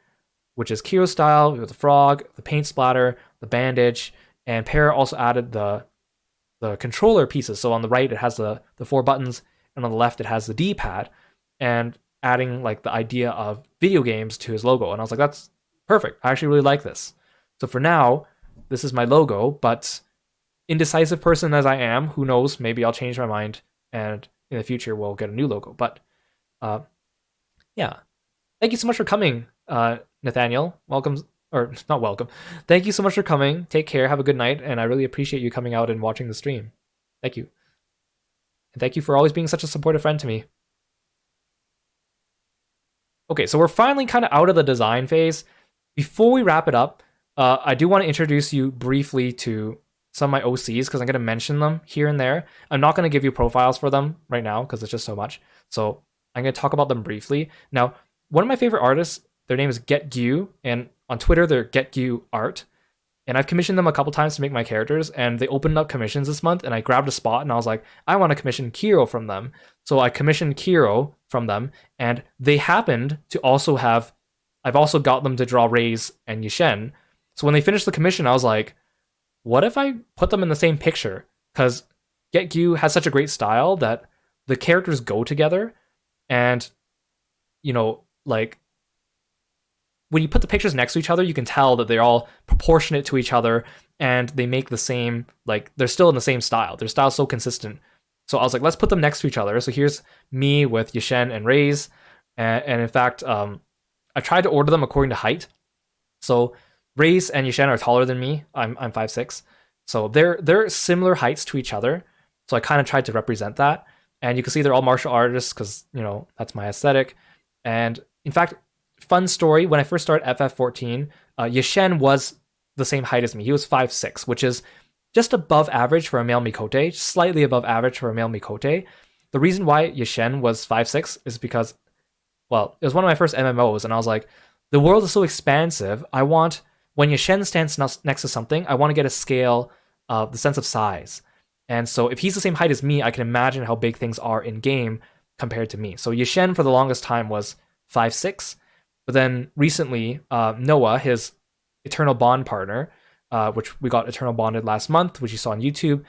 which is Kirostyle with the frog, the paint splatter, the bandage, and Para also added the controller pieces. So on the right, it has the 4 buttons, and on the left, it has the D-pad, and adding like the idea of video games to his logo. And I was like, that's perfect. I actually really like this. So for now, this is my logo, but indecisive person as I am, who knows, maybe I'll change my mind, and in the future, we'll get a new logo. But yeah. Thank you so much for coming, Nathaniel. Welcome or not welcome. Thank you so much for coming. Take care. Have a good night, and I really appreciate you coming out and watching the stream. Thank you, and thank you for always being such a supportive friend to me. Okay, so we're finally kind of out of the design phase. Before we wrap it up, I do want to introduce you briefly to some of my OCs because I'm going to mention them here and there. I'm not going to give you profiles for them right now because it's just so much. So I'm going to talk about them briefly. Now, one of my favorite artists, their name is Get Gyu, and on Twitter, they're Get Gyu Art. And I've commissioned them a couple times to make my characters, and they opened up commissions this month, and I grabbed a spot, and I was like, I want to commission Kiro from them. So I commissioned Kiro from them, and they happened to also have, I've also got them to draw Raze and Yishen. So when they finished the commission, I was like, what if I put them in the same picture? Because Get Gyu has such a great style that the characters go together, and, you know, like, when you put the pictures next to each other, you can tell that they're all proportionate to each other and they make the same, like, they're still in the same style. Their style's so consistent. So I was like, let's put them next to each other. So here's me with Yishen and Raze. And in fact, I tried to order them according to height. So Raze and Yishen are taller than me. I'm 5'6". So they're similar heights to each other. So I kind of tried to represent that. And you can see they're all martial artists because, you know, that's my aesthetic. And in fact, fun story, when I first started FF14, Yishen was the same height as me. He was 5'6", which is just above average for a male Mikote, slightly above average for a male Mikote. The reason why Yishen was 5'6" is because, well, it was one of my first MMOs, and I was like, the world is so expansive, I want, when Yishen stands next to something, I want to get a scale of the sense of size. And so if he's the same height as me, I can imagine how big things are in game compared to me. So Yishen for the longest time was 5'6", but then recently, Noah, his Eternal Bond partner, which we got Eternal Bonded last month, which you saw on YouTube,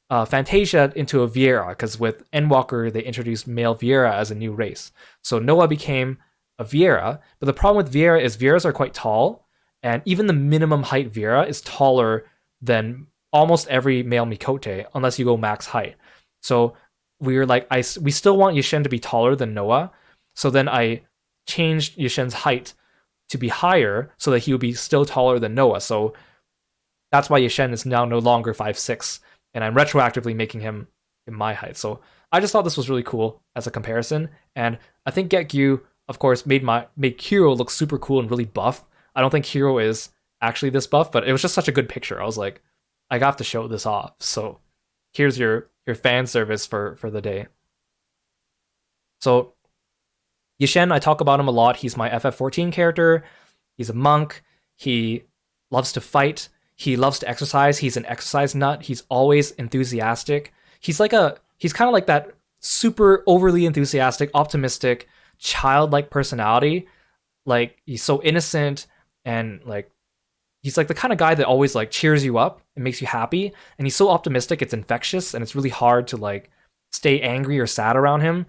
Fantasia into a Viera, because with Endwalker, they introduced male Viera as a new race. So Noah became a Viera, but the problem with Viera is Vieras are quite tall, and even the minimum height Viera is taller than almost every male Mikote, unless you go max height. So we were like, we still want Yishen to be taller than Noah, so then I changed Yishen's height to be higher so that he would be still taller than Noah. So that's why Yishen is now no longer 5'6", and I'm retroactively making him in my height. So I just thought this was really cool as a comparison, and I think Get Gyu, of course, made Kiro look super cool and really buff. I don't think Kiro is actually this buff, but it was just such a good picture. I was like, I got to show this off. So here's your fan service for the day. So Yishen, I talk about him a lot. He's my FF14 character. He's a monk. He loves to fight. He loves to exercise. He's an exercise nut. He's always enthusiastic. He's kind of like that super overly enthusiastic, optimistic, childlike personality. Like, he's so innocent, and like, he's like the kind of guy that always like cheers you up and makes you happy. And he's so optimistic, it's infectious, and it's really hard to like stay angry or sad around him,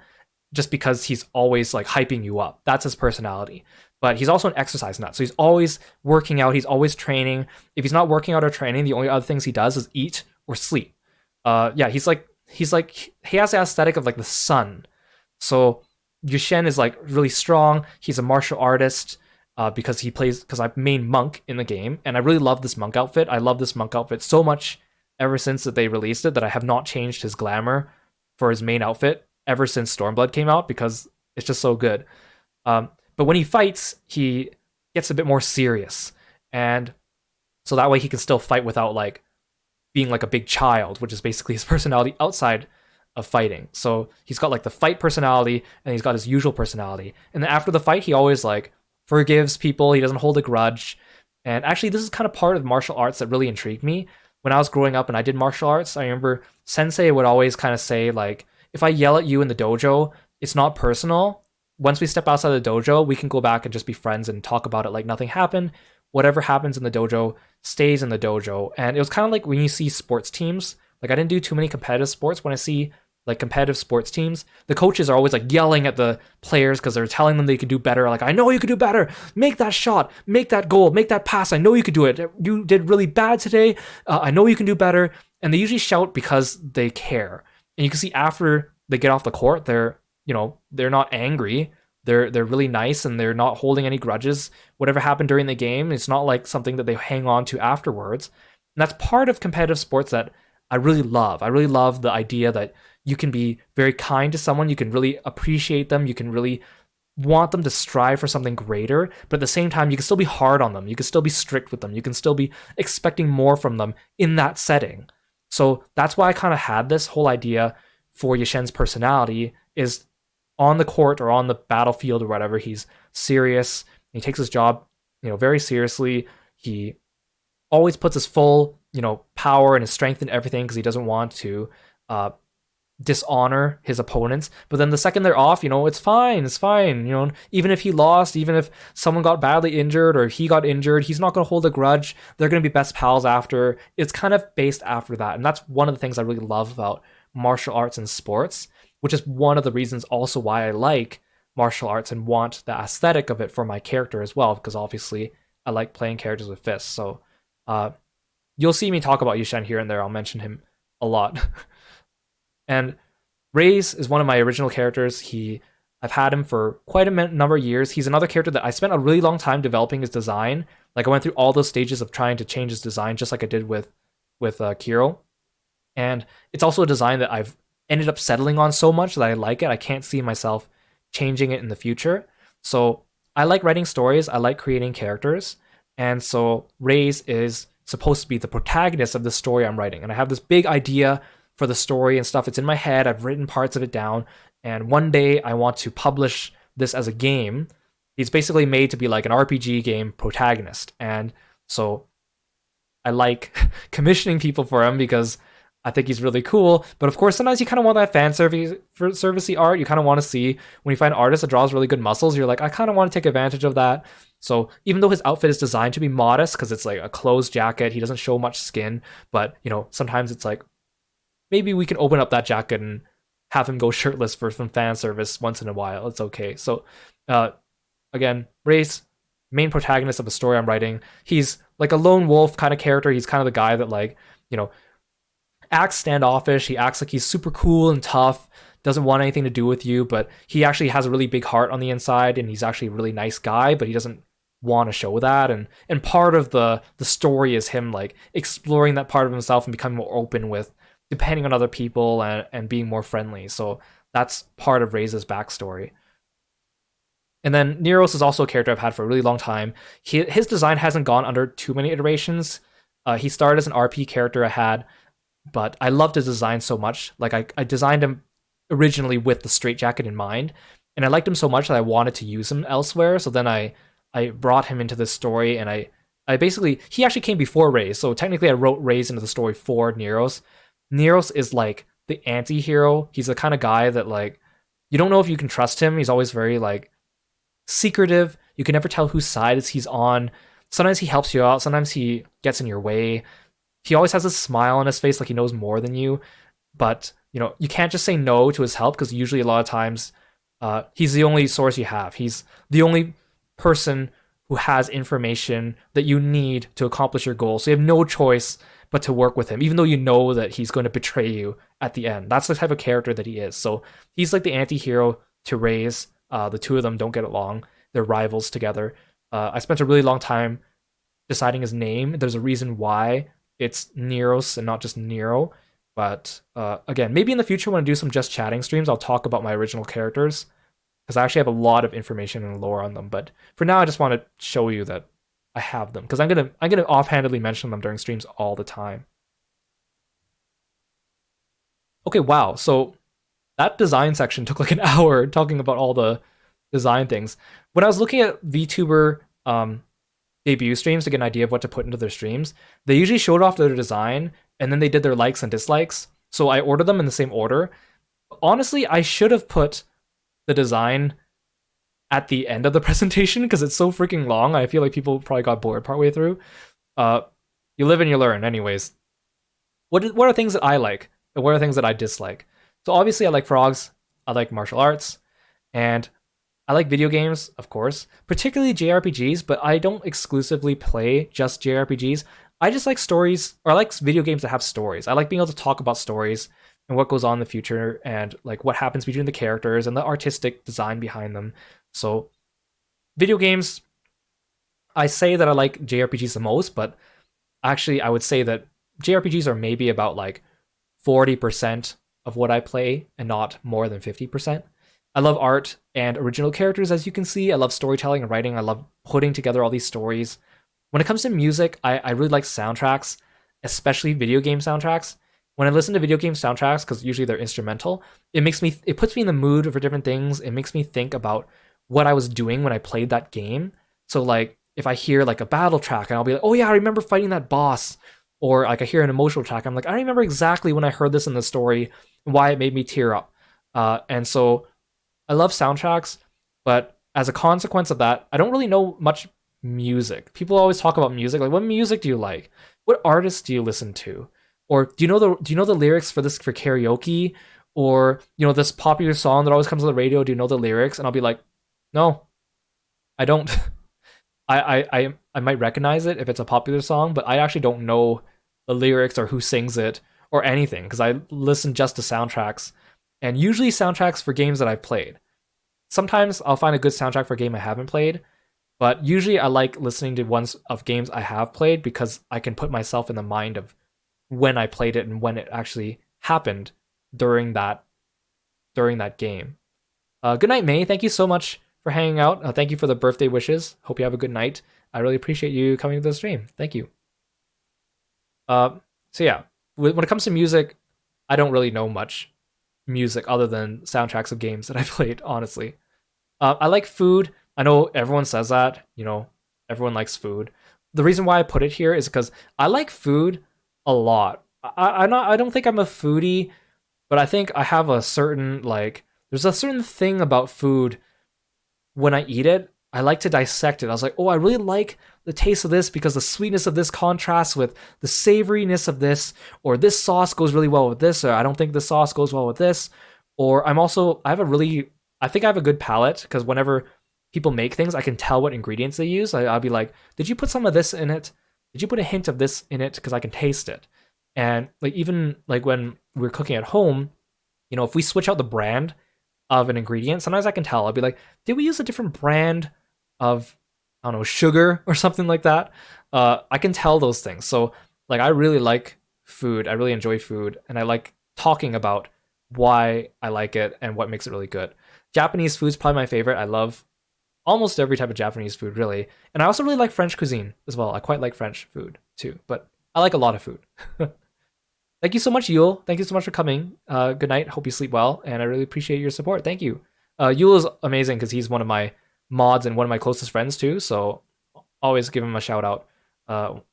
just because he's always like hyping you up. That's his personality. But he's also an exercise nut. So he's always working out. He's always training. If he's not working out or training, the only other things he does is eat or sleep. Yeah, he has the aesthetic of like the sun. So Yushen is like really strong. He's a martial artist because I'm main monk in the game. And I really love this monk outfit. I love this monk outfit so much ever since that they released it that I have not changed his glamour for his main outfit ever since Stormblood came out, because it's just so good. But when he fights, he gets a bit more serious. And so that way he can still fight without like being like a big child, which is basically his personality outside of fighting. So he's got like the fight personality, and he's got his usual personality. And then after the fight, he always like forgives people. He doesn't hold a grudge. And actually, this is kind of part of martial arts that really intrigued me. When I was growing up and I did martial arts, I remember Sensei would always kind of say like, if I yell at you in the dojo, it's not personal. Once we step outside the dojo, we can go back and just be friends and talk about it like nothing happened. Whatever happens in the dojo stays in the dojo. And it was kind of like when you see sports teams, like I didn't do too many competitive sports. When I see like competitive sports teams, the coaches are always like yelling at the players because they're telling them they could do better. Like, I know you could do better. Make that shot, make that goal, make that pass. I know you could do it. You did really bad today. I know you can do better. And they usually shout because they care. And you can see after they get off the court, they're not angry. they're really nice and they're not holding any grudges. Whatever happened during the game, it's not like something that they hang on to afterwards. And that's part of competitive sports that I really love. I really love the idea that you can be very kind to someone, you can really appreciate them, you can really want them to strive for something greater, but at the same time, you can still be hard on them. You can still be strict with them. You can still be expecting more from them in that setting. So that's why I kind of had this whole idea for Yashen's personality is on the court or on the battlefield or whatever, he's serious. He takes his job, very seriously. He always puts his full, power and his strength in everything because he doesn't want to dishonor his opponents. But then the second they're off, it's fine. It's fine. Even if he lost, even if someone got badly injured or he got injured, he's not going to hold a grudge. They're going to be best pals after. It's kind of based after that. And that's one of the things I really love about martial arts and sports, which is one of the reasons also why I like martial arts and want the aesthetic of it for my character as well, because obviously I like playing characters with fists. So you'll see me talk about Yushen here and there. I'll mention him a lot. And Raze is one of my original characters. I've had him for quite a number of years. He's another character that I spent a really long time developing his design. Like I went through all those stages of trying to change his design, just like I did with Kiro. And it's also a design that I've ended up settling on so much that I like it. I can't see myself changing it in the future. So I like writing stories. I like creating characters. And so Raze is supposed to be the protagonist of the story I'm writing. And I have this big idea for the story and stuff. It's in my head. I've written parts of it down. And one day I want to publish this as a game. He's basically made to be like an RPG game protagonist. And so I like commissioning people for him because I think he's really cool. But of course, sometimes you kind of want that fan servicey art. You kind of want to see when you find an artist that draws really good muscles, you're like, I kind of want to take advantage of that. So even though his outfit is designed to be modest because it's like a closed jacket, he doesn't show much skin. But, sometimes it's like, maybe we can open up that jacket and have him go shirtless for some fan service once in a while. It's okay. So, again, Raze, main protagonist of a story I'm writing. He's like a lone wolf kind of character. He's kind of the guy that acts standoffish. He acts like he's super cool and tough, doesn't want anything to do with you, but he actually has a really big heart on the inside, and he's actually a really nice guy, but he doesn't want to show that. And part of the story is him exploring that part of himself and becoming more open with depending on other people and being more friendly. So that's part of Raze's backstory. And then Neros is also a character I've had for a really long time. His design hasn't gone under too many iterations. He started as an RP character I had, but I loved his design so much. I designed him originally with the straitjacket in mind, and I liked him so much that I wanted to use him elsewhere. So then I brought him into this story, and I basically, he actually came before Raze, so technically I wrote Raze into the story for Neros. Neros is like the anti-hero. He's the kind of guy that you don't know if you can trust him. He's always very secretive. You can never tell whose side he's on. Sometimes he helps you out. Sometimes he gets in your way. He always has a smile on his face like he knows more than you. But, you can't just say no to his help because usually a lot of times he's the only source you have. He's the only person who has information that you need to accomplish your goal. So you have no choice but to work with him, even though you know that he's going to betray you at the end. That's the type of character that he is. So he's like the anti-hero to Raze. The two of them don't get along. They're rivals together. I spent a really long time deciding his name. There's a reason why it's Neros and not just Nero. But again, maybe in the future when I do some just chatting streams, I'll talk about my original characters because I actually have a lot of information and lore on them. But for now, I just want to show you that I have them because I'm gonna offhandedly mention them during streams all the time. Okay, wow. So that design section took like an hour talking about all the design things. When I was looking at VTuber debut streams to get an idea of what to put into their streams, they usually showed off their design and then they did their likes and dislikes. So I ordered them in the same order. Honestly, I should have put the design at the end of the presentation because it's so freaking long. I feel like people probably got bored partway through. You live and you learn. Anyways, what are things that I like and what are things that I dislike? So obviously I like frogs, I like martial arts, and I like video games, of course, particularly JRPGs, but I don't exclusively play just JRPGs. I just like stories, or I like video games that have stories. I like being able to talk about stories and what goes on in the future and like what happens between the characters and the artistic design behind them. So video games, I say that I like JRPGs the most, but actually I would say that JRPGs are maybe about like 40% of what I play and not more than 50%. I love art and original characters, as you can see. I love storytelling and writing. I love putting together all these stories. When it comes to music, I really like soundtracks, especially video game soundtracks. When I listen to video game soundtracks, because usually they're instrumental, it puts me in the mood for different things. It makes me think about what I was doing when I played that game. So like if I hear like a battle track, and I'll be like, oh yeah, I remember fighting that boss. Or like I hear an emotional track, I'm like, I remember exactly when I heard this in the story, why it made me tear up. And so I love soundtracks, but as a consequence of that, I don't really know much music. People always talk about music. Like, what music do you like? What artists do you listen to? Or do you know the lyrics for this for karaoke? Or this popular song that always comes on the radio? Do you know the lyrics? And I'll be like, no, I don't. I might recognize it if it's a popular song, but I actually don't know the lyrics or who sings it or anything because I listen just to soundtracks, and usually soundtracks for games that I've played. Sometimes I'll find a good soundtrack for a game I haven't played, but usually I like listening to ones of games I have played because I can put myself in the mind of when I played it and when it actually happened during that game. Good night, May. Thank you so much for hanging out. Thank you for the birthday wishes. Hope you have a good night. I really appreciate you coming to the stream. Thank you. So yeah, when it comes to music, I don't really know much music other than soundtracks of games that I played, honestly. I like food. I know everyone says that, everyone likes food. The reason why I put it here is because I like food a lot. I don't think I'm a foodie, but I think I have a certain there's a certain thing about food. When I eat it, I like to dissect it. I was like, oh, I really like the taste of this because the sweetness of this contrasts with the savoriness of this, or this sauce goes really well with this, or I don't think the sauce goes well with this. Or I think I have a good palate because whenever people make things, I can tell what ingredients they use. I'll be like, did you put some of this in it? Did you put a hint of this in it? Because I can taste it. And even when we're cooking at home, if we switch out the brand of an ingredient, sometimes I can tell. I'll be like, did we use a different brand of, I don't know, sugar or something like that? I can tell those things. So I really like food. I really enjoy food, and I like talking about why I like it and what makes it really good. Japanese food's probably my favorite. I love almost every type of Japanese food, really. And I also really like French cuisine as well. I quite like French food too, but I like a lot of food. Thank you so much, Yule. Thank you so much for coming. Good night. Hope you sleep well, and I really appreciate your support. Thank you. Yule is amazing because he's one of my mods and one of my closest friends too, so always give him a shout out.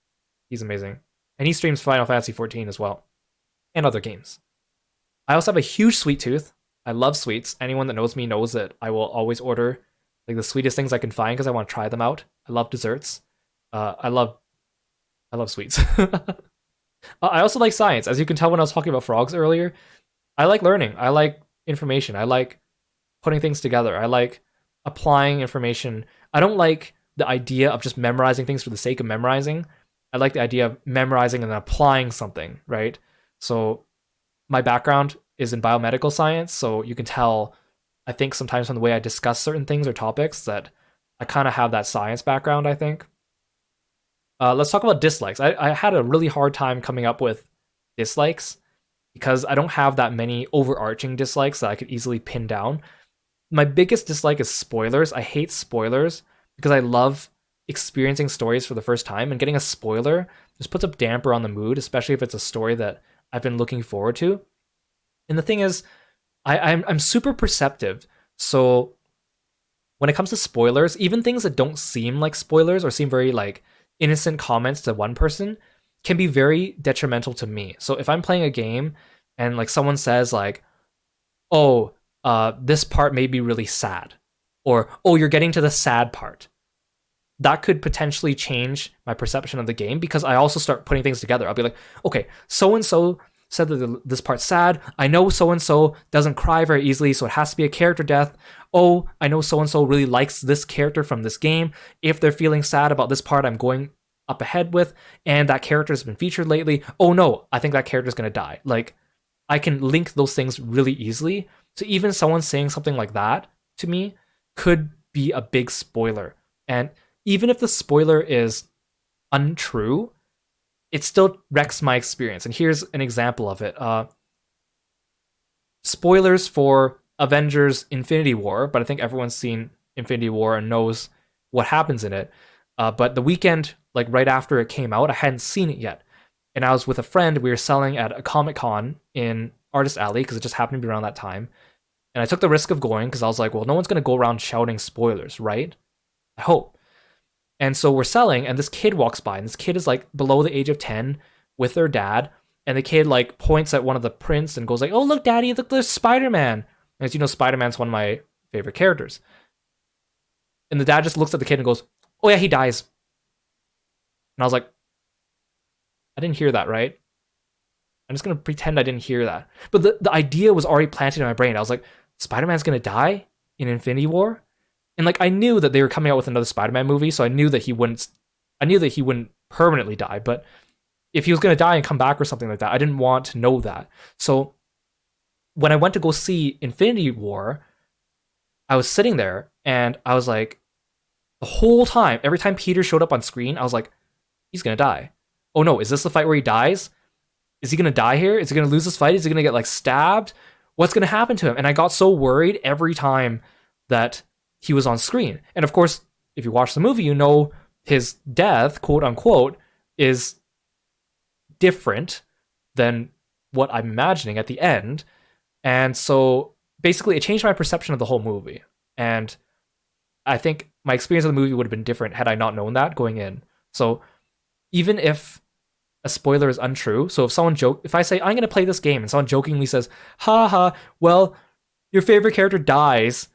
He's amazing. And he streams Final Fantasy 14 as well, and other games. I also have a huge sweet tooth. I love sweets. Anyone that knows me knows that I will always order the sweetest things I can find because I want to try them out. I love desserts. I love sweets. I also like science. As you can tell when I was talking about frogs earlier, I like learning. I like information. I like putting things together. I like applying information. I don't like the idea of just memorizing things for the sake of memorizing. I like the idea of memorizing and then applying something, right? So my background is in biomedical science, so you can tell, I think sometimes from the way I discuss certain things or topics that I kind of have that science background, I think. Let's talk about dislikes. I had a really hard time coming up with dislikes because I don't have that many overarching dislikes that I could easily pin down. My biggest dislike is spoilers. I hate spoilers because I love experiencing stories for the first time, and getting a spoiler just puts a damper on the mood, especially if it's a story that I've been looking forward to. And the thing is, I'm super perceptive, so when it comes to spoilers, even things that don't seem like spoilers or seem very innocent comments to one person can be very detrimental to me. So if I'm playing a game and someone says oh, this part may be really sad, or oh, you're getting to the sad part, that could potentially change my perception of the game because I also start putting things together. I'll be like, okay, so and so said that this part's sad. I know so and so doesn't cry very easily, so it has to be a character death. Oh, I know so and so really likes this character from this game. If they're feeling sad about this part I'm going up ahead with, and that character has been featured lately, oh no, I think that character's gonna die. I can link those things really easily. So even someone saying something like that to me could be a big spoiler. And even if the spoiler is untrue, it still wrecks my experience. And here's an example of it. Spoilers for Avengers Infinity War, but I think everyone's seen Infinity War and knows what happens in it. But the weekend, like right after it came out, I hadn't seen it yet. And I was with a friend. We were selling at a Comic Con in Artist Alley because it just happened to be around that time. And I took the risk of going because I was like, well, no one's going to go around shouting spoilers, right? I hope. And so we're selling, and this kid walks by, and this kid is like below the age of 10 with their dad. And the kid like points at one of the prints and goes like, "Oh, look, Daddy, look, there's Spider-Man." And as you know, Spider-Man's one of my favorite characters. And the dad just looks at the kid and goes, "Oh yeah, he dies." And I was like, I didn't hear that, right? I'm just gonna pretend I didn't hear that. But the idea was already planted in my brain. I was like, Spider-Man's gonna die in Infinity War? And like I knew that they were coming out with another Spider-Man movie, so I knew that he wouldn't permanently die, but if he was going to die and come back or something like that, I didn't want to know that. So when I went to go see Infinity War, I was sitting there and I was like, the whole time, every time Peter showed up on screen, I was like, he's going to die. Oh no, is this the fight where he dies? Is he going to die here? Is he going to lose this fight? Is he going to get like stabbed? What's going to happen to him? And I got so worried every time that he was on screen. And of course, if you watch the movie, you know his death, quote unquote, is different than what I'm imagining at the end. And so basically it changed my perception of the whole movie. And I think my experience of the movie would have been different had I not known that going in. So even if a spoiler is untrue, so if I say I'm going to play this game and someone jokingly says, "Ha ha, well, your favorite character dies,"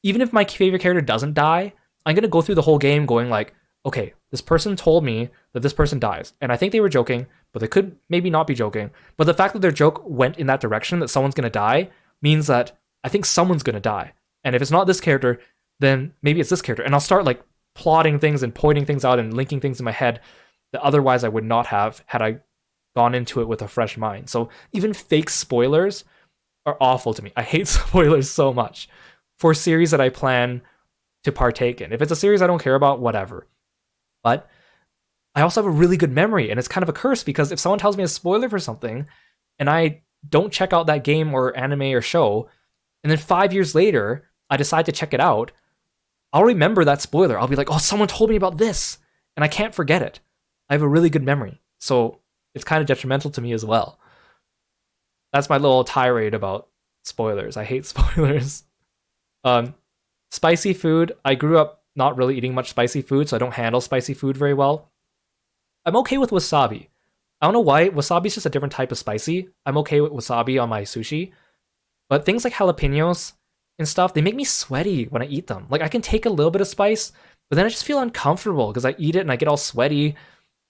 even if my favorite character doesn't die, I'm going to go through the whole game going like, okay, this person told me that this person dies. And I think they were joking, but they could maybe not be joking. But the fact that their joke went in that direction, that someone's going to die, means that I think someone's going to die. And if it's not this character, then maybe it's this character. And I'll start like plotting things and pointing things out and linking things in my head that otherwise I would not have had I gone into it with a fresh mind. So even fake spoilers are awful to me. I hate spoilers so much for series that I plan to partake in. If it's a series I don't care about, whatever. But I also have a really good memory, and it's kind of a curse because if someone tells me a spoiler for something and I don't check out that game or anime or show, and then 5 years later I decide to check it out, I'll remember that spoiler. I'll be like, oh, someone told me about this, and I can't forget it. I have a really good memory, so it's kind of detrimental to me as well. That's my little tirade about spoilers. I hate spoilers. Spicy food. I grew up not really eating much spicy food, so I don't handle spicy food very well. I'm okay with wasabi. I don't know why. Wasabi is just a different type of spicy. I'm okay with wasabi on my sushi. But things like jalapenos and stuff, they make me sweaty when I eat them. Like I can take a little bit of spice, but then I just feel uncomfortable because I eat it and I get all sweaty,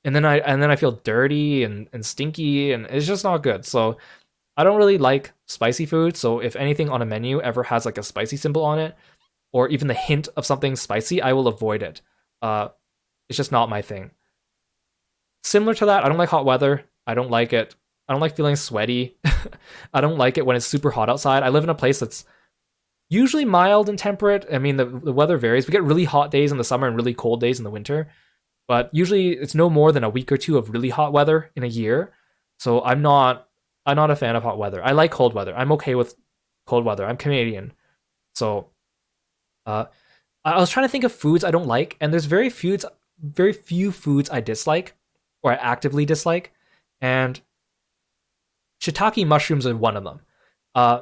and then I feel dirty and stinky, and it's just not good. So I don't really like spicy food. So if anything on a menu ever has like a spicy symbol on it, or even the hint of something spicy, I will avoid it. It's just not my thing. Similar to that, I don't like hot weather. I don't like it. I don't like feeling sweaty. I don't like it when it's super hot outside. I live in a place that's usually mild and temperate. I mean, the weather varies. We get really hot days in the summer and really cold days in the winter. But usually it's no more than a week or two of really hot weather in a year. So I'm not a fan of hot weather. I like cold weather. I'm okay with cold weather. I'm Canadian. So I was trying to think of foods I don't like, and there's very few foods I dislike or I actively dislike, and shiitake mushrooms are one of them.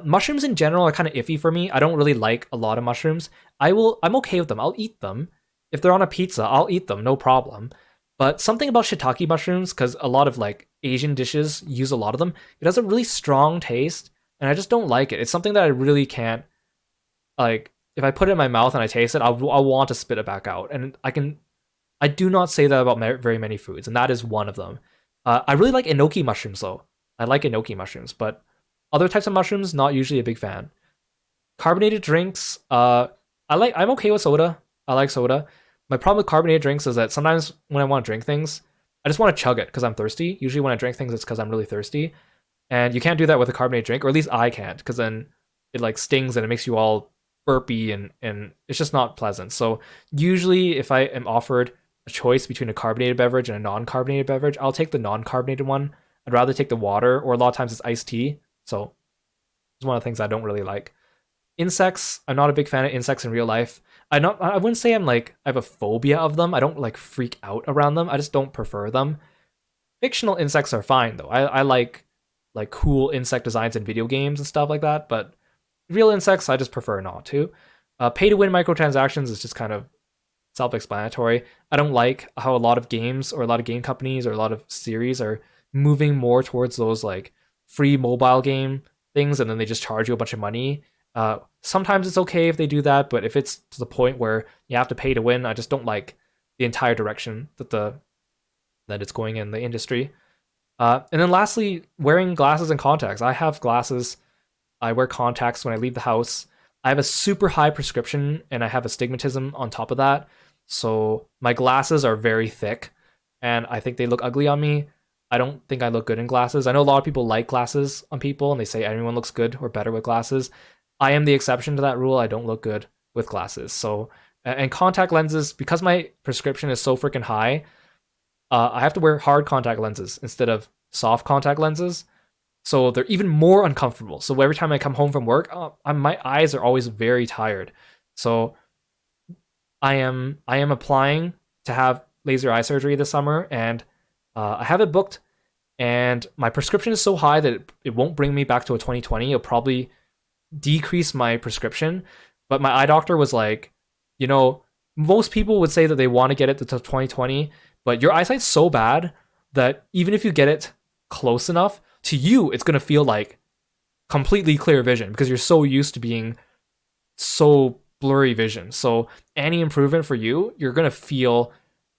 Mushrooms in general are kind of iffy for me. I don't really like a lot of mushrooms. I'm okay with them. I'll eat them. If they're on a pizza, I'll eat them, no problem. But something about shiitake mushrooms, because a lot of like Asian dishes use a lot of them, it has a really strong taste, and I just don't like it. It's something that I really can't like. If I put it in my mouth and I taste it, I'll want to spit it back out. And I do not say that about very many foods, and that is one of them. I really like enoki mushrooms though. I like enoki mushrooms, but other types of mushrooms, not usually a big fan. Carbonated drinks, I'm okay with soda. I like soda. My problem with carbonated drinks is that sometimes when I want to drink things, I just want to chug it because I'm thirsty. Usually when I drink things, it's because I'm really thirsty. And you can't do that with a carbonated drink, or at least I can't, because then it like stings and it makes you all burpy and it's just not pleasant. So usually if I am offered a choice between a carbonated beverage and a non-carbonated beverage, I'll take the non-carbonated one. I'd rather take the water, or a lot of times it's iced tea. So it's one of the things I don't really like. Insects, I'm not a big fan of insects in real life. I wouldn't say I'm like I have a phobia of them. I don't like freak out around them. I just don't prefer them. Fictional insects are fine though. I like cool insect designs in video games and stuff like that, but real insects I just prefer not to. Pay to win microtransactions is just kind of self-explanatory. I don't like how a lot of games or a lot of game companies or a lot of series are moving more towards those like free mobile game things, and then they just charge you a bunch of money. Sometimes it's okay if they do that, but if it's to the point where you have to pay to win, I just don't like the entire direction that it's going in the industry. And then lastly, wearing glasses and contacts. I have glasses. I wear contacts when I leave the house. I have a super high prescription and I have astigmatism on top of that. So my glasses are very thick and I think they look ugly on me. I don't think I look good in glasses. I know a lot of people like glasses on people and they say everyone looks good or better with glasses. I am the exception to that rule. I don't look good with glasses. So, and contact lenses, because my prescription is so freaking high, I have to wear hard contact lenses instead of soft contact lenses. So they're even more uncomfortable. So every time I come home from work, my eyes are always very tired. So I am applying to have laser eye surgery this summer, and I have it booked. And my prescription is so high that it won't bring me back to a 2020. It'll probably decrease my prescription. But my eye doctor was like, you know, most people would say that they want to get it to 2020, but your eyesight's so bad that even if you get it close enough, to you, it's going to feel like completely clear vision because you're so used to being so blurry vision. So any improvement for you, you're going to feel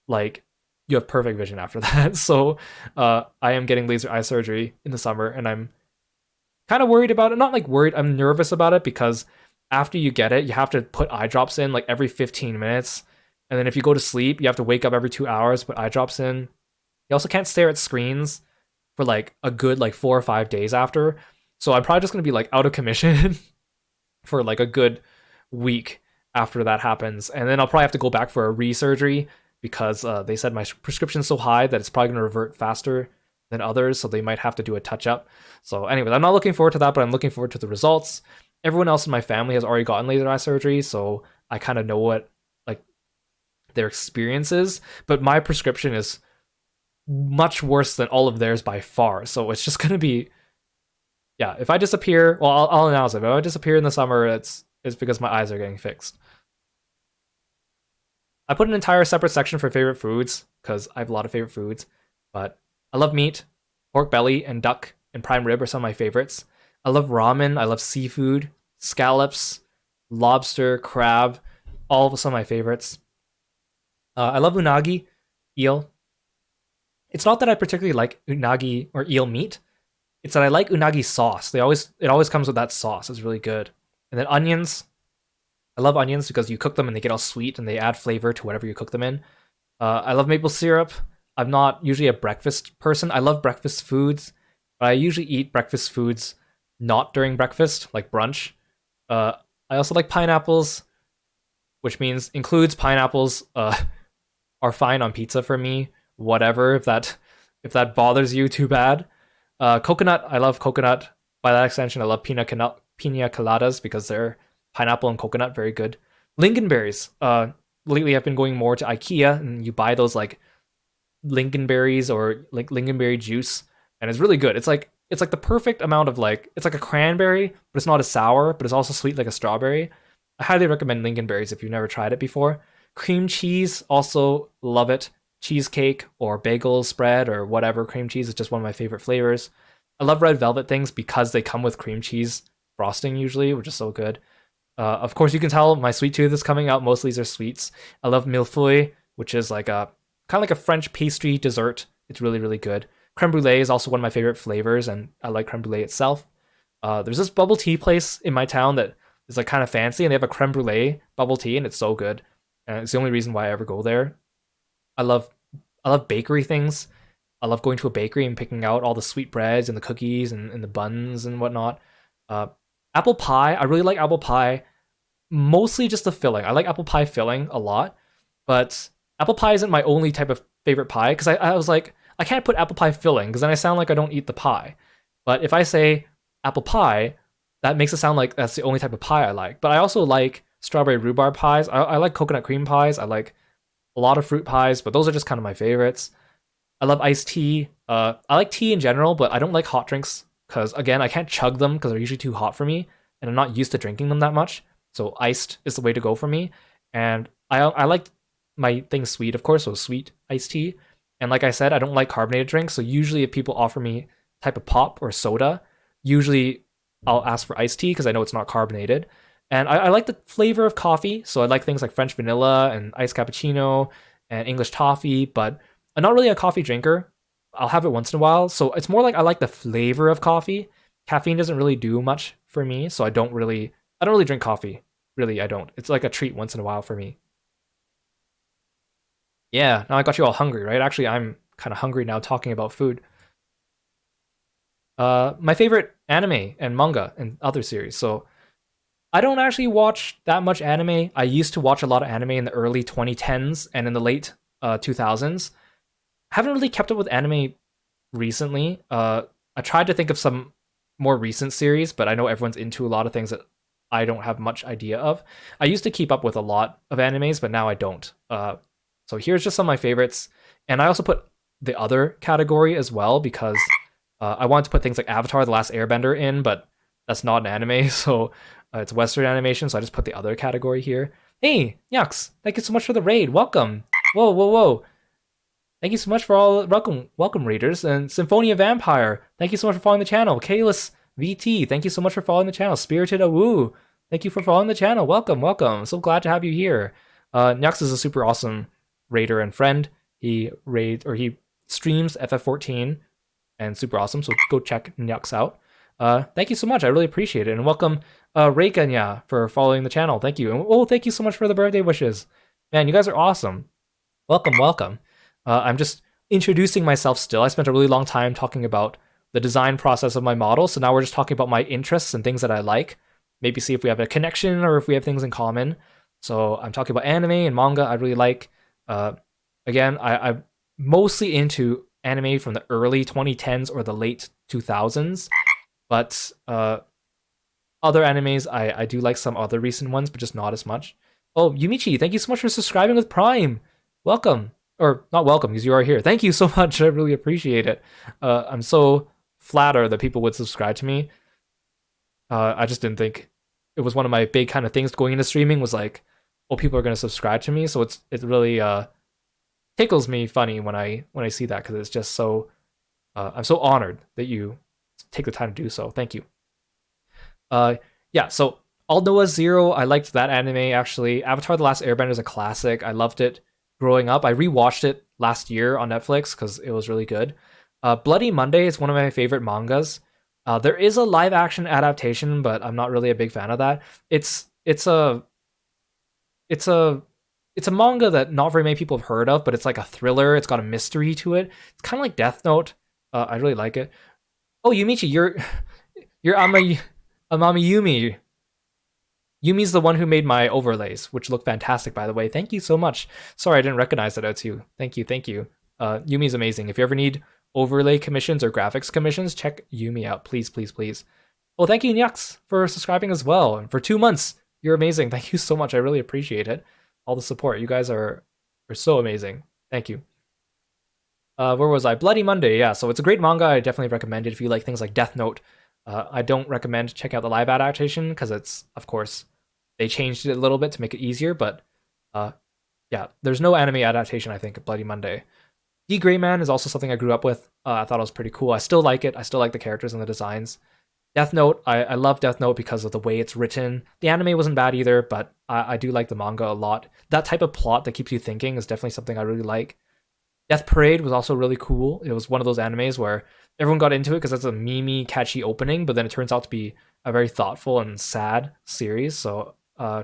like you have perfect vision after that. So I am getting laser eye surgery in the summer and I'm kind of worried about it. Not like worried, I'm nervous about it because after you get it, you have to put eye drops in like every 15 minutes. And then if you go to sleep, you have to wake up every 2 hours, put eye drops in. You also can't stare at screens for like a good like 4 or 5 days after. So I'm probably just going to be like out of commission for like a good week after that happens. And then I'll probably have to go back for a re-surgery because they said my prescription's so high that it's probably going to revert faster than others. So they might have to do a touch up. So anyways, I'm not looking forward to that, but I'm looking forward to the results. Everyone else in my family has already gotten laser eye surgery. So I kind of know what like their experience is, but my prescription is much worse than all of theirs by far. So it's just going to be, yeah, if I disappear, well, I'll announce it. If I disappear in the summer, it's because my eyes are getting fixed. I put an entire separate section for favorite foods because I have a lot of favorite foods, but I love meat. Pork belly and duck and prime rib are some of my favorites. I love ramen. I love seafood, scallops, lobster, crab, all of some of my favorites. I love unagi, eel. It's not that I particularly like unagi or eel meat. It's that I like unagi sauce. It always comes with that sauce. It's really good. And then onions. I love onions because you cook them and they get all sweet and they add flavor to whatever you cook them in. I love maple syrup. I'm not usually a breakfast person. I love breakfast foods, but I usually eat breakfast foods not during breakfast, like brunch. I also like pineapples, which means includes pineapples are fine on pizza for me. Whatever, if that bothers you, too bad. Coconut, I love coconut. By that extension, I love pina coladas because they're pineapple and coconut, very good. Lingonberries. Lately I've been going more to IKEA and you buy those like lingonberries or like lingonberry juice, and it's really good. It's like the perfect amount of like it's like a cranberry, but it's not as sour, but it's also sweet like a strawberry. I highly recommend lingonberries if you've never tried it before. Cream cheese, also love it. Cheesecake or bagel spread or whatever. Cream cheese is just one of my favorite flavors. I love red velvet things because they come with cream cheese frosting usually, which is so good. Of course, you can tell my sweet tooth is coming out. Most of these are sweets. I love millefeuille, which is like a kind of like a French pastry dessert. It's really, really good. Creme brulee is also one of my favorite flavors, and I like creme brulee itself. There's this bubble tea place in my town that is like kind of fancy, and they have a creme brulee bubble tea, and it's so good. And it's the only reason why I ever go there. I love bakery things. I love going to a bakery and picking out all the sweet breads and the cookies and the buns and whatnot. Uh, Apple pie, I really like apple pie, mostly just the filling. I like apple pie filling a lot, but apple pie isn't my only type of favorite pie because I was like, I can't put apple pie filling because then I sound like I don't eat the pie. But if I say apple pie, that makes it sound like that's the only type of pie I like. But I also like strawberry rhubarb pies. I like coconut cream pies. I like a lot of fruit pies, but those are just kind of my favorites. I love iced tea. I like tea in general, but I don't like hot drinks because again, I can't chug them because they're usually too hot for me, and I'm not used to drinking them that much. So iced is the way to go for me. And I like my things sweet, of course, so sweet iced tea. And like I said, I don't like carbonated drinks. So usually, if people offer me type of pop or soda, usually I'll ask for iced tea because I know it's not carbonated. And I like the flavor of coffee, so I like things like French vanilla and iced cappuccino and English toffee, but I'm not really a coffee drinker. I'll have it once in a while. So it's more like I like the flavor of coffee. Caffeine doesn't really do much for me, so I don't really drink coffee. Really, I don't. It's like a treat once in a while for me. Yeah, now I got you all hungry, right? Actually, I'm kind of hungry now talking about food. My favorite anime and manga and other series. So I don't actually watch that much anime. I used to watch a lot of anime in the early 2010s and in the late 2000s. Haven't really kept up with anime recently. I tried to think of some more recent series, but I know everyone's into a lot of things that I don't have much idea of. I used to keep up with a lot of animes, but now I don't. So here's just some of my favorites, and I also put the other category as well because I wanted to put things like Avatar: The Last Airbender in, but that's not an anime, so it's Western animation. So I just put the other category here. Hey, Nyaks, thank you so much for the raid. Welcome. Whoa, whoa, whoa. Thank you so much for all welcome readers and Symphonia Vampire. Thank you so much for following the channel. Kalis VT, thank you so much for following the channel. Spirited Awoo, thank you for following the channel. Welcome, welcome. So glad to have you here. Nyux is a super awesome raider and friend. He streams FF14 and super awesome. So go check Nyux out. Thank you so much. I really appreciate it. And welcome Reikanya for following the channel. Thank you. And thank you so much for the birthday wishes. Man, you guys are awesome. Welcome, welcome. I'm just introducing myself still. I spent a really long time talking about the design process of my model, so now we're just talking about my interests and things that I like. Maybe see if we have a connection or if we have things in common. So I'm talking about anime and manga I really like. Again, I'm mostly into anime from the early 2010s or the late 2000s, but other animes, I do like some other recent ones, but just not as much. Oh, Yumichi, thank you so much for subscribing with Prime. Welcome. Or not welcome, because you are here. Thank you so much. I really appreciate it. I'm so flattered that people would subscribe to me. I just didn't think it was one of my big kind of things going into streaming was like, oh, people are going to subscribe to me. So it really tickles me funny when I see that because it's just so I'm so honored that you take the time to do so. Thank you. Yeah, so All Noah Zero, I liked that anime actually. Avatar: The Last Airbender is a classic. I loved it growing up. I rewatched it last year on Netflix because it was really good. Bloody Monday is one of my favorite mangas. There is a live action adaptation, but I'm not really a big fan of that. It's a manga that not very many people have heard of, but it's like a thriller. It's got a mystery to it. It's kind of like Death Note. I really like it. Oh, Yumichi, you're Amami Yumi. Yumi's the one who made my overlays, which look fantastic, by the way. Thank you so much. Sorry, I didn't recognize that out too. Thank you, thank you. Yumi's amazing. If you ever need overlay commissions or graphics commissions, check Yumi out, please, please, please. Well, thank you, Nyux, for subscribing as well. And for 2 months, you're amazing. Thank you so much. I really appreciate it. All the support. You guys are so amazing. Thank you. Where was I? Bloody Monday, yeah. So it's a great manga. I definitely recommend it if you like things like Death Note. I don't recommend checking out the live adaptation because it's, of course, they changed it a little bit to make it easier, but yeah, there's no anime adaptation, I think, of Bloody Monday. D Gray Man is also something I grew up with. I thought it was pretty cool. I still like it. I still like the characters and the designs. Death Note, I love Death Note because of the way it's written. The anime wasn't bad either, but I do like the manga a lot. That type of plot that keeps you thinking is definitely something I really like. Death Parade was also really cool. It was one of those animes where everyone got into it because it's a memey, catchy opening, but then it turns out to be a very thoughtful and sad series. So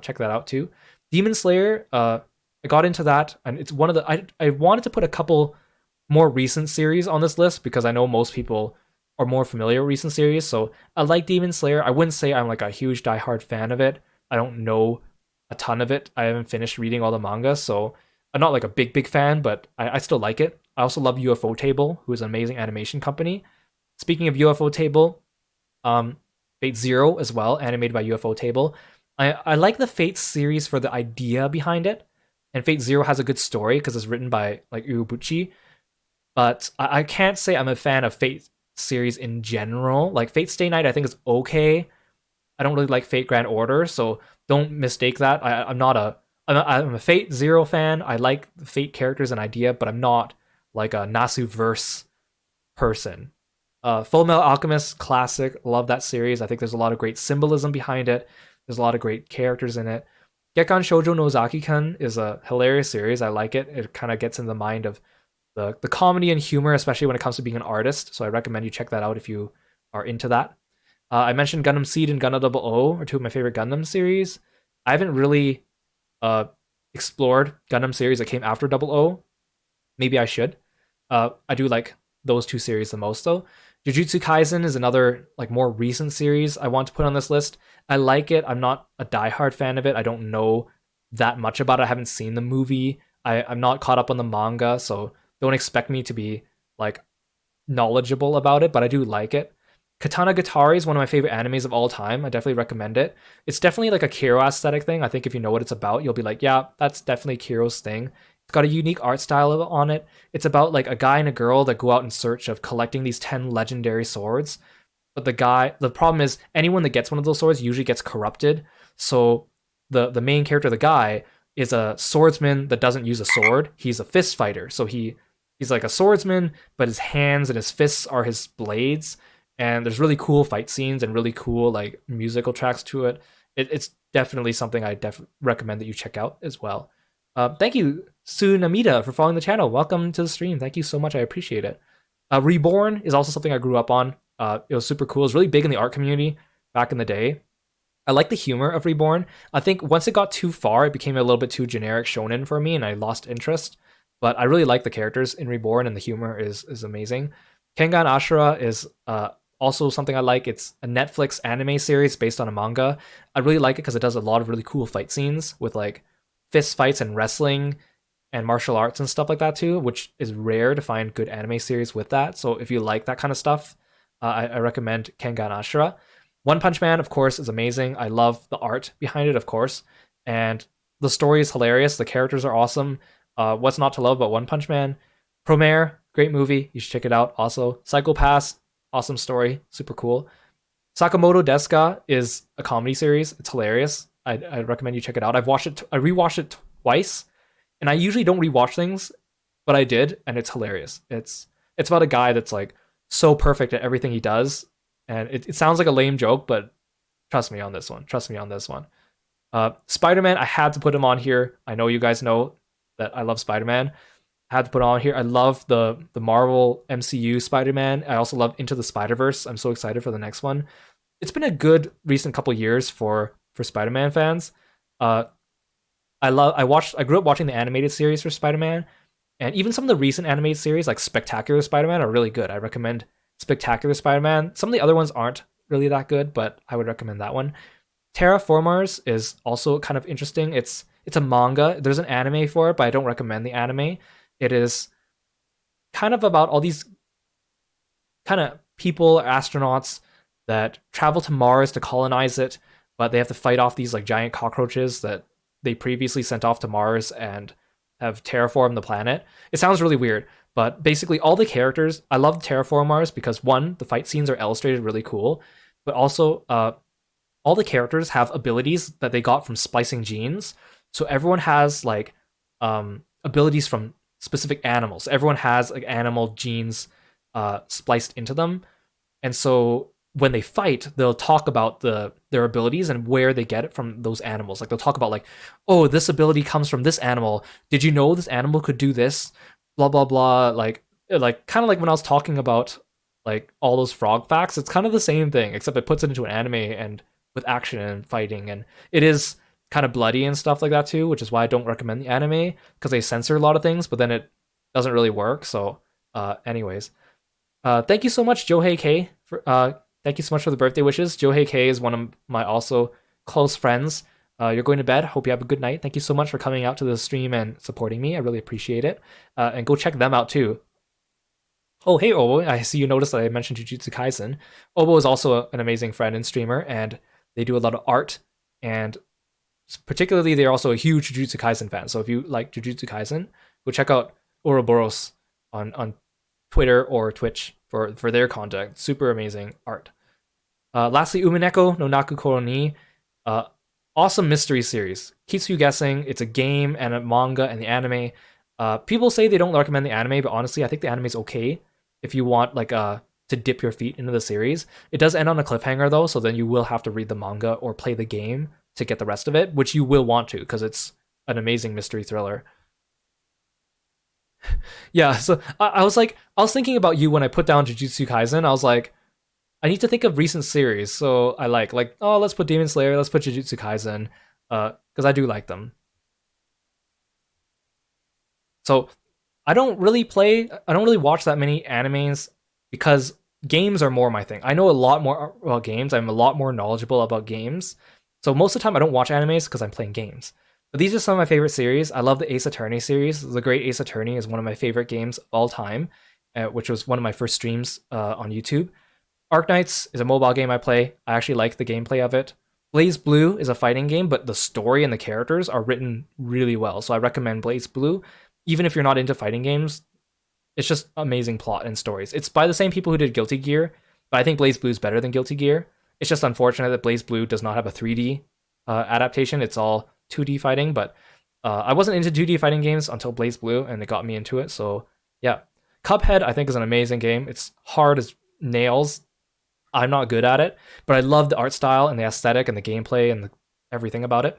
check that out too. Demon Slayer, I got into that, and it's one of the I wanted to put a couple more recent series on this list because I know most people are more familiar with recent series. So I like Demon Slayer. I wouldn't say I'm like a huge diehard fan of it. I don't know a ton of it. I haven't finished reading all the manga, so I'm not like a big fan, but I still like it. I also love UFO Table, who is an amazing animation company. Speaking of UFO Table, um, Fate Zero as well, animated by UFO Table. I like the Fate series for the idea behind it, and Fate Zero has a good story because it's written by like Urobuchi. But I can't say I'm a fan of Fate series in general. Like Fate Stay Night, I think is okay. I don't really like Fate Grand Order, so don't mistake that. I'm not a I'm a Fate Zero fan. I like Fate characters and idea, but I'm not like a Nasu verse person. Full Metal Alchemist classic, love that series. I think there's a lot of great symbolism behind it. There's a lot of great characters in it. Gekkan Shoujo no Zaki-kun is a hilarious series. I like it. It kind of gets in the mind of the comedy and humor, especially when it comes to being an artist. So I recommend you check that out if you are into that. I mentioned Gundam Seed and Gundam Double O are two of my favorite Gundam series. I haven't really uh, explored Gundam series that came after Double O. Maybe I should. I do like those two series the most though. Jujutsu Kaisen is another like more recent series I want to put on this list. I like it. I'm not a diehard fan of it. I don't know that much about it. I haven't seen the movie. I'm not caught up on the manga, so don't expect me to be like knowledgeable about it, but I do like it. Katana Gatari is one of my favorite animes of all time. I definitely recommend it. It's definitely like a Kiro aesthetic thing. I think if you know what it's about, you'll be like, yeah, that's definitely Kiro's thing. It's got a unique art style on it. It's about like a guy and a girl that go out in search of collecting these 10 legendary swords. But the problem is anyone that gets one of those swords usually gets corrupted. So the main character, the guy, is a swordsman that doesn't use a sword. He's a fist fighter. So he's like a swordsman, but his hands and his fists are his blades. And there's really cool fight scenes and really cool like musical tracks to it. It's definitely something I recommend that you check out as well. Thank you, Sunamida, for following the channel. Welcome to the stream. Thank you so much. I appreciate it. Reborn is also something I grew up on. It was super cool. It was really big in the art community back in the day. I like the humor of Reborn. I think once it got too far, it became a little bit too generic shonen for me, and I lost interest. But I really like the characters in Reborn, and the humor is amazing. Kengan Ashura is also something I like. It's a Netflix anime series based on a manga. I really like it because it does a lot of really cool fight scenes with like fist fights and wrestling and martial arts and stuff like that too, which is rare to find good anime series with that. So if you like that kind of stuff, I recommend Kengan Ashura. One Punch Man, of course, is amazing. I love the art behind it, of course, and the story is hilarious. The characters are awesome. What's not to love about One Punch Man? Promare, great movie. You should check it out. Also, Psycho Pass, awesome story, super cool. Sakamoto Desuka is a comedy series. It's hilarious. I recommend you check it out. I've watched it. I rewatched it twice, and I usually don't rewatch things, but I did, and it's hilarious. It's about a guy that's like so perfect at everything he does, and it sounds like a lame joke, but trust me on this one. Trust me on this one. Spider-Man, I had to put him on here. I know you guys know that I love Spider-Man. I had to put on here. I love the Marvel MCU Spider-Man. I also love Into the Spider-Verse. I'm so excited for the next one. It's been a good recent couple years for Spider-Man fans. I grew up watching the animated series for Spider-Man, and even some of the recent animated series like Spectacular Spider-Man are really good. I recommend Spectacular Spider-Man. Some of the other ones aren't really that good, but I would recommend that one. Terraformers is also kind of interesting. It's a manga. There's an anime for it, but I don't recommend the anime. It is kind of about all these kind of people, astronauts that travel to Mars to colonize it, but they have to fight off these like giant cockroaches that they previously sent off to Mars and have terraformed the planet. It sounds really weird, but basically all the characters, I love Terraform Mars because one, the fight scenes are illustrated really cool, but also all the characters have abilities that they got from splicing genes. So everyone has like abilities from specific animals. Everyone has like animal genes spliced into them, and so when they fight, they'll talk about their abilities and where they get it from those animals. Like they'll talk about like, oh, this ability comes from this animal. Did you know this animal could do this? Blah blah blah. Like kind of like when I was talking about like all those frog facts. It's kind of the same thing, except it puts it into an anime and with action and fighting, and it is kind of bloody and stuff like that too, which is why I don't recommend the anime because they censor a lot of things, but then it doesn't really work. So Anyways, thank you so much, Johei K. For thank you so much for the birthday wishes. Johei K is one of my also close friends. You're going to bed. Hope you have a good night. Thank you so much for coming out to the stream and supporting me. I really appreciate it. And go check them out too. Oh, hey, Obo. I see you noticed that I mentioned Jujutsu Kaisen. Obo is also an amazing friend and streamer, and they do a lot of art. And particularly, they're also a huge Jujutsu Kaisen fan. So if you like Jujutsu Kaisen, go check out Ouroboros on Twitter or Twitch for their content. Super amazing art. Lastly, Umineko no Naku Koro ni. Uh, awesome mystery series. Keeps you guessing. It's a game and a manga and the anime. People say they don't recommend the anime, but honestly, I think the anime is okay if you want like to dip your feet into the series. It does end on a cliffhanger though, so then you will have to read the manga or play the game to get the rest of it, which you will want to because it's an amazing mystery thriller. Yeah, so I was like, I was thinking about you when I put down Jujutsu Kaisen. I was like, I need to think of recent series. So I like, oh, let's put Demon Slayer, let's put Jujutsu Kaisen, because I do like them. So I don't really watch that many animes because games are more my thing. I know a lot more about games. I'm a lot more knowledgeable about games. So most of the time I don't watch animes because I'm playing games. But these are some of my favorite series. I love the Ace Attorney series. The Great Ace Attorney is one of my favorite games of all time, which was one of my first streams on YouTube. Arknights is a mobile game I play. I actually like the gameplay of it. Blaze Blue is a fighting game, but the story and the characters are written really well. So I recommend Blaze Blue. Even if you're not into fighting games, it's just amazing plot and stories. It's by the same people who did Guilty Gear, but I think Blaze Blue is better than Guilty Gear. It's just unfortunate that Blaze Blue does not have a 3D adaptation. It's all 2D fighting, but I wasn't into 2D fighting games until Blaze Blue, and it got me into it. So yeah, Cuphead I think is an amazing game. It's hard as nails. I'm not good at it, but I love the art style and the aesthetic and the gameplay and everything about it.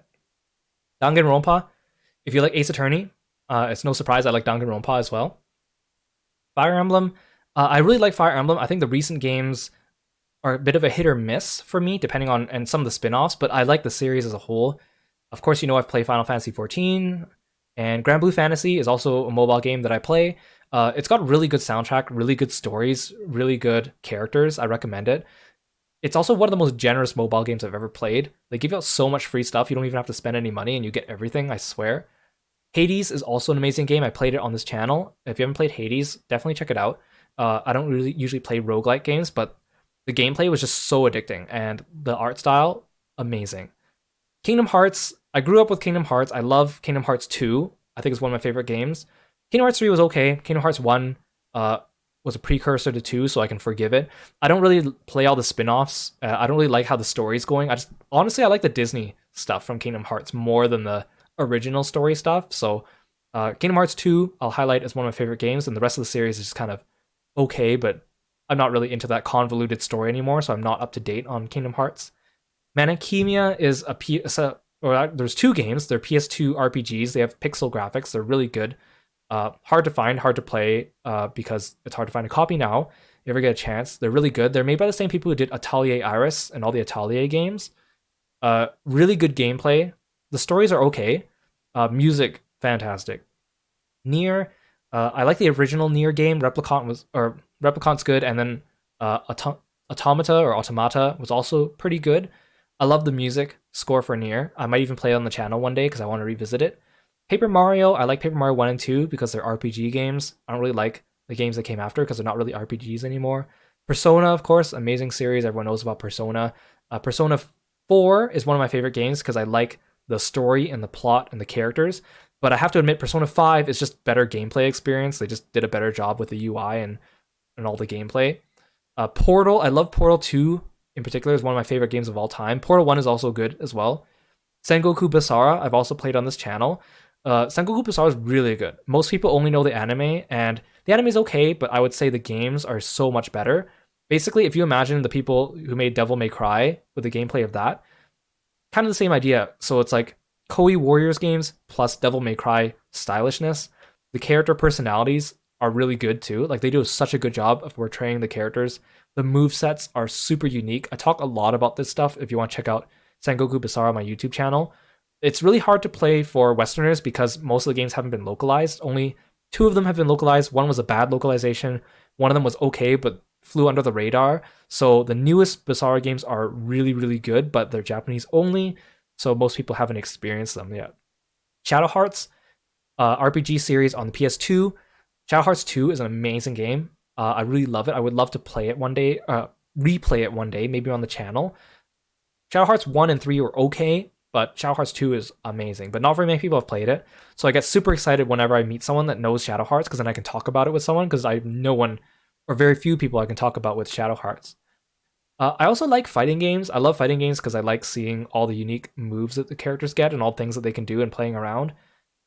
Danganronpa, if you like Ace Attorney, it's no surprise I like Danganronpa as well. Fire Emblem, I really like Fire Emblem. I think the recent games are a bit of a hit or miss for me, depending on and some of the spin-offs, but I like the series as a whole. Of course, you know I've played Final Fantasy XIV, and Grand Blue Fantasy is also a mobile game that I play. It's got really good soundtrack, really good stories, really good characters. I recommend it. It's also one of the most generous mobile games I've ever played. They give out so much free stuff, you don't even have to spend any money and you get everything, I swear. Hades is also an amazing game. I played it on this channel. If you haven't played Hades, definitely check it out. I don't really usually play roguelike games, but the gameplay was just so addicting and the art style, amazing. Kingdom Hearts, I grew up with Kingdom Hearts. I love Kingdom Hearts 2. I think it's one of my favorite games. Kingdom Hearts 3 was okay. Kingdom Hearts 1 was a precursor to 2, so I can forgive it. I don't really play all the spin-offs. I don't really like how the story's going. Honestly, I like the Disney stuff from Kingdom Hearts more than the original story stuff. So Kingdom Hearts 2, I'll highlight as one of my favorite games, and the rest of the series is just kind of okay, but I'm not really into that convoluted story anymore, so I'm not up to date on Kingdom Hearts. Manakemia is there's two games. They're PS2 RPGs. They have pixel graphics. They're really good. Hard to find, hard to play, because it's hard to find a copy now. If you ever get a chance, they're really good. They're made by the same people who did Atelier Iris and all the Atelier games. Really good gameplay. The stories are okay. Music, fantastic. Nier, I like the original Nier game. Replicant's good, and then Automata was also pretty good. I love the music score for Nier. I might even play it on the channel one day because I want to revisit it. Paper Mario, I like Paper Mario 1 and 2 because they're RPG games. I don't really like the games that came after because they're not really RPGs anymore. Persona, of course, amazing series. Everyone knows about Persona. Persona 4 is one of my favorite games because I like the story and the plot and the characters. But I have to admit, Persona 5 is just better gameplay experience. They just did a better job with the UI and all the gameplay. Portal, I love Portal 2 in particular, is one of my favorite games of all time. Portal 1 is also good as well. Sengoku Basara, I've also played on this channel. Sengoku Basara is really good. Most people only know the anime, and the anime is okay, but I would say the games are so much better. Basically, if you imagine the people who made Devil May Cry with the gameplay of that, kind of the same idea. So it's like Koei Warriors games plus Devil May Cry stylishness. The character personalities are really good too. Like they do such a good job of portraying the characters. The movesets are super unique. I talk a lot about this stuff if you want to check out Sengoku Basara on my YouTube channel. It's really hard to play for Westerners because most of the games haven't been localized. Only Two of them have been localized. One was a bad localization. One of them was okay, but flew under the radar. So the newest Basara games are really, really good, but they're Japanese only. So most people haven't experienced them yet. Shadow Hearts, RPG series on the PS2. Shadow Hearts 2 is an amazing game. I really love it. I would love to play it one day, replay it one day, maybe on the channel. Shadow Hearts 1 and 3 were okay, but Shadow Hearts 2 is amazing. But not very many people have played it. So I get super excited whenever I meet someone that knows Shadow Hearts, because then I can talk about it with someone, because I have no one, or very few people I can talk about with Shadow Hearts. I also like fighting games. I love fighting games because I like seeing all the unique moves that the characters get and all things that they can do and playing around.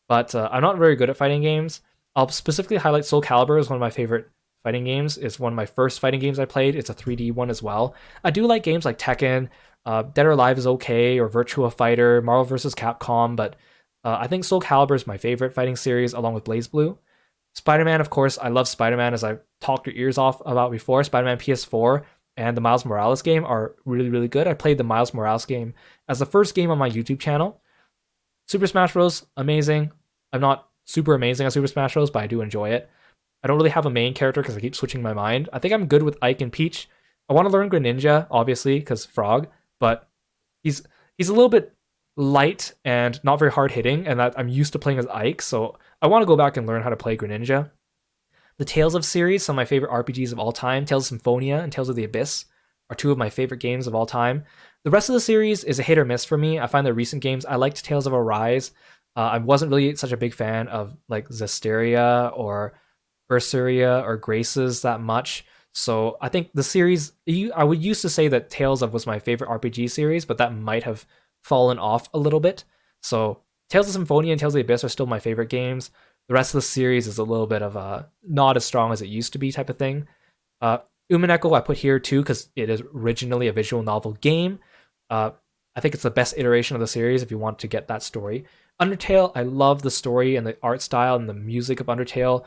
But I'm not very good at fighting games. I'll specifically highlight Soul Calibur as one of my favorite fighting games. It's one of my first fighting games I played. It's a 3D one as well. I do like games like Tekken, Dead or Alive is okay, or Virtua Fighter, Marvel vs. Capcom, but I think Soul Calibur is my favorite fighting series along with BlazBlue. Spider-Man, of course, I love Spider-Man, as I've talked your ears off about before. Spider-Man PS4 and the Miles Morales game are really, really good. I played the Miles Morales game as the first game on my YouTube channel. Super Smash Bros, amazing. I'm not super amazing at Super Smash Bros, but I do enjoy it. I don't really have a main character because I keep switching my mind. I think I'm good with Ike and Peach. I want to learn Greninja, obviously, because Frog, but he's a little bit light and not very hard hitting, and that I'm used to playing as Ike, so I want to go back and learn how to play Greninja. The Tales of series, some of my favorite RPGs of all time, Tales of Symphonia and Tales of the Abyss, are two of my favorite games of all time. The rest of the series is a hit or miss for me. I find the recent games, I liked Tales of Arise. I wasn't really such a big fan of like Zestiria or Berseria or Graces that much. So I think the series, I would used to say that Tales of was my favorite RPG series, but that might have fallen off a little bit. So Tales of Symphonia and Tales of the Abyss are still my favorite games. The rest of the series is a little bit of a not as strong as it used to be type of thing. Umineko I put here too because it is originally a visual novel game. I think it's the best iteration of the series if you want to get that story. Undertale, I love the story and the art style and the music of Undertale.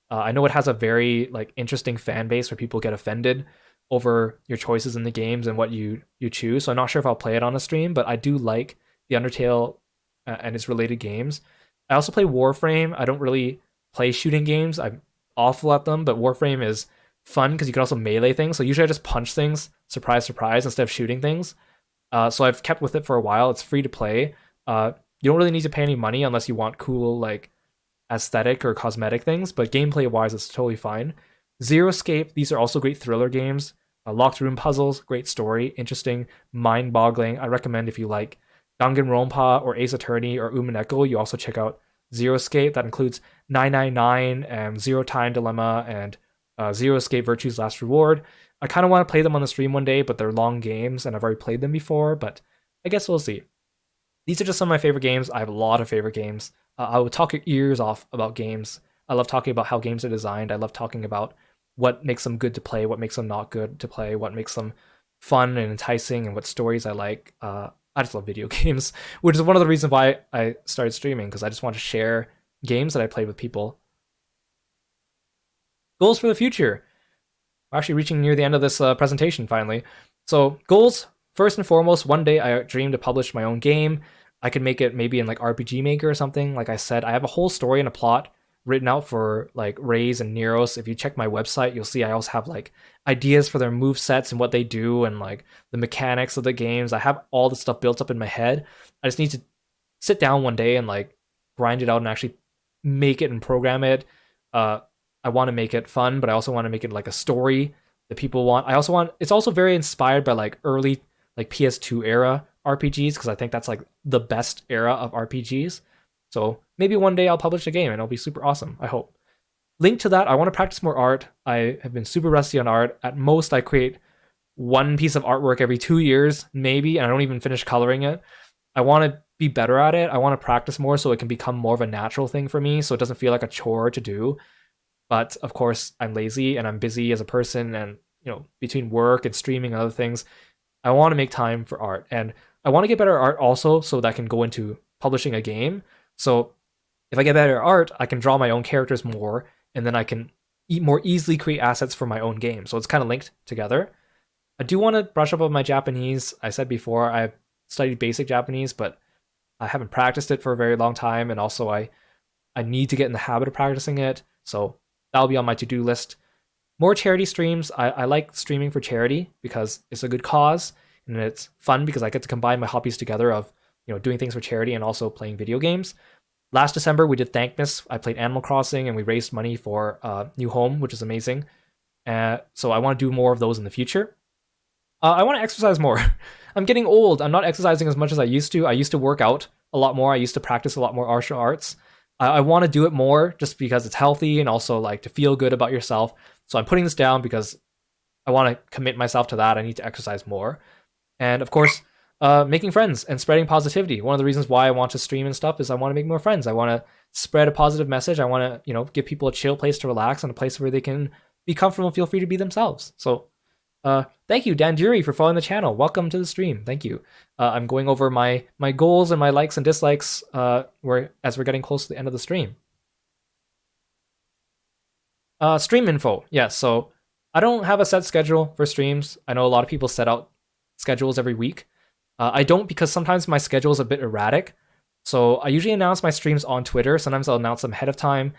I know it has a very like interesting fan base where people get offended over your choices in the games and what you choose. So I'm not sure if I'll play it on a stream, but I do like the Undertale and its related games. I also play Warframe. I don't really play shooting games. I'm awful at them, but Warframe is fun because you can also melee things. So usually I just punch things, surprise, surprise, instead of shooting things. So I've kept with it for a while. It's free to play. You don't really need to pay any money unless you want cool like aesthetic or cosmetic things, but gameplay wise, it's totally fine. Zero Escape, these are also great thriller games. Locked room puzzles, great story, interesting, mind boggling. I recommend if you like Danganronpa or Ace Attorney or Umineko, you also check out Zero Escape. That includes 999 and Zero Time Dilemma and Zero Escape Virtue's Last Reward. I kind of want to play them on the stream one day, but they're long games and I've already played them before, but I guess we'll see. These are just some of my favorite games. I have a lot of favorite games. I would talk your ears off about games. I love talking about how games are designed. I love talking about what makes them good to play, what makes them not good to play, what makes them fun and enticing, and what stories I like. I just love video games, which is one of the reasons why I started streaming, because I just want to share games that I played with people. Goals for the future. We're actually reaching near the end of this presentation finally. So goals, first and foremost, one day I dream to publish my own game. I could make it maybe in like RPG Maker or something. Like I said, I have a whole story and a plot written out for like Raze and Neros. If you check my website, you'll see I also have like ideas for their move sets and what they do and like the mechanics of the games. I have all the stuff built up in my head. I just need to sit down one day and like grind it out and actually make it and program it. I want to make it fun, but I also want to make it like a story that people want. I also want, it's also very inspired by like early like PS2 era RPGs, because I think that's like the best era of RPGs. So maybe one day I'll publish a game and it'll be super awesome, I hope. Linked to that, I want to practice more art. I have been super rusty on art. At most, I create one piece of artwork every 2 years, maybe, and I don't even finish coloring it. I want to be better at it. I want to practice more so it can become more of a natural thing for me, so it doesn't feel like a chore to do. But of course, I'm lazy and I'm busy as a person, and you know, between work and streaming and other things, I want to make time for art. And I want to get better at art also so that I can go into publishing a game. So if I get better at art, I can draw my own characters more, and then I can more easily create assets for my own game. So it's kind of linked together. I do want to brush up on my Japanese. I said before, I've studied basic Japanese, but I haven't practiced it for a very long time. And also I I need to get in the habit of practicing it. So that'll be on my to-do list. More charity streams. I like streaming for charity because it's a good cause and it's fun because I get to combine my hobbies together of doing things for charity and also playing video games. Last December we did Thankmas. I played Animal Crossing and we raised money for a new home, which is amazing. So I want to do more of those in the future. I want to exercise more. I'm getting old. I'm not exercising as much as I used to. I used to work out a lot more. I used to practice a lot more martial arts. I want to do it more just because it's healthy and also like to feel good about yourself. So I'm putting this down because I want to commit myself to that. I need to exercise more. And of course, making friends and spreading positivity. One of the reasons why I want to stream and stuff is I want to make more friends. I want to spread a positive message. I want to, give people a chill place to relax and a place where they can be comfortable and feel free to be themselves. So thank you, Dan Dury, for following the channel. Welcome to the stream. Thank you. I'm going over my goals and my likes and dislikes as we're getting close to the end of the stream. Stream info. Yeah, so I don't have a set schedule for streams. I know a lot of people set out schedules every week. I don't because sometimes my schedule is a bit erratic. So I usually announce my streams on Twitter. Sometimes I'll announce them ahead of time.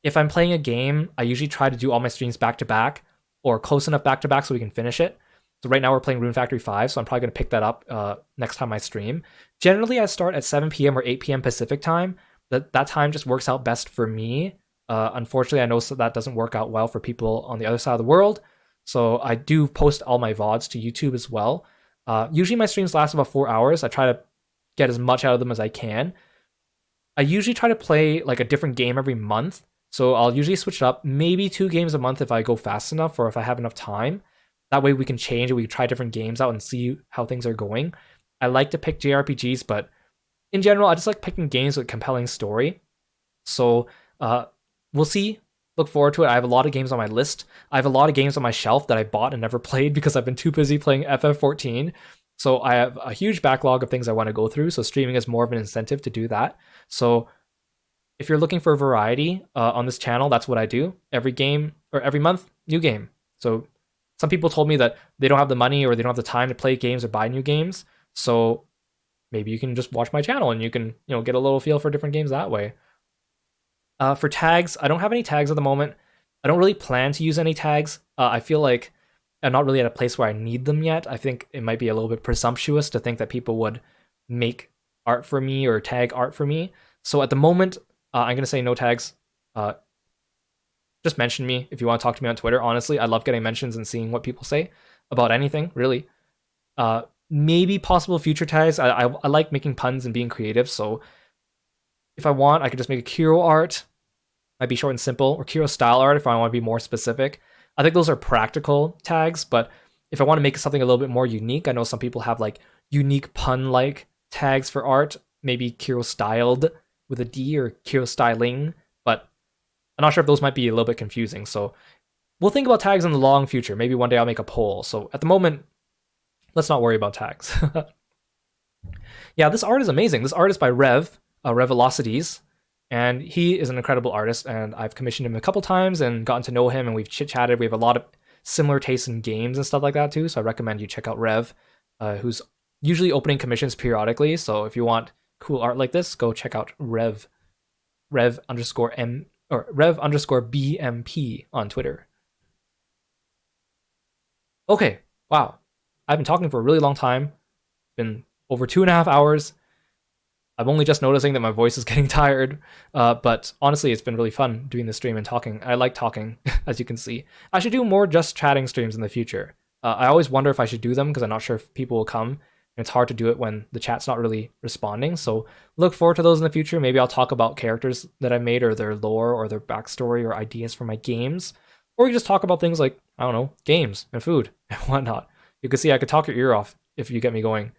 If I'm playing a game, I usually try to do all my streams back to back or close enough back to back so we can finish it. So right now we're playing Rune Factory 5, so I'm probably going to pick that up next time I stream. Generally, I start at 7 p.m. or 8 p.m. Pacific time. That time just works out best for me. Unfortunately, I know that doesn't work out well for people on the other side of the world. So I do post all my VODs to YouTube as well. Usually my streams last about 4 hours. I try to get as much out of them as I can. I usually try to play like a different game every month. So I'll usually switch it up, maybe 2 games a month if I go fast enough or if I have enough time. That way we can change and we can try different games out and see how things are going. I like to pick JRPGs, but in general, I just like picking games with compelling story. So we'll see. Look forward to it. I have a lot of games on my list. I have a lot of games on my shelf that I bought and never played because I've been too busy playing FF14. So I have a huge backlog of things I want to go through. So streaming is more of an incentive to do that. So if you're looking for variety on this channel, that's what I do. Every game or every month, new game. So some people told me that they don't have the money or they don't have the time to play games or buy new games. So maybe you can just watch my channel and you can, get a little feel for different games that way. For tags, I don't have any tags at the moment. I don't really plan to use any tags. I feel like I'm not really at a place where I need them yet. I think it might be a little bit presumptuous to think that people would make art for me or tag art for me. So at the moment, I'm going to say no tags. Just mention me if you want to talk to me on Twitter. Honestly, I love getting mentions and seeing what people say about anything, really. Maybe possible future tags. I like making puns and being creative, so if I want, I could just make a Kiro art. Might be short and simple, or Kirostyle art if I want to be more specific. I think those are practical tags, but if I want to make something a little bit more unique, I know some people have like unique pun-like tags for art. Maybe Kirostyled with a D or Kirostyling, but I'm not sure if those might be a little bit confusing. So we'll think about tags in the long future. Maybe one day I'll make a poll. So at the moment, let's not worry about tags. Yeah, this art is amazing. This art is by Rev, Revelocities, and he is an incredible artist, and I've commissioned him a couple times and gotten to know him, and we've chit-chatted. We have a lot of similar tastes in games and stuff like that too, so I recommend you check out Rev, who's usually opening commissions periodically, so if you want cool art like this, go check out Rev underscore BMP on Twitter. Okay, wow. I've been talking for a really long time. It's been over 2.5 hours. I'm only just noticing that my voice is getting tired, but honestly, it's been really fun doing this stream and talking. I like talking, as you can see. I should do more just chatting streams in the future. I always wonder if I should do them because I'm not sure if people will come, and it's hard to do it when the chat's not really responding, so look forward to those in the future. Maybe I'll talk about characters that I made or their lore or their backstory or ideas for my games, or we just talk about things like, I don't know, games and food and whatnot. You can see I could talk your ear off if you get me going.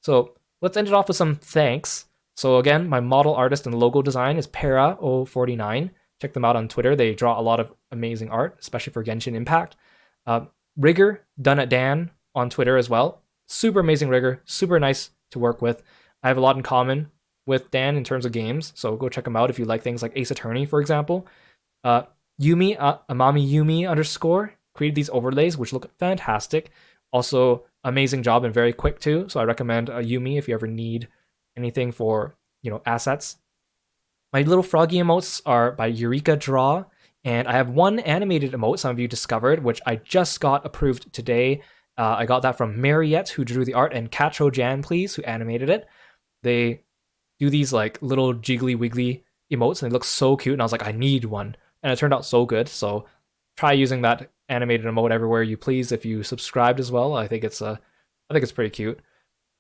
So let's end it off with some thanks. So again, my model artist and logo design is Para049. Check them out on Twitter. They draw a lot of amazing art, especially for Genshin Impact. Rigger, done at Dan on Twitter as well. Super amazing rigger, super nice to work with. I have a lot in common with Dan in terms of games, so go check him out if you like things like Ace Attorney, for example. Yumi, Amami Yumi underscore, created these overlays, which look fantastic. Also, amazing job and very quick too, so I recommend Yumi if you ever need anything for, assets. My little froggy emotes are by Eureka Draw, and I have one animated emote some of you discovered, which I just got approved today. I got that from Mariette, who drew the art, and Catcho Jan, please, who animated it. They do these like little jiggly wiggly emotes, and they look so cute. And I was like, I need one, and it turned out so good. So try using that animated emote everywhere you please if you subscribed as well. I think it's pretty cute.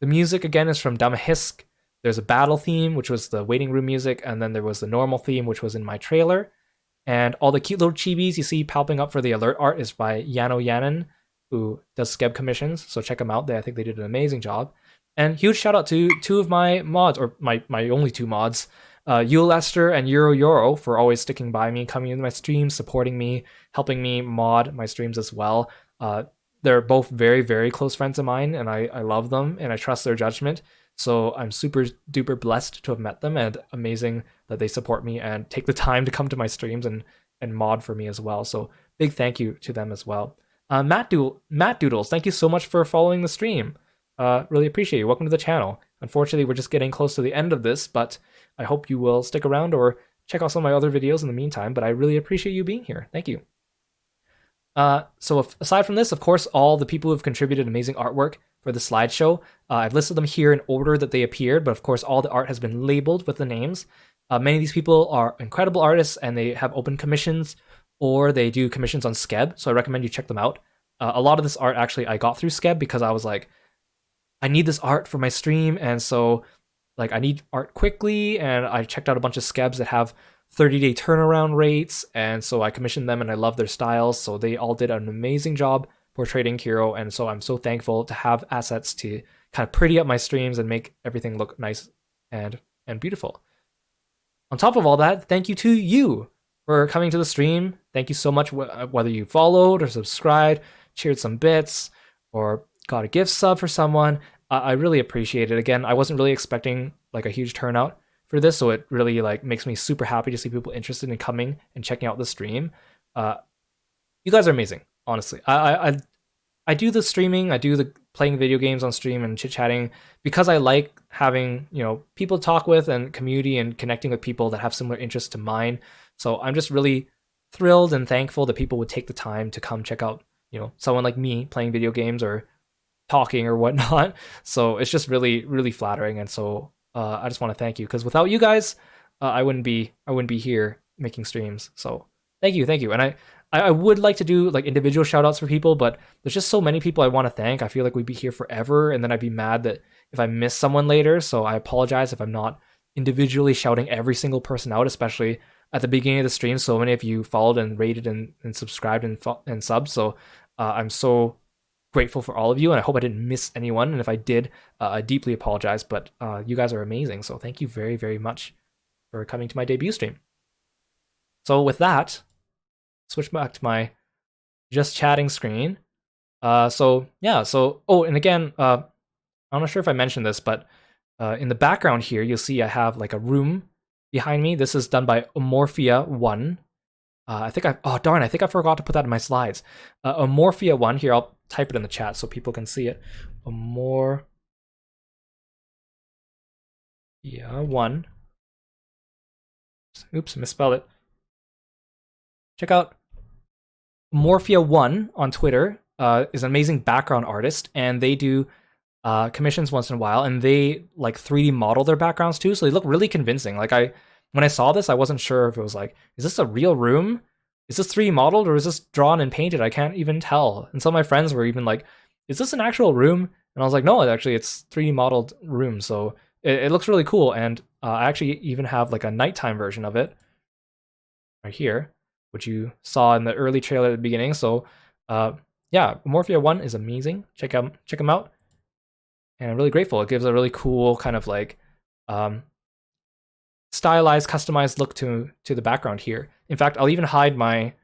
The music again is from Damahisk. There's a battle theme, which was the waiting room music, and then there was the normal theme, which was in my trailer. And all the cute little chibis you see popping up for the alert art is by Yano Yanin, who does Skeb commissions. So check them out. I think they did an amazing job. And huge shout out to two of my mods, or my only two mods, Yule Lester and Euro for always sticking by me, coming into my streams, supporting me, helping me mod my streams as well. They're both very, very close friends of mine, and I love them, and I trust their judgment. So I'm super duper blessed to have met them, and amazing that they support me and take the time to come to my streams and mod for me as well. So big thank you to them as well. Matt Doodles, thank you so much for following the stream. Really appreciate you. Welcome to the channel. Unfortunately, we're just getting close to the end of this, but I hope you will stick around or check out some of my other videos in the meantime. But I really appreciate you being here. Thank you. So aside from this, of course, all the people who have contributed amazing artwork for the slideshow, I've listed them here in order that they appeared, but of course all the art has been labeled with the names. Many of these people are incredible artists, and they have open commissions, or they do commissions on Skeb, so I recommend you check them out. A lot of this art actually I got through Skeb because I was like, I need this art for my stream, and so like I need art quickly, and I checked out a bunch of Skebs that have 30-day turnaround rates, and so I commissioned them, and I love their styles, so they all did an amazing job portraying Kiro, and so I'm so thankful to have assets to kind of pretty up my streams and make everything look nice and beautiful. On top of all that, thank you to you for coming to the stream. Thank you so much, whether you followed or subscribed, cheered some bits, or got a gift sub for someone. I really appreciate it. Again, I wasn't really expecting like a huge turnout for this, so it really like makes me super happy to see people interested in coming and checking out the stream. You guys are amazing, honestly. I do the streaming, I do the playing video games on stream and chit chatting because I like having people to talk with and community and connecting with people that have similar interests to mine. So I'm just really thrilled and thankful that people would take the time to come check out someone like me playing video games or talking or whatnot. So it's just really, really flattering, and so I just want to thank you, because without you guys, I wouldn't be here making streams. So thank you, and I would like to do like individual shout outs for people, but there's just so many people I want to thank. I feel like we'd be here forever, and then I'd be mad that if I miss someone later. So I apologize if I'm not individually shouting every single person out, especially at the beginning of the stream. So many of you followed and rated and subscribed and subbed. So I'm so grateful for all of you, and I hope I didn't miss anyone, and if I did, I deeply apologize, but you guys are amazing, so thank you very, very much for coming to my debut stream. So with that, switch back to my just chatting screen. Oh, and again, I'm not sure if I mentioned this, but in the background here, you'll see I have like a room behind me. This is done by Amorphia1. I think I forgot to put that in my slides. Amorphia1, here, I'll type it in the chat so people can see it. Amorphia1. Oops, misspelled it. Check out Amorphia1 on Twitter. Is an amazing background artist, and they do commissions once in a while, and they like 3D model their backgrounds too, so they look really convincing. Like when I saw this, I wasn't sure if it was like, is this a real room? Is this 3D modeled, or is this drawn and painted? I can't even tell. And some of my friends were even like, is this an actual room? And I was like, no, actually it's 3D modeled room. So it looks really cool. And I actually even have like a nighttime version of it right here, which you saw in the early trailer at the beginning. So yeah, Amorphia1 is amazing. Check them out. And I'm really grateful. It gives a really cool kind of like stylized, customized look to the background here. In fact, I'll even hide my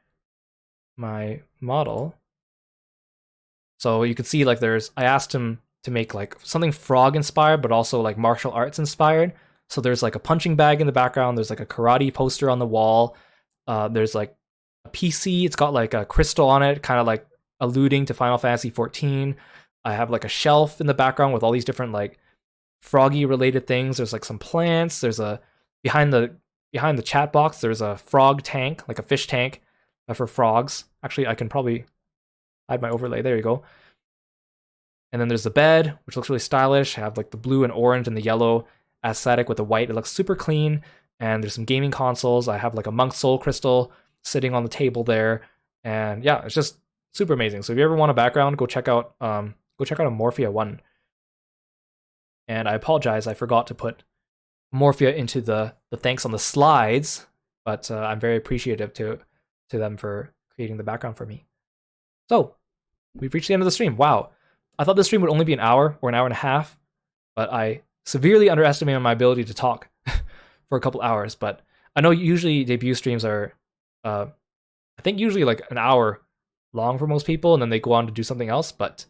model, so you can see like I asked him to make like something frog inspired, but also like martial arts inspired. So there's like a punching bag in the background. There's like a karate poster on the wall. There's like a PC. It's got like a crystal on it, kind of like alluding to Final Fantasy 14. I have like a shelf in the background with all these different like froggy related things. There's like some plants. There's a behind behind the chat box, there's a frog tank, like a fish tank for frogs. Actually, I can probably hide my overlay. There you go. And then there's the bed, which looks really stylish. I have like the blue and orange and the yellow aesthetic with the white. It looks super clean. And there's some gaming consoles. I have like a Monk Soul Crystal sitting on the table there. And yeah, it's just super amazing. So if you ever want a background, go check out a Morphia 1. And I apologize, I forgot to put Morphia into the thanks on the slides, but I'm very appreciative to them for creating the background for me. So we've reached the end of the stream. Wow. I thought this stream would only be an hour or an hour and a half, but I severely underestimated my ability to talk for a couple hours. But I know usually debut streams are, I think usually like an hour long for most people, and then they go on to do something else. But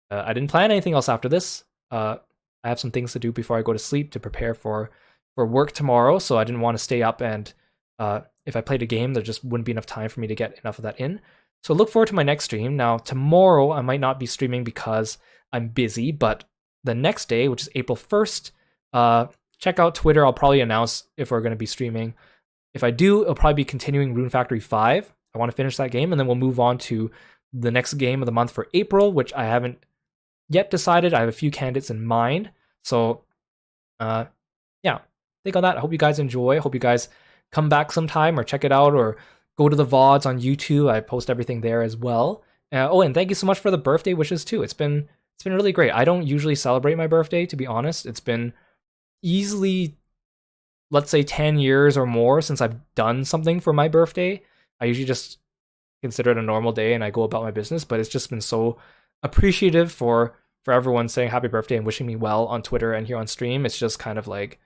I didn't plan anything else after this. I have some things to do before I go to sleep to prepare for work tomorrow, so I didn't want to stay up, and if I played a game, there just wouldn't be enough time for me to get enough of that in. So look forward to my next stream. Now, tomorrow I might not be streaming because I'm busy, but the next day, which is April 1st, check out Twitter. I'll probably announce if we're going to be streaming. If I do, it'll probably be continuing Rune Factory 5. I want to finish that game, and then we'll move on to the next game of the month for April, which I haven't yet decided. I have a few candidates in mind. So, yeah, think on that. I hope you guys enjoy. I hope you guys come back sometime or check it out, or go to the VODs on YouTube. I post everything there as well. Oh, and thank you so much for the birthday wishes too. It's been really great. I don't usually celebrate my birthday, to be honest. It's been easily, let's say, 10 years or more since I've done something for my birthday. I usually just consider it a normal day and I go about my business, but it's just been so appreciative for everyone saying happy birthday and wishing me well on Twitter and here on stream. It's just kind of like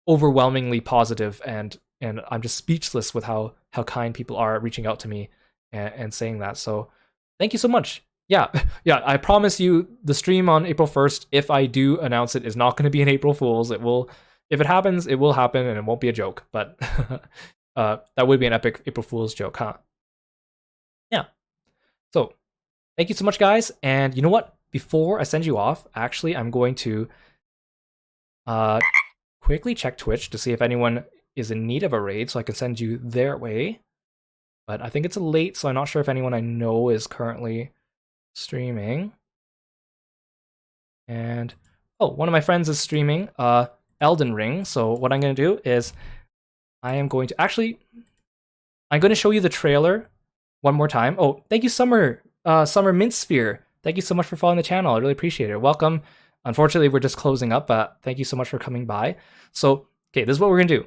overwhelmingly positive, and I'm just speechless with how kind people are reaching out to me and saying that. So thank you so much. Yeah, I promise you the stream on April 1st, if I do announce it, is not going to be an April Fool's. It will, if it happens, it will happen and it won't be a joke, but that would be an epic April Fool's joke, huh? Yeah. So thank you so much, guys. And you know what? Before I send you off, actually, I'm going to quickly check Twitch to see if anyone is in need of a raid, so I can send you their way. But I think it's late, so I'm not sure if anyone I know is currently streaming. And oh, one of my friends is streaming Elden Ring. So what I'm going to do is I'm going to show you the trailer one more time. Oh, thank you, Summer Mint Sphere. Thank you so much for following the channel. I really appreciate it. Welcome. Unfortunately, we're just closing up, but thank you so much for coming by. So, okay, this is what we're going to do.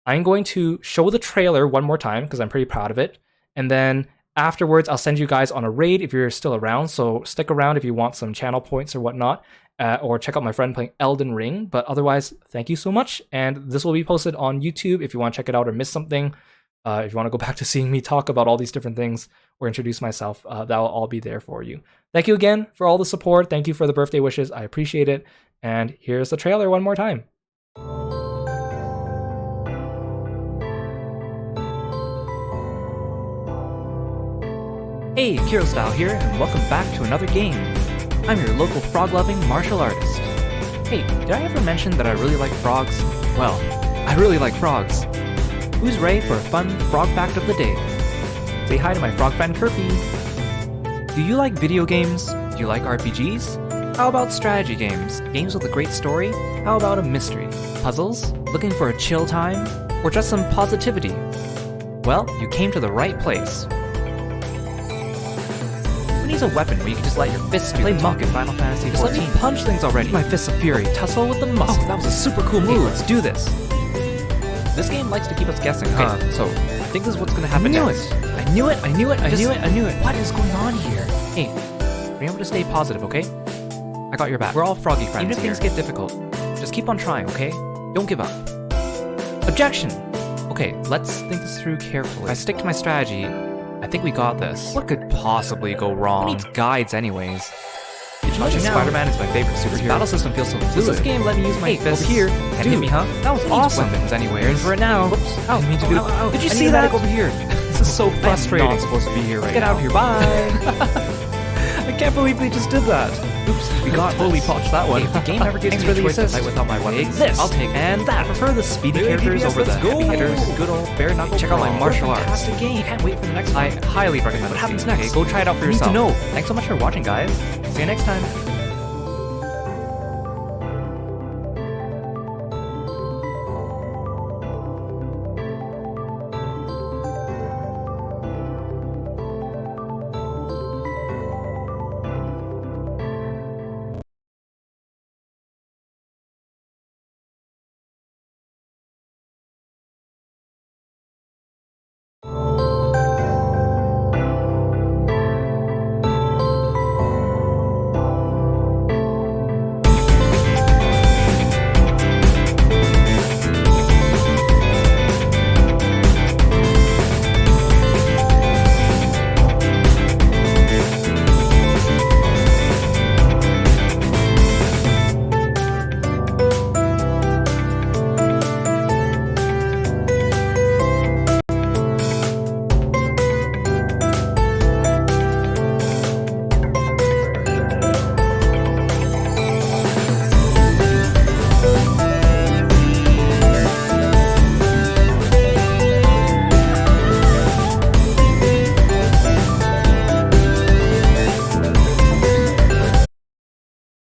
I'm going to show the trailer one more time because I'm pretty proud of it. And then afterwards, I'll send you guys on a raid if you're still around. So stick around if you want some channel points or whatnot, or check out my friend playing Elden Ring. But otherwise, thank you so much. And this will be posted on YouTube if you want to check it out or miss something. If you want to go back to seeing me talk about all these different things or introduce myself, that will all be there for you. Thank you again for all the support. Thank you for the birthday wishes. I appreciate it. And here's the trailer one more time. Hey, Kirostyle here, and welcome back to another game. I'm your local frog-loving martial artist. Hey, did I ever mention that I really like frogs? Well, I really like frogs. Who's ready for a fun frog fact of the day? Say hi to my frog friend Kirby. Do you like video games? Do you like RPGs? How about strategy games? Games with a great story? How about a mystery? Puzzles? Looking for a chill time? Or just some positivity? Well, you came to the right place. Who needs a weapon where you can just let your fists play Monk in Final Fantasy XIV? Just let me punch things already. My fists of fury, tussle with the muscle. Oh, that was a super cool move. Hey, let's do this. This game likes to keep us guessing, huh? So I think this is what's gonna happen next. I knew it. What is going on here? Hey, remember to stay positive, okay? I got your back. We're all froggy friends. Even if things get difficult, just keep on trying, okay? Don't give up. Objection! Okay, let's think this through carefully. If I stick to my strategy, I think we got this. What could possibly go wrong? Who needs guides anyways? Spider-Man is my favorite superhero. This battle system feels so fluid. Does this game let me use my fists? Here, can you hit me, huh? That was awesome. Weapons anywhere. In for it now. Whoops. Oh, I didn't mean to do. Did you see that over here? This is so frustrating. I'm not supposed to be here right now. Get out of here. Bye. I can't believe they just did that. Oops, we got totally botched that one. The game never gives Thanks me for a the choice to assist. fight without my weapons. Take this. I'll take and that. I prefer the speedy characters PBS, over the let's go. heavy hitters. Good old bare knuckle. Check out my brawl. martial arts. Fantastic game. Can't wait for the next one. I highly recommend What this happens game. next? Okay, go try it out for I need to yourself. know. Thanks so much for watching, guys. See you next time.